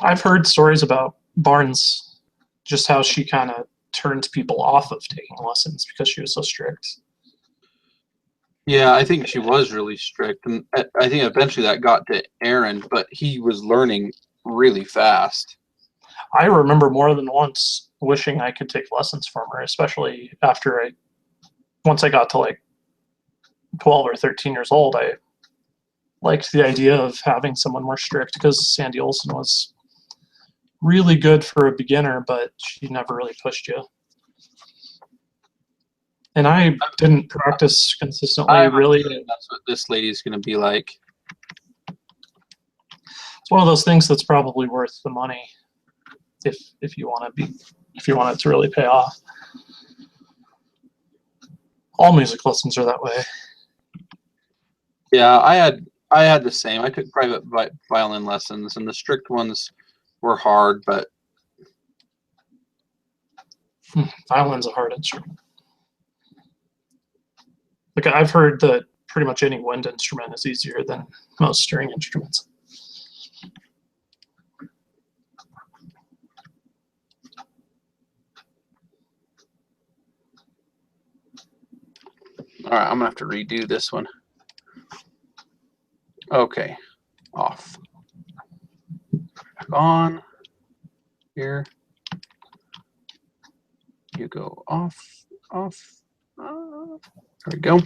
I've heard stories about Barnes, just how she kind of turned people off of taking lessons because she was so strict. Yeah, I think she was really strict, and I think eventually that got to Aaron, but he was learning really fast. I remember more than once wishing I could take lessons from her, especially after once I got to like 12 or 13 years old. I liked the idea of having someone more strict because Sandy Olson was really good for a beginner, but she never really pushed you. And I didn't practice consistently, I have a really. feeling that's what this lady's going to be like. It's one of those things that's probably worth the money if you want it to really pay off. All music lessons are that way. Yeah, I had the same. I took private violin lessons, and the strict ones were hard, but Violin's a hard instrument. Like I've heard that pretty much any wind instrument is easier than most string instruments. all right, I'm gonna have to redo this one. Okay, off. Back on. Here. You go off, off. There we go.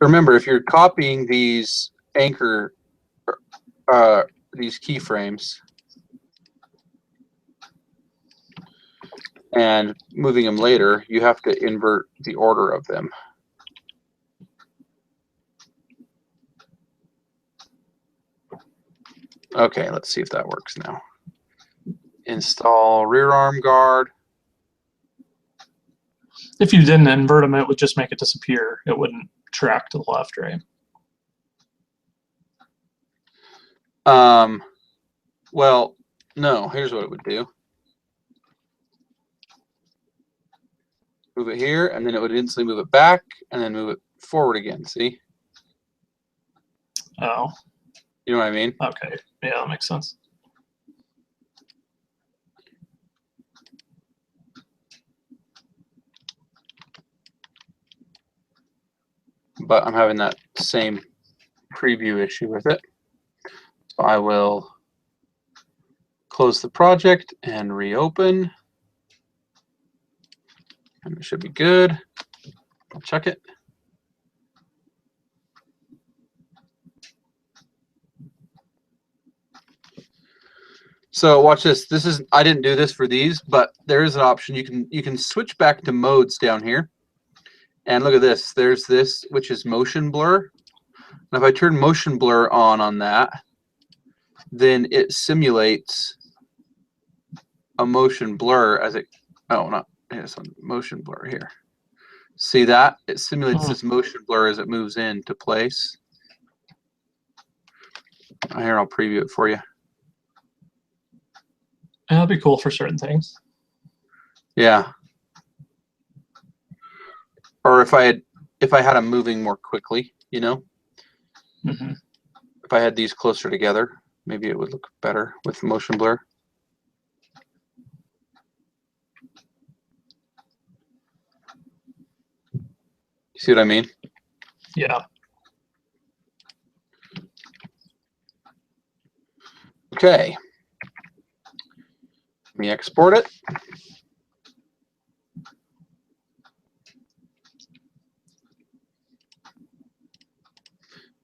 Remember, if you're copying these anchor, these keyframes and moving them later, you have to invert the order of them. Okay, let's see if that works now. Install rear arm guard. If you didn't invert them, it would just make it disappear. It wouldn't track to the left, right? Well, no, here's what it would do. Move it here, and then it would instantly move it back, and then move it forward again, see? Oh, You know what I mean? okay. Yeah, that makes sense. But I'm having that same preview issue with it. So I will close the project and reopen. And it should be good. I'll check it. So watch this. This is, I didn't do this for these, but there is an option. You can switch back to modes down here. And look at this. There's this, which is motion blur. And if I turn motion blur on that, then it simulates a motion blur as it, oh, not, it's on motion blur here. See that? It simulates this motion blur as it moves into place. Here, I'll preview it for you. That'd be cool for certain things. Yeah. Or if I had them moving more quickly, you know, Mm-hmm. if I had these closer together, maybe it would look better with motion blur. You see what I mean? Yeah. Okay. Let me export it.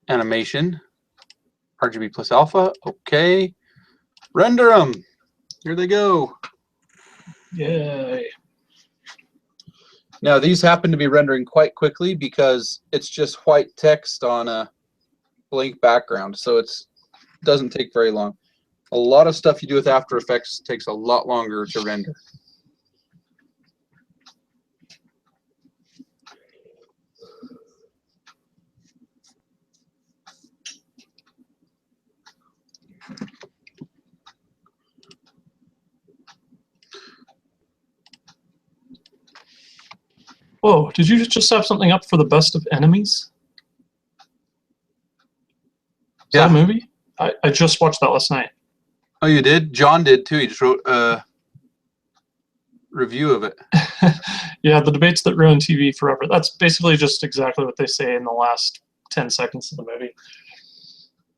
Animation, RGB plus alpha, okay. Render them. Here they go. Yay. Now these happen to be rendering quite quickly because it's just white text on a blank background, so it doesn't take very long. A lot of stuff you do with After Effects takes a lot longer to render. Whoa, did you just have something up for the Best of Enemies? Is that a movie? I just watched that last night. Oh, you did? John did too. He just wrote a review of it. Yeah, the debates that ruined TV forever. That's basically just exactly what they say in the last 10 seconds of the movie.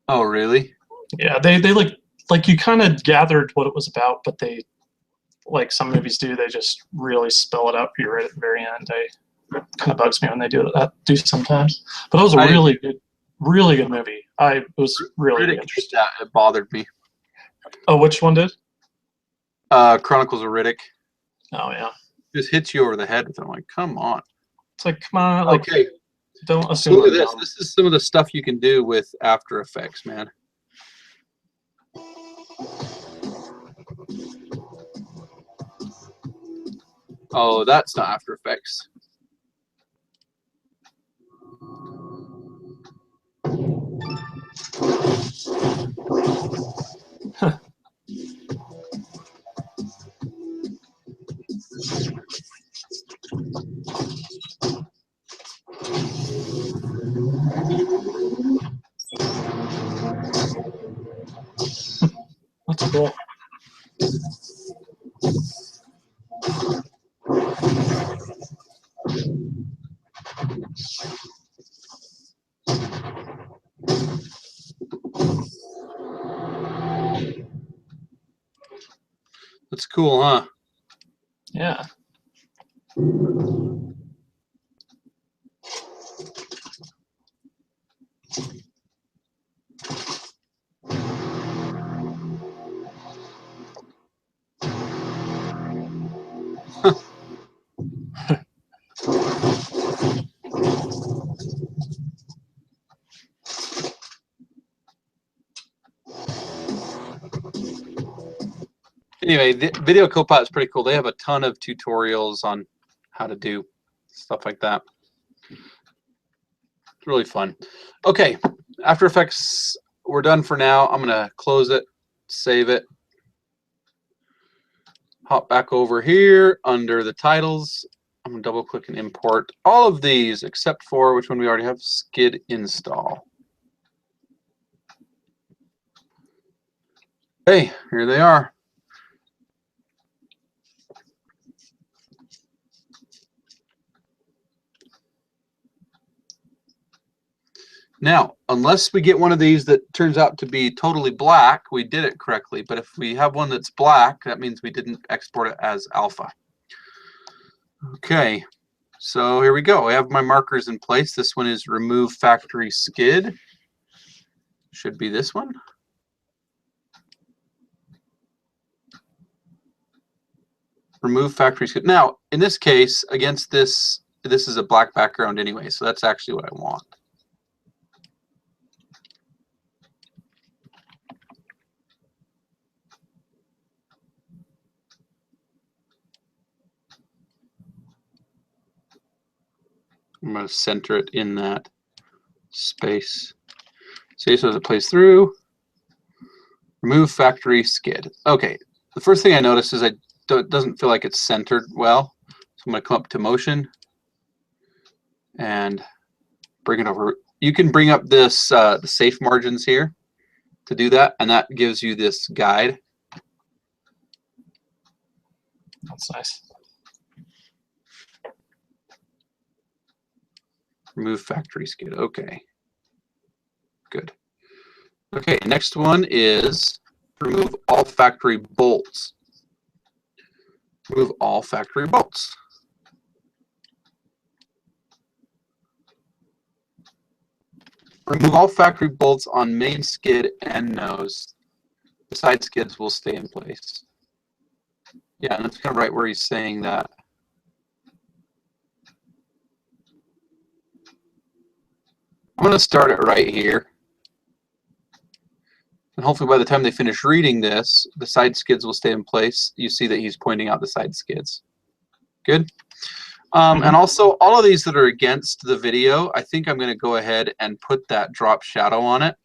Oh, really? Yeah, they like you kind of gathered what it was about, but they, like some movies do, they just really spell it out for you right at the very end. It kind of bugs me when they do sometimes. But it was a really good movie. I was really interested. It bothered me. Oh, which one did? Chronicles of Riddick. Oh yeah. Just hits you over the head with it. I'm like, come on. It's like, come on, like, Okay. don't So assume. look at I'm this. dumb. This is some of the stuff you can do with After Effects, man. Oh, that's not After Effects. That's cool. That's cool, huh? Yeah. Anyway, the Video Copilot is pretty cool. They have a ton of tutorials on how to do stuff like that. It's really fun. Okay, After Effects, we're done for now. I'm gonna close it, save it, hop back over here under the titles. I'm gonna double click and import all of these except for which one we already have, Skid Install. Okay, here they are. Now, unless we get one of these that turns out to be totally black, we did it correctly. But if we have one that's black, that means we didn't export it as alpha. Okay, so here we go. I have my markers in place. This one is remove factory skid. Should be this one. Remove factory skid. Now, in this case, against this is a black background anyway, so that's actually what I want. I'm going to center it in that space. See, so as it plays through, remove factory skid. Okay, the first thing I notice is it doesn't feel like it's centered well. So I'm going to come up to motion and bring it over. You can bring up this the safe margins here to do that, and that gives you this guide. That's nice. Remove factory skid. Okay. Good. Okay, next one is remove all factory bolts. Remove all factory bolts. Remove all factory bolts on main skid and nose. The side skids will stay in place. Yeah, and that's kind of right where he's saying that. I'm going to start it right here. And hopefully by the time they finish reading this, the side skids will stay in place. You see that he's pointing out the side skids. Good. And also, all of these that are against the video, I think I'm going to go ahead and put that drop shadow on it.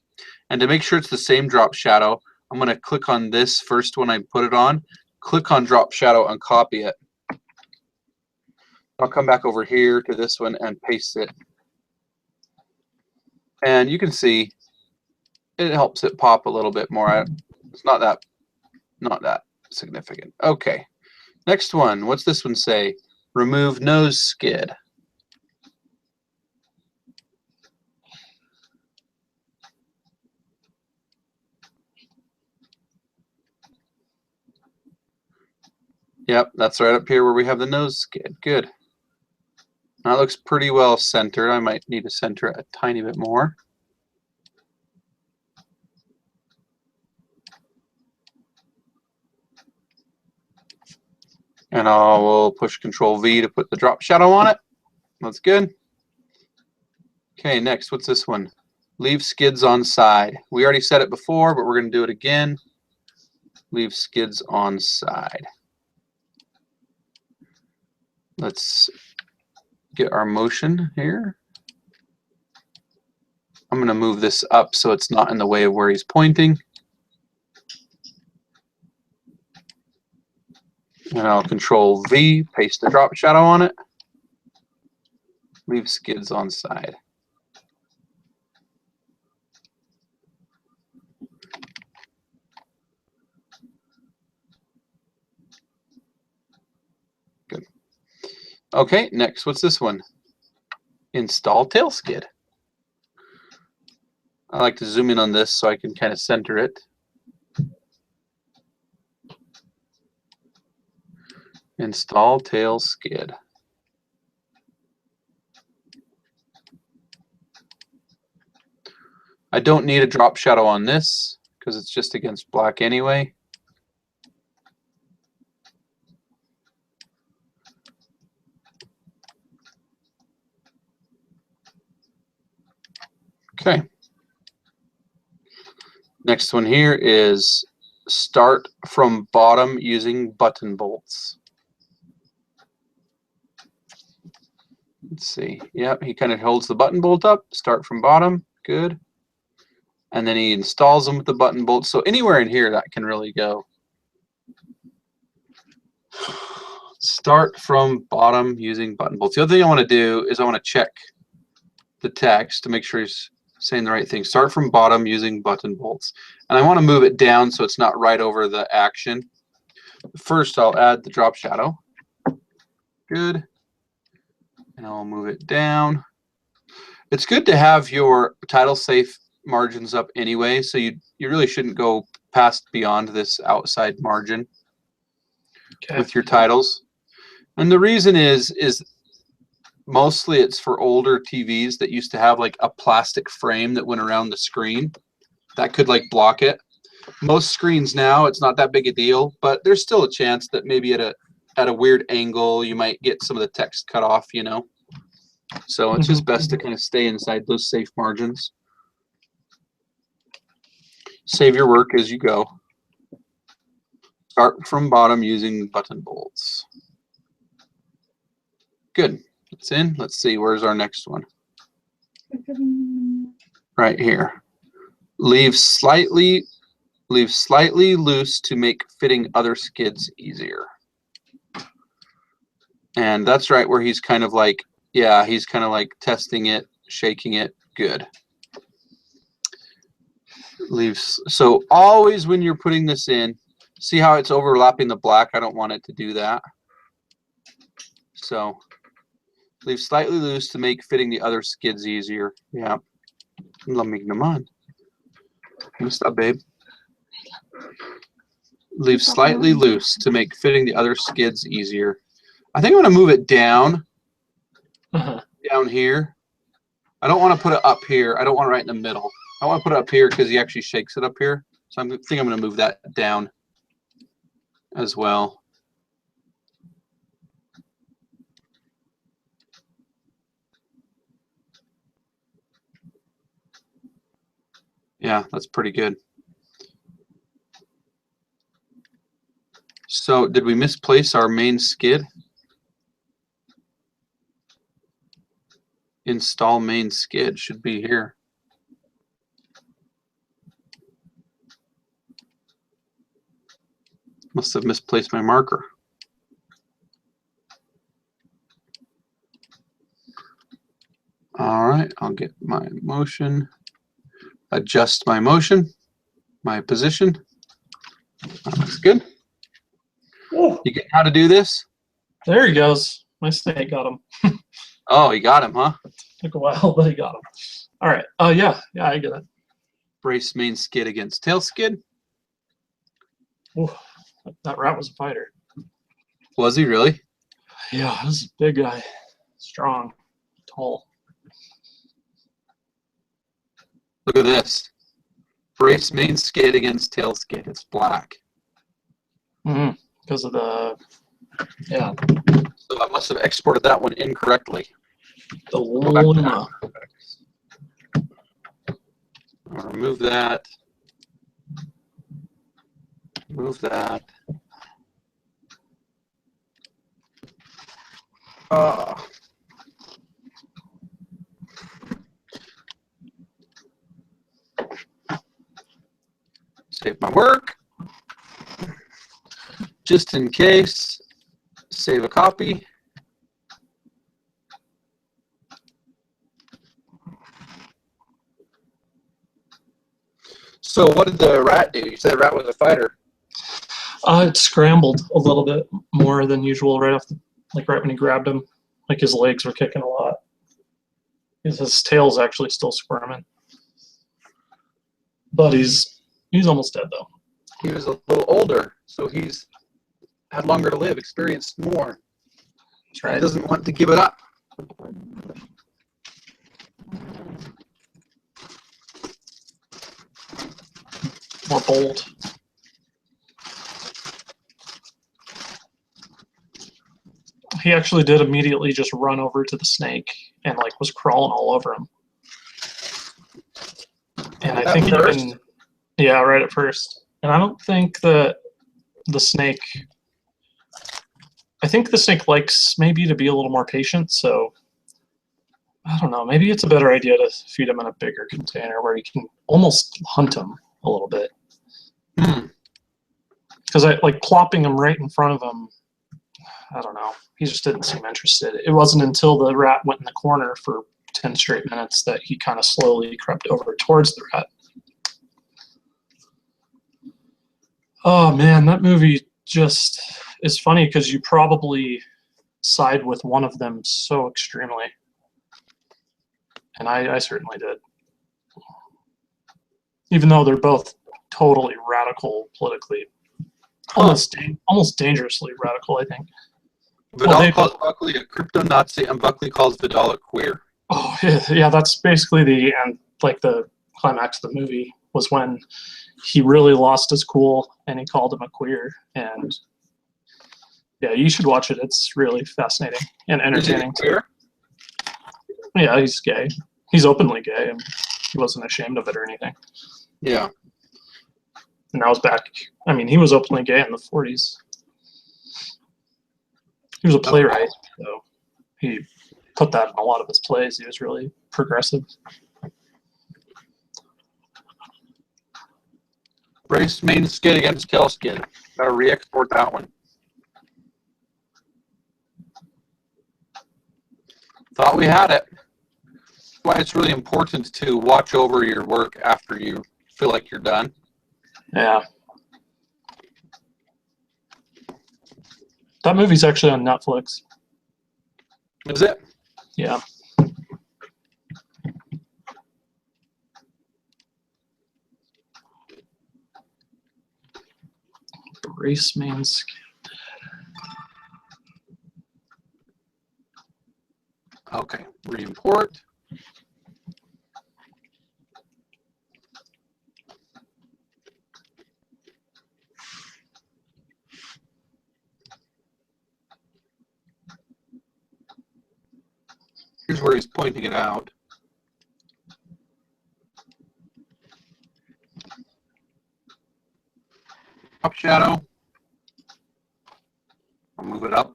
And to make sure it's the same drop shadow, I'm going to click on this first one I put it on, click on drop shadow and copy it. I'll come back over here to this one and paste it. And you can see it helps it pop a little bit more. It's not that significant. Okay. Next one. What's this one say? Remove nose skid. Yep, that's right up here where we have the nose skid. Good. That looks pretty well centered. I might need to center it a tiny bit more. And I will push Control V to put the drop shadow on it. That's good. Okay, next, what's this one? Leave skids on side. We already said it before, but we're going to do it again. Leave skids on side. Let's get our motion here. I'm going to move this up so it's not in the way of where he's pointing. And I'll Control V, paste the drop shadow on it. Leave skids on side. Good. Okay, next, what's this one? Install tail skid. I like to zoom in on this so I can kind of center it. Install tail skid. I don't need a drop shadow on this because it's just against black anyway. Okay. Next one here is start from bottom using button bolts. Let's see. Yep, he kind of holds the button bolt up. Start from bottom. Good. And then he installs them with the button bolts. So anywhere in here that can really go. Start from bottom using button bolts. The other thing I want to do is I want to check the text to make sure he's saying the right thing. Start from bottom using button bolts. And I want to move it down so it's not right over the action. First, I'll add the drop shadow. Good. And I'll move it down. It's good to have your title safe margins up anyway, so you really shouldn't go past beyond this outside margin with your titles. And the reason is mostly it's for older TVs that used to have like a plastic frame that went around the screen that could like block it. Most screens now, it's not that big a deal, but there's still a chance that maybe at a weird angle you might get some of the text cut off, you know. So it's just best to kind of stay inside those safe margins. Save your work as you go. Start from bottom using button bolts. Good. It's in. Let's see, where's our next one? Right here. Leave slightly loose to make fitting other skids easier. And that's right where he's kind of like, yeah, he's kind of like testing it, shaking it. Good. Leaves. So always when you're putting this in, see how it's overlapping the black? I don't want it to do that. So leave slightly loose to make fitting the other skids easier. Yeah. Lamig naman. Musta, babe? Leave slightly loose to make fitting the other skids easier. I think I'm going to move it down. Down here. I don't want to put it up here. I don't want it right in the middle. I want to put it up here because he actually shakes it up here. So I think I'm going to move that down as well. Yeah, that's pretty good. So did we misplace our main skid? Install main skid should be here. Must have misplaced my marker. All right, I'll get my motion, adjust my motion, my position. That looks good. Oh, You get how to do this? there he goes. My snake got him. Oh, you got him, huh? Took a while, but he got him. All right. Yeah, I get it. Brace main skid against tail skid. Ooh, that rat was a fighter. Was he really? Yeah, this is a big guy. Strong, tall. Look at this. Brace main skid against tail skid. It's black. Because of the, yeah, So I must have exported that one incorrectly. the Go back to Luma. I'll remove that. Move that. Save my work. Just in case, save a copy. So what did the rat do? You said the rat was a fighter. It scrambled a little bit more than usual right off the, like right when he grabbed him. Like his legs were kicking a lot. His tail's actually still squirming. But he's almost dead though. He was a little older, so he's had longer to live, experienced more. That's He right. doesn't want to give it up. More bold. He actually did immediately just run over to the snake and like was crawling all over him. And I At think first? even, yeah, right at first. And I don't think that the snake, I think the snake likes maybe to be a little more patient. So I don't know, maybe it's a better idea to feed him in a bigger container where you can almost hunt him a little bit. Because I like plopping him right in front of him. I don't know. He just didn't seem interested. It wasn't until the rat went in the corner for 10 straight minutes that he kind of slowly crept over towards the rat. Oh man, that movie just is funny because you probably side with one of them so extremely. And I certainly did. Even though they're both totally radical politically. Almost dangerously radical, I think. Vidal they- calls Buckley a crypto Nazi, and Buckley calls Vidal a queer. Oh yeah, that's basically the end. Like the climax of the movie was when he really lost his cool and he called him a queer. And yeah, you should watch it. It's really fascinating and entertaining. Is he queer? Yeah, he's gay. He's openly gay, and he wasn't ashamed of it or anything. Yeah. And that was back. I mean, he was openly gay in the 40s. He was a playwright, so he put that in a lot of his plays. He was really progressive. Brace main skid against tail skid. Gotta re-export that one. Thought we had it. That's why it's really important to watch over your work after you feel like you're done. Yeah. That movie's actually on Netflix. Is it? Yeah. Brace main skid. Okay. Re-import. Here's where he's pointing it out. Up shadow. I'll move it up.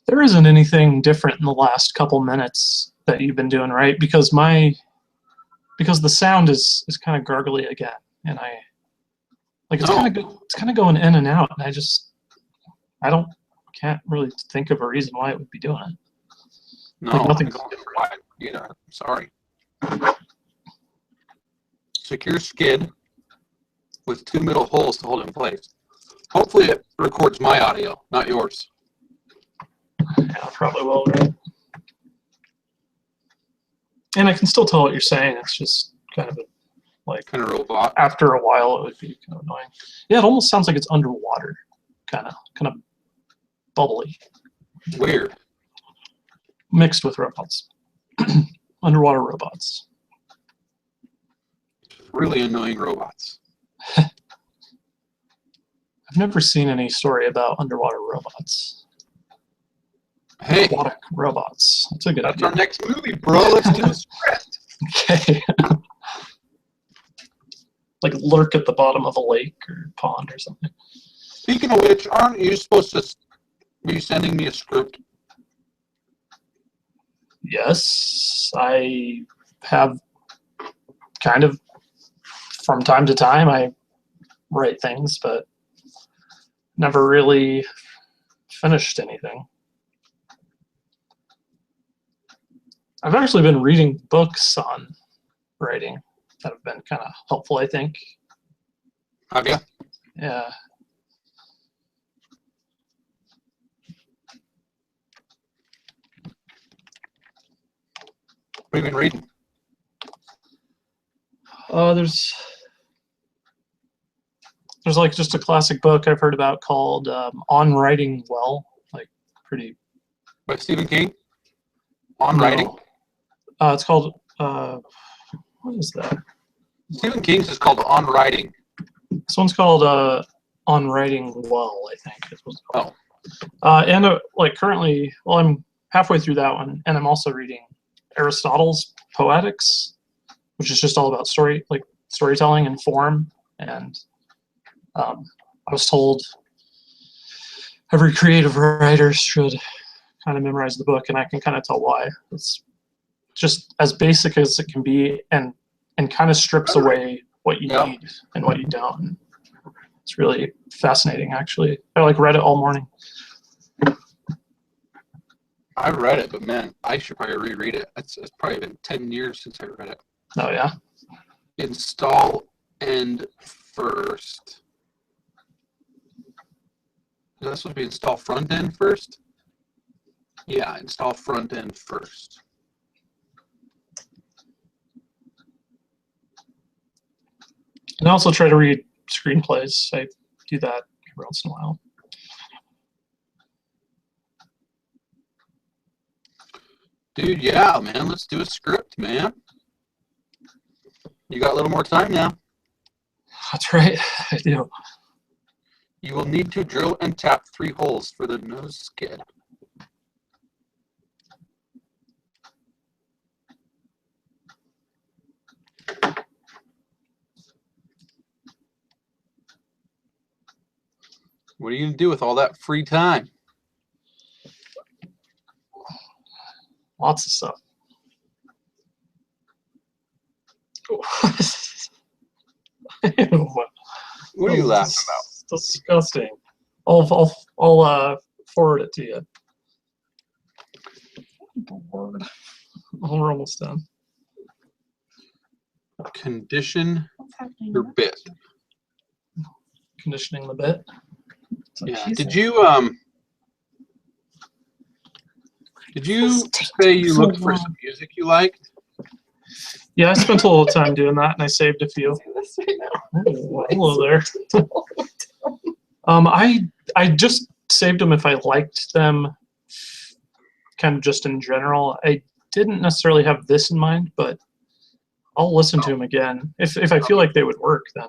There isn't anything different in the last couple minutes that you've been doing, right? Because the sound is kind of gargly again, and it's kind of going in and out, and I can't really think of a reason why it would be doing it. No, Like nothing. Yeah, sorry. Secure skid with 2 middle holes to hold it in place. Hopefully it records my audio, not yours. Yeah, probably will, right? And I can still tell what you're saying. It's just kind of Kind of robot. after a while it would be kind of annoying. Yeah, it almost sounds like it's underwater, kind of bubbly, Weird. mixed with robots, underwater robots. Really annoying robots. I've never seen any story about underwater robots. Hey, Aquatic robots. That's a good that's idea. our next movie, bro. Let's do a script. Okay. Like lurk at the bottom of a lake or pond or something. Speaking of which, aren't you supposed to be sending me a script? Yes, I have kind of, from time to time, I write things, but never really finished anything. I've actually been reading books on writing that have been kind of helpful, I think. Have you? Yeah. What have you been reading? There's like just a classic book I've heard about called On Writing Well, like pretty. By Stephen King? On Writing? It's called, what is that? Stephen King's is called On Writing. This one's called On Writing Well, I think is what it's called. Oh. And like currently, well, I'm halfway through that one, and I'm also reading Aristotle's Poetics, which is just all about storytelling and form. And I was told every creative writer should kind of memorize the book, and I can kind of tell why. It's just as basic as it can be, and kind of strips away what you need and what you don't. It's really fascinating, actually. I read it all morning. I read it, but man, I should probably reread it. It's probably been 10 years since I read it. Oh yeah. Install end first. Is that supposed to be install front end first? Yeah, install front end first. And I also try to read screenplays. I do that every once in a while. Dude, yeah, man, let's do a script, man. You got a little more time now. That's right, I do. You will need to drill and tap 3 holes for the nose skid. What are you going to do with all that free time? Lots of stuff. Ew. What are you laughing about? It's disgusting. I'll forward it to you. Bored. Oh, we're almost done. Condition your bit. Conditioning the bit. Yeah. Did you say you looked for some music you liked? Yeah, I spent a little time doing that, and I saved a few. Oh, hello there. I just saved them if I liked them, kind of just in general. I didn't necessarily have this in mind, but I'll listen to them again. If I feel like they would work, then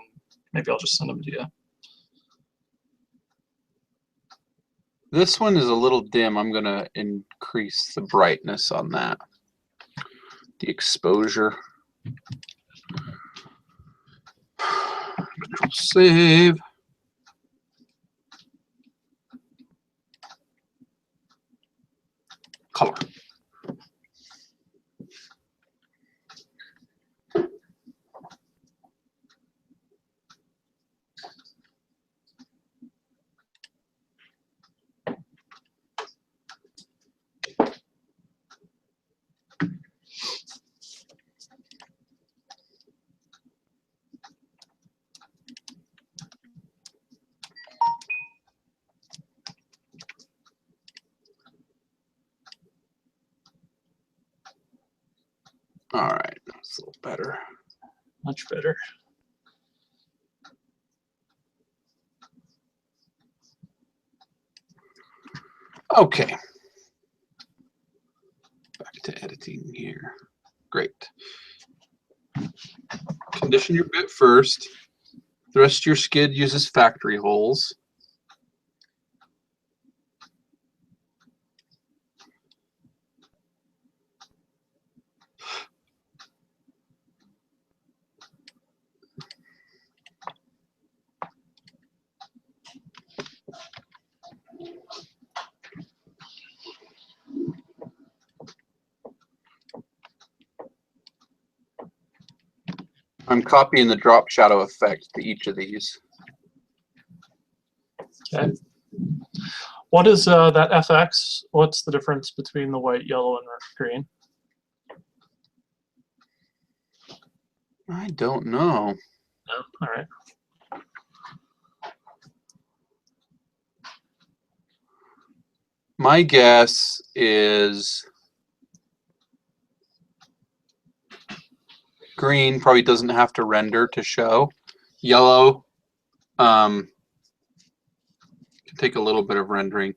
maybe I'll just send them to you. This one is a little dim. I'm going to increase the brightness on that. The exposure. Control save. Color. All right, that's a little better. Much better. Okay. Back to editing here. Great. Condition your bit first. The rest of your skid uses factory holes. I'm copying the drop shadow effect to each of these. Okay. What is that FX? What's the difference between the white, yellow, and green? I don't know. No. All right. My guess is green probably doesn't have to render to show. Yellow can take a little bit of rendering.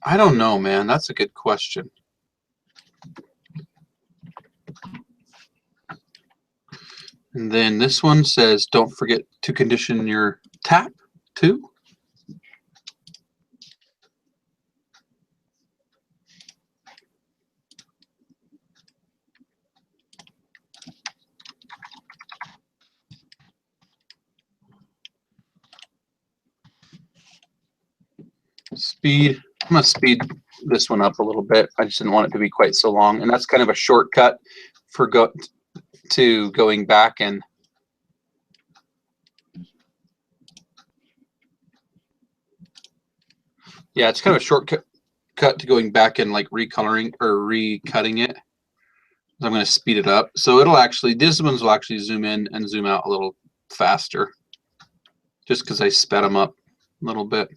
I don't know, man. That's a good question. And then this one says, don't forget to condition your tap too. Speed. I'm going to speed this one up a little bit. I just didn't want it to be quite so long. And that's kind of a shortcut for going back and yeah, it's kind of a shortcut to going back and like recoloring or recutting it. I'm going to speed it up. So it'll actually, these ones will actually zoom in and zoom out a little faster just because I sped them up a little bit.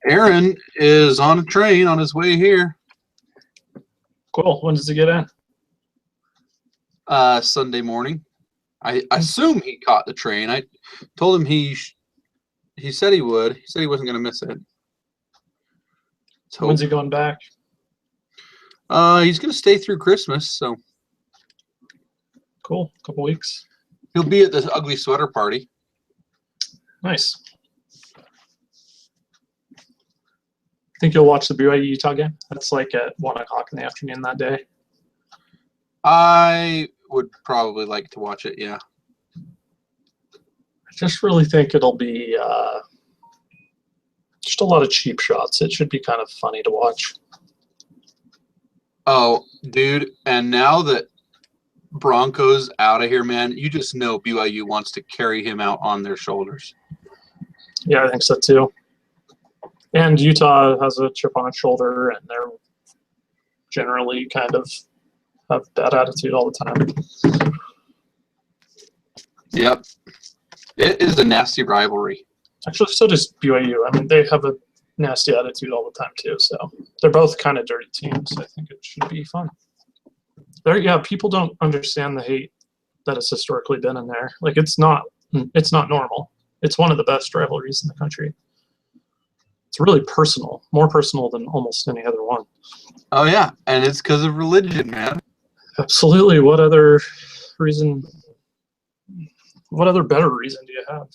Aaron is on a train on his way here. Cool. When does he get in? Sunday morning. I assume he caught the train. I told him he said he would. He said he wasn't going to miss it. So When's he going back? he's going to stay through Christmas, so Cool. Couple weeks. he'll be at the ugly sweater party. Nice. Think you'll watch the BYU Utah game? That's like at 1 o'clock in the afternoon that day. I would probably like to watch it, yeah. I just really think it'll be just a lot of cheap shots. It should be kind of funny to watch. Oh, dude, and now that Bronco's out of here, man, you just know BYU wants to carry him out on their shoulders. Yeah, I think so too. And Utah has a chip on its shoulder, and they're generally kind of have bad attitude all the time. Yep. It is a nasty rivalry. Actually, so does BYU. I mean, they have a nasty attitude all the time too. So they're both kind of dirty teams. I think it should be fun. Yeah, people don't understand the hate that has historically been in there. Like it's not normal. It's one of the best rivalries in the country. It's really personal, more personal than almost any other one. Oh, yeah, and it's because of religion, man. Absolutely. What other reason What other better reason do you have?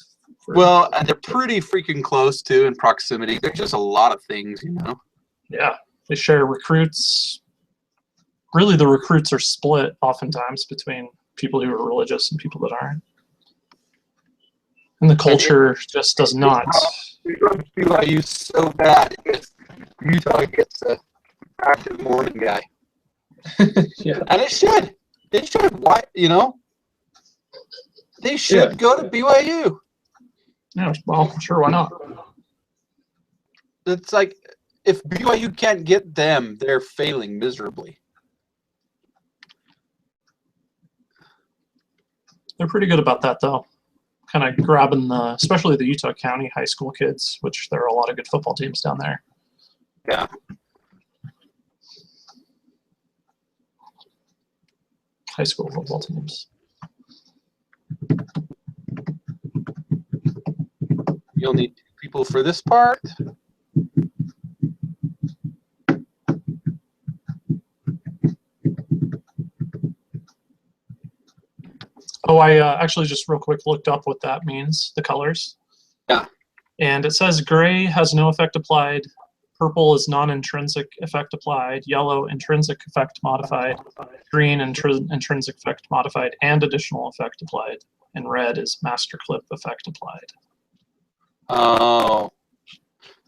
Well, and they're pretty freaking close too in proximity. There's just a lot of things, Yeah, they share recruits. Really, the recruits are split oftentimes between people who are religious and people that aren't. And the culture just does not. BYU so bad. Utah gets a active Mormon guy. Yeah. And it should. It should. Why? They should go to BYU. Yeah, well, sure, why not? It's like if BYU can't get them, they're failing miserably. They're pretty good about that, though. Kind of grabbing especially the Utah County high school kids, which there are a lot of good football teams down there. Yeah. High school football teams. You'll need people for this part. Oh, I actually just real quick looked up what that means, the colors. Yeah. And it says gray has no effect applied, purple is non-intrinsic effect applied, yellow intrinsic effect modified, green intrinsic effect modified and additional effect applied, and red is master clip effect applied. Oh.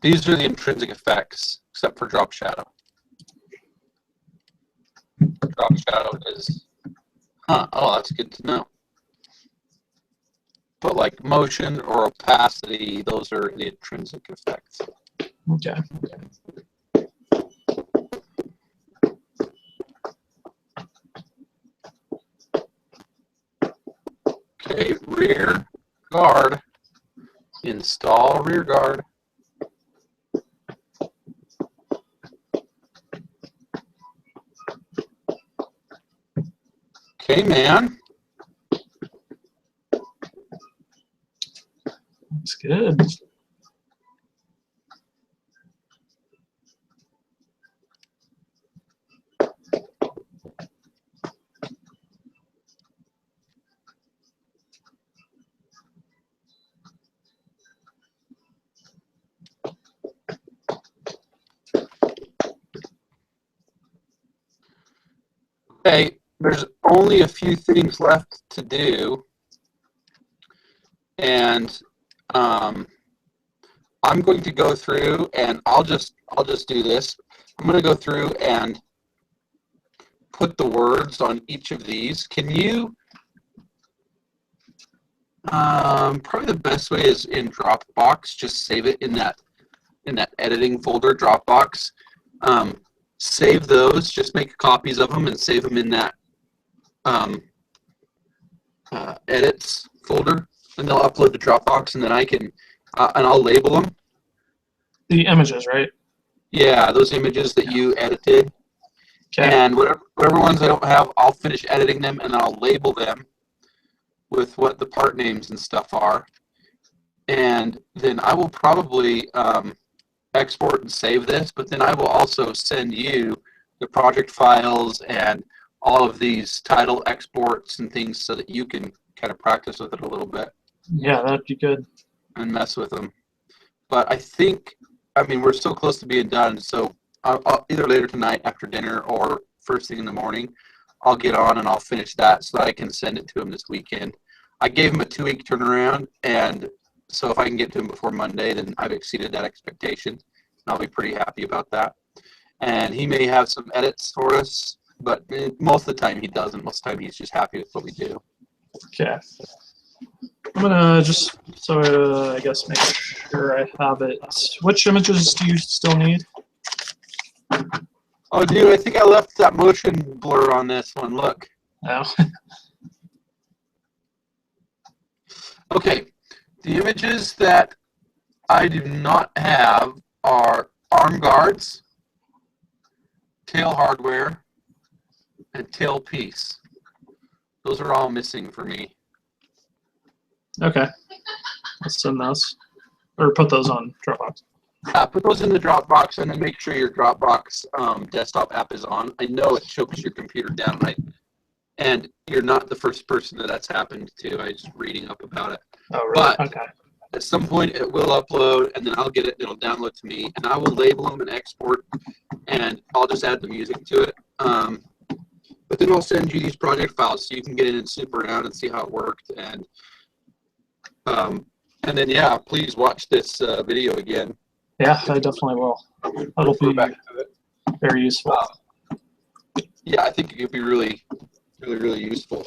These are the intrinsic effects, except for drop shadow. Drop shadow is... Oh, that's good to know. But like motion or opacity, those are the intrinsic effects. Okay. Okay, rear guard. Install rear guard. Okay, man. Looks good. Okay, there's only a few things left to do. And I'm going to go through and I'll just do this. I'm going to go through and put the words on each of these. Can you probably the best way is in Dropbox. Just save it in that editing folder, Dropbox. Save those. Just make copies of them and save them in that edits folder, and they'll upload to Dropbox, and then I can and I'll label them. The images, right? Yeah, those images that you edited. Okay. And whatever ones I don't have, I'll finish editing them, and I'll label them with what the part names and stuff are. And then I will probably export and save this, but then I will also send you the project files and all of these title exports and things so that you can kind of practice with it a little bit Yeah, that'd be good. and mess with them. But I mean, we're so close to being done, so I'll either later tonight after dinner or first thing in the morning, I'll get on and I'll finish that so that I can send it to him this weekend. I gave him a 2-week turnaround, and so if I can get to him before Monday, then I've exceeded that expectation. I'll be pretty happy about that. And he may have some edits for us, but most of the time he doesn't. Most of the time he's just happy with what we do. Okay. I'm gonna just I guess make sure I have it. Which images do you still need? Oh, dude, I think I left that motion blur on this one. Look. No. Okay. The images that I do not have are arm guards, tail hardware, and tail piece. Those are all missing for me. Okay. Let's send those. Or put those on Dropbox. Put those in the Dropbox and then make sure your Dropbox desktop app is on. I know it chokes your computer down, And you're not the first person that's happened to. I was reading up about it. Oh, really? But Okay. at some point it will upload, and then I'll get it, and it'll download to me, and I will label them and export, and I'll just add the music to it. But then I'll send you these project files so you can get in and snoop around and see how it worked. And then, yeah, please watch this video again. Yeah, I definitely will. That'll Refer be back to it. very useful. Yeah, I think it could be really, really, really useful.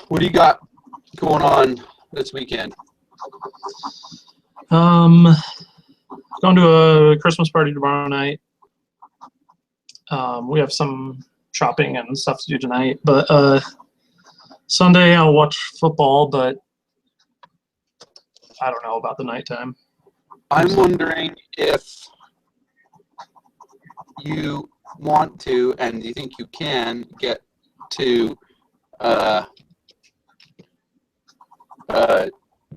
What do you got going on this weekend? Going to a Christmas party tomorrow night. We have some shopping and stuff to do tonight, but Sunday I'll watch football, but I don't know about the nighttime. I'm wondering if you want to, and you think you can, get to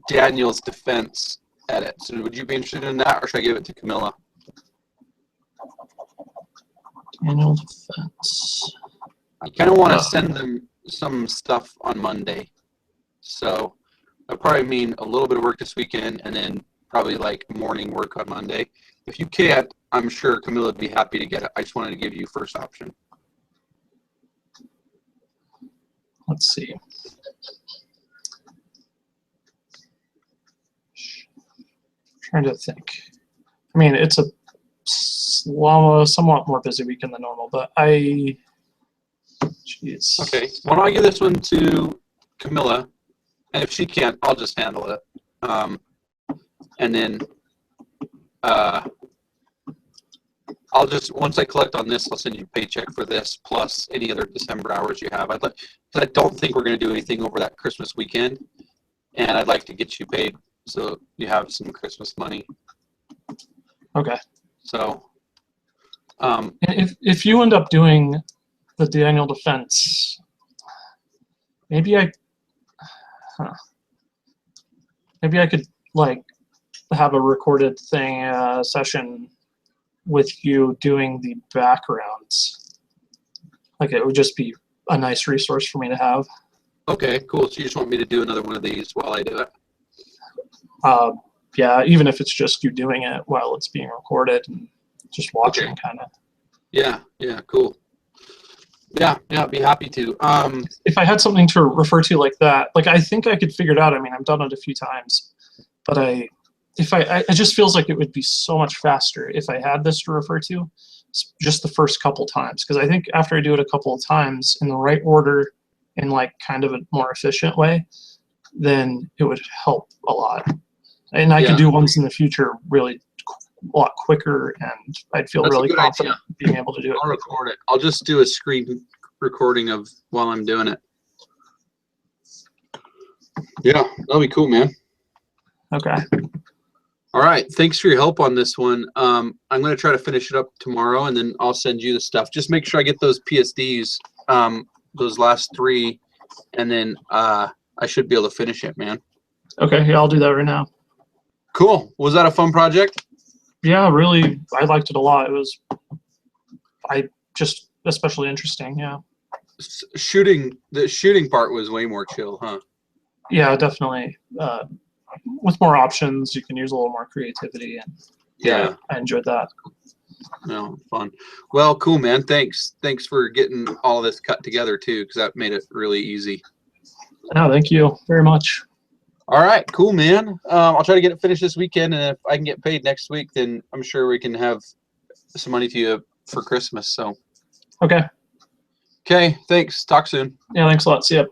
Daniel's defense edit. So would you be interested in that, or should I give it to Camilla? Annual defense. I kind of want to send them some stuff on Monday. So that'll probably mean a little bit of work this weekend, and then probably like morning work on Monday. If you can't, I'm sure Camilla would be happy to get it. I just wanted to give you first option. Let's see. Trying to think. I mean, it's a somewhat more busy weekend than normal, but jeez. Okay, why don't I give this one to Camilla, and if she can't, I'll just handle it. And then I'll just, once I collect on this, I'll send you a paycheck for this plus any other December hours you have. Because I don't think we're going to do anything over that Christmas weekend, and I'd like to get you paid so you have some Christmas money. Okay. So, And if you end up doing the Daniel defense, maybe I could like have a recorded thing session with you doing the backgrounds. Like it would just be a nice resource for me to have. okay, cool. So you just want me to do another one of these while I do it? Yeah, even if it's just you doing it while it's being recorded and just watching, kind of. Yeah, cool. Yeah, I'd be happy to. If I had something to refer to like that, like I think I could figure it out. I mean, I've done it a few times, but it just feels like it would be so much faster if I had this to refer to just the first couple times. Because I think after I do it a couple of times in the right order, in like kind of a more efficient way, then it would help a lot. And I could do ones in the future really a lot quicker, and I'd feel That's a really good confident idea. being able to do it. I'll record it. I'll just do a screen recording of while I'm doing it. Yeah, that'll be cool, man. Okay. All right, thanks for your help on this one. I'm going to try to finish it up tomorrow, and then I'll send you the stuff. Just make sure I get those PSDs, those last 3, and then I should be able to finish it, man. Okay, yeah, I'll do that right now. Cool. Was that a fun project? Yeah, really, I liked it a lot. It was, just especially interesting. Yeah. The shooting part was way more chill, huh? Yeah, definitely. With more options, you can use a little more creativity, and Yeah. I enjoyed that. No, fun. Well, cool, man. Thanks for getting all of this cut together too, because that made it really easy. No, thank you very much. All right, cool, man. I'll try to get it finished this weekend, and if I can get paid next week, then I'm sure we can have some money to you for Christmas. So, Okay. okay, thanks. Talk soon. Yeah, thanks a lot. See ya.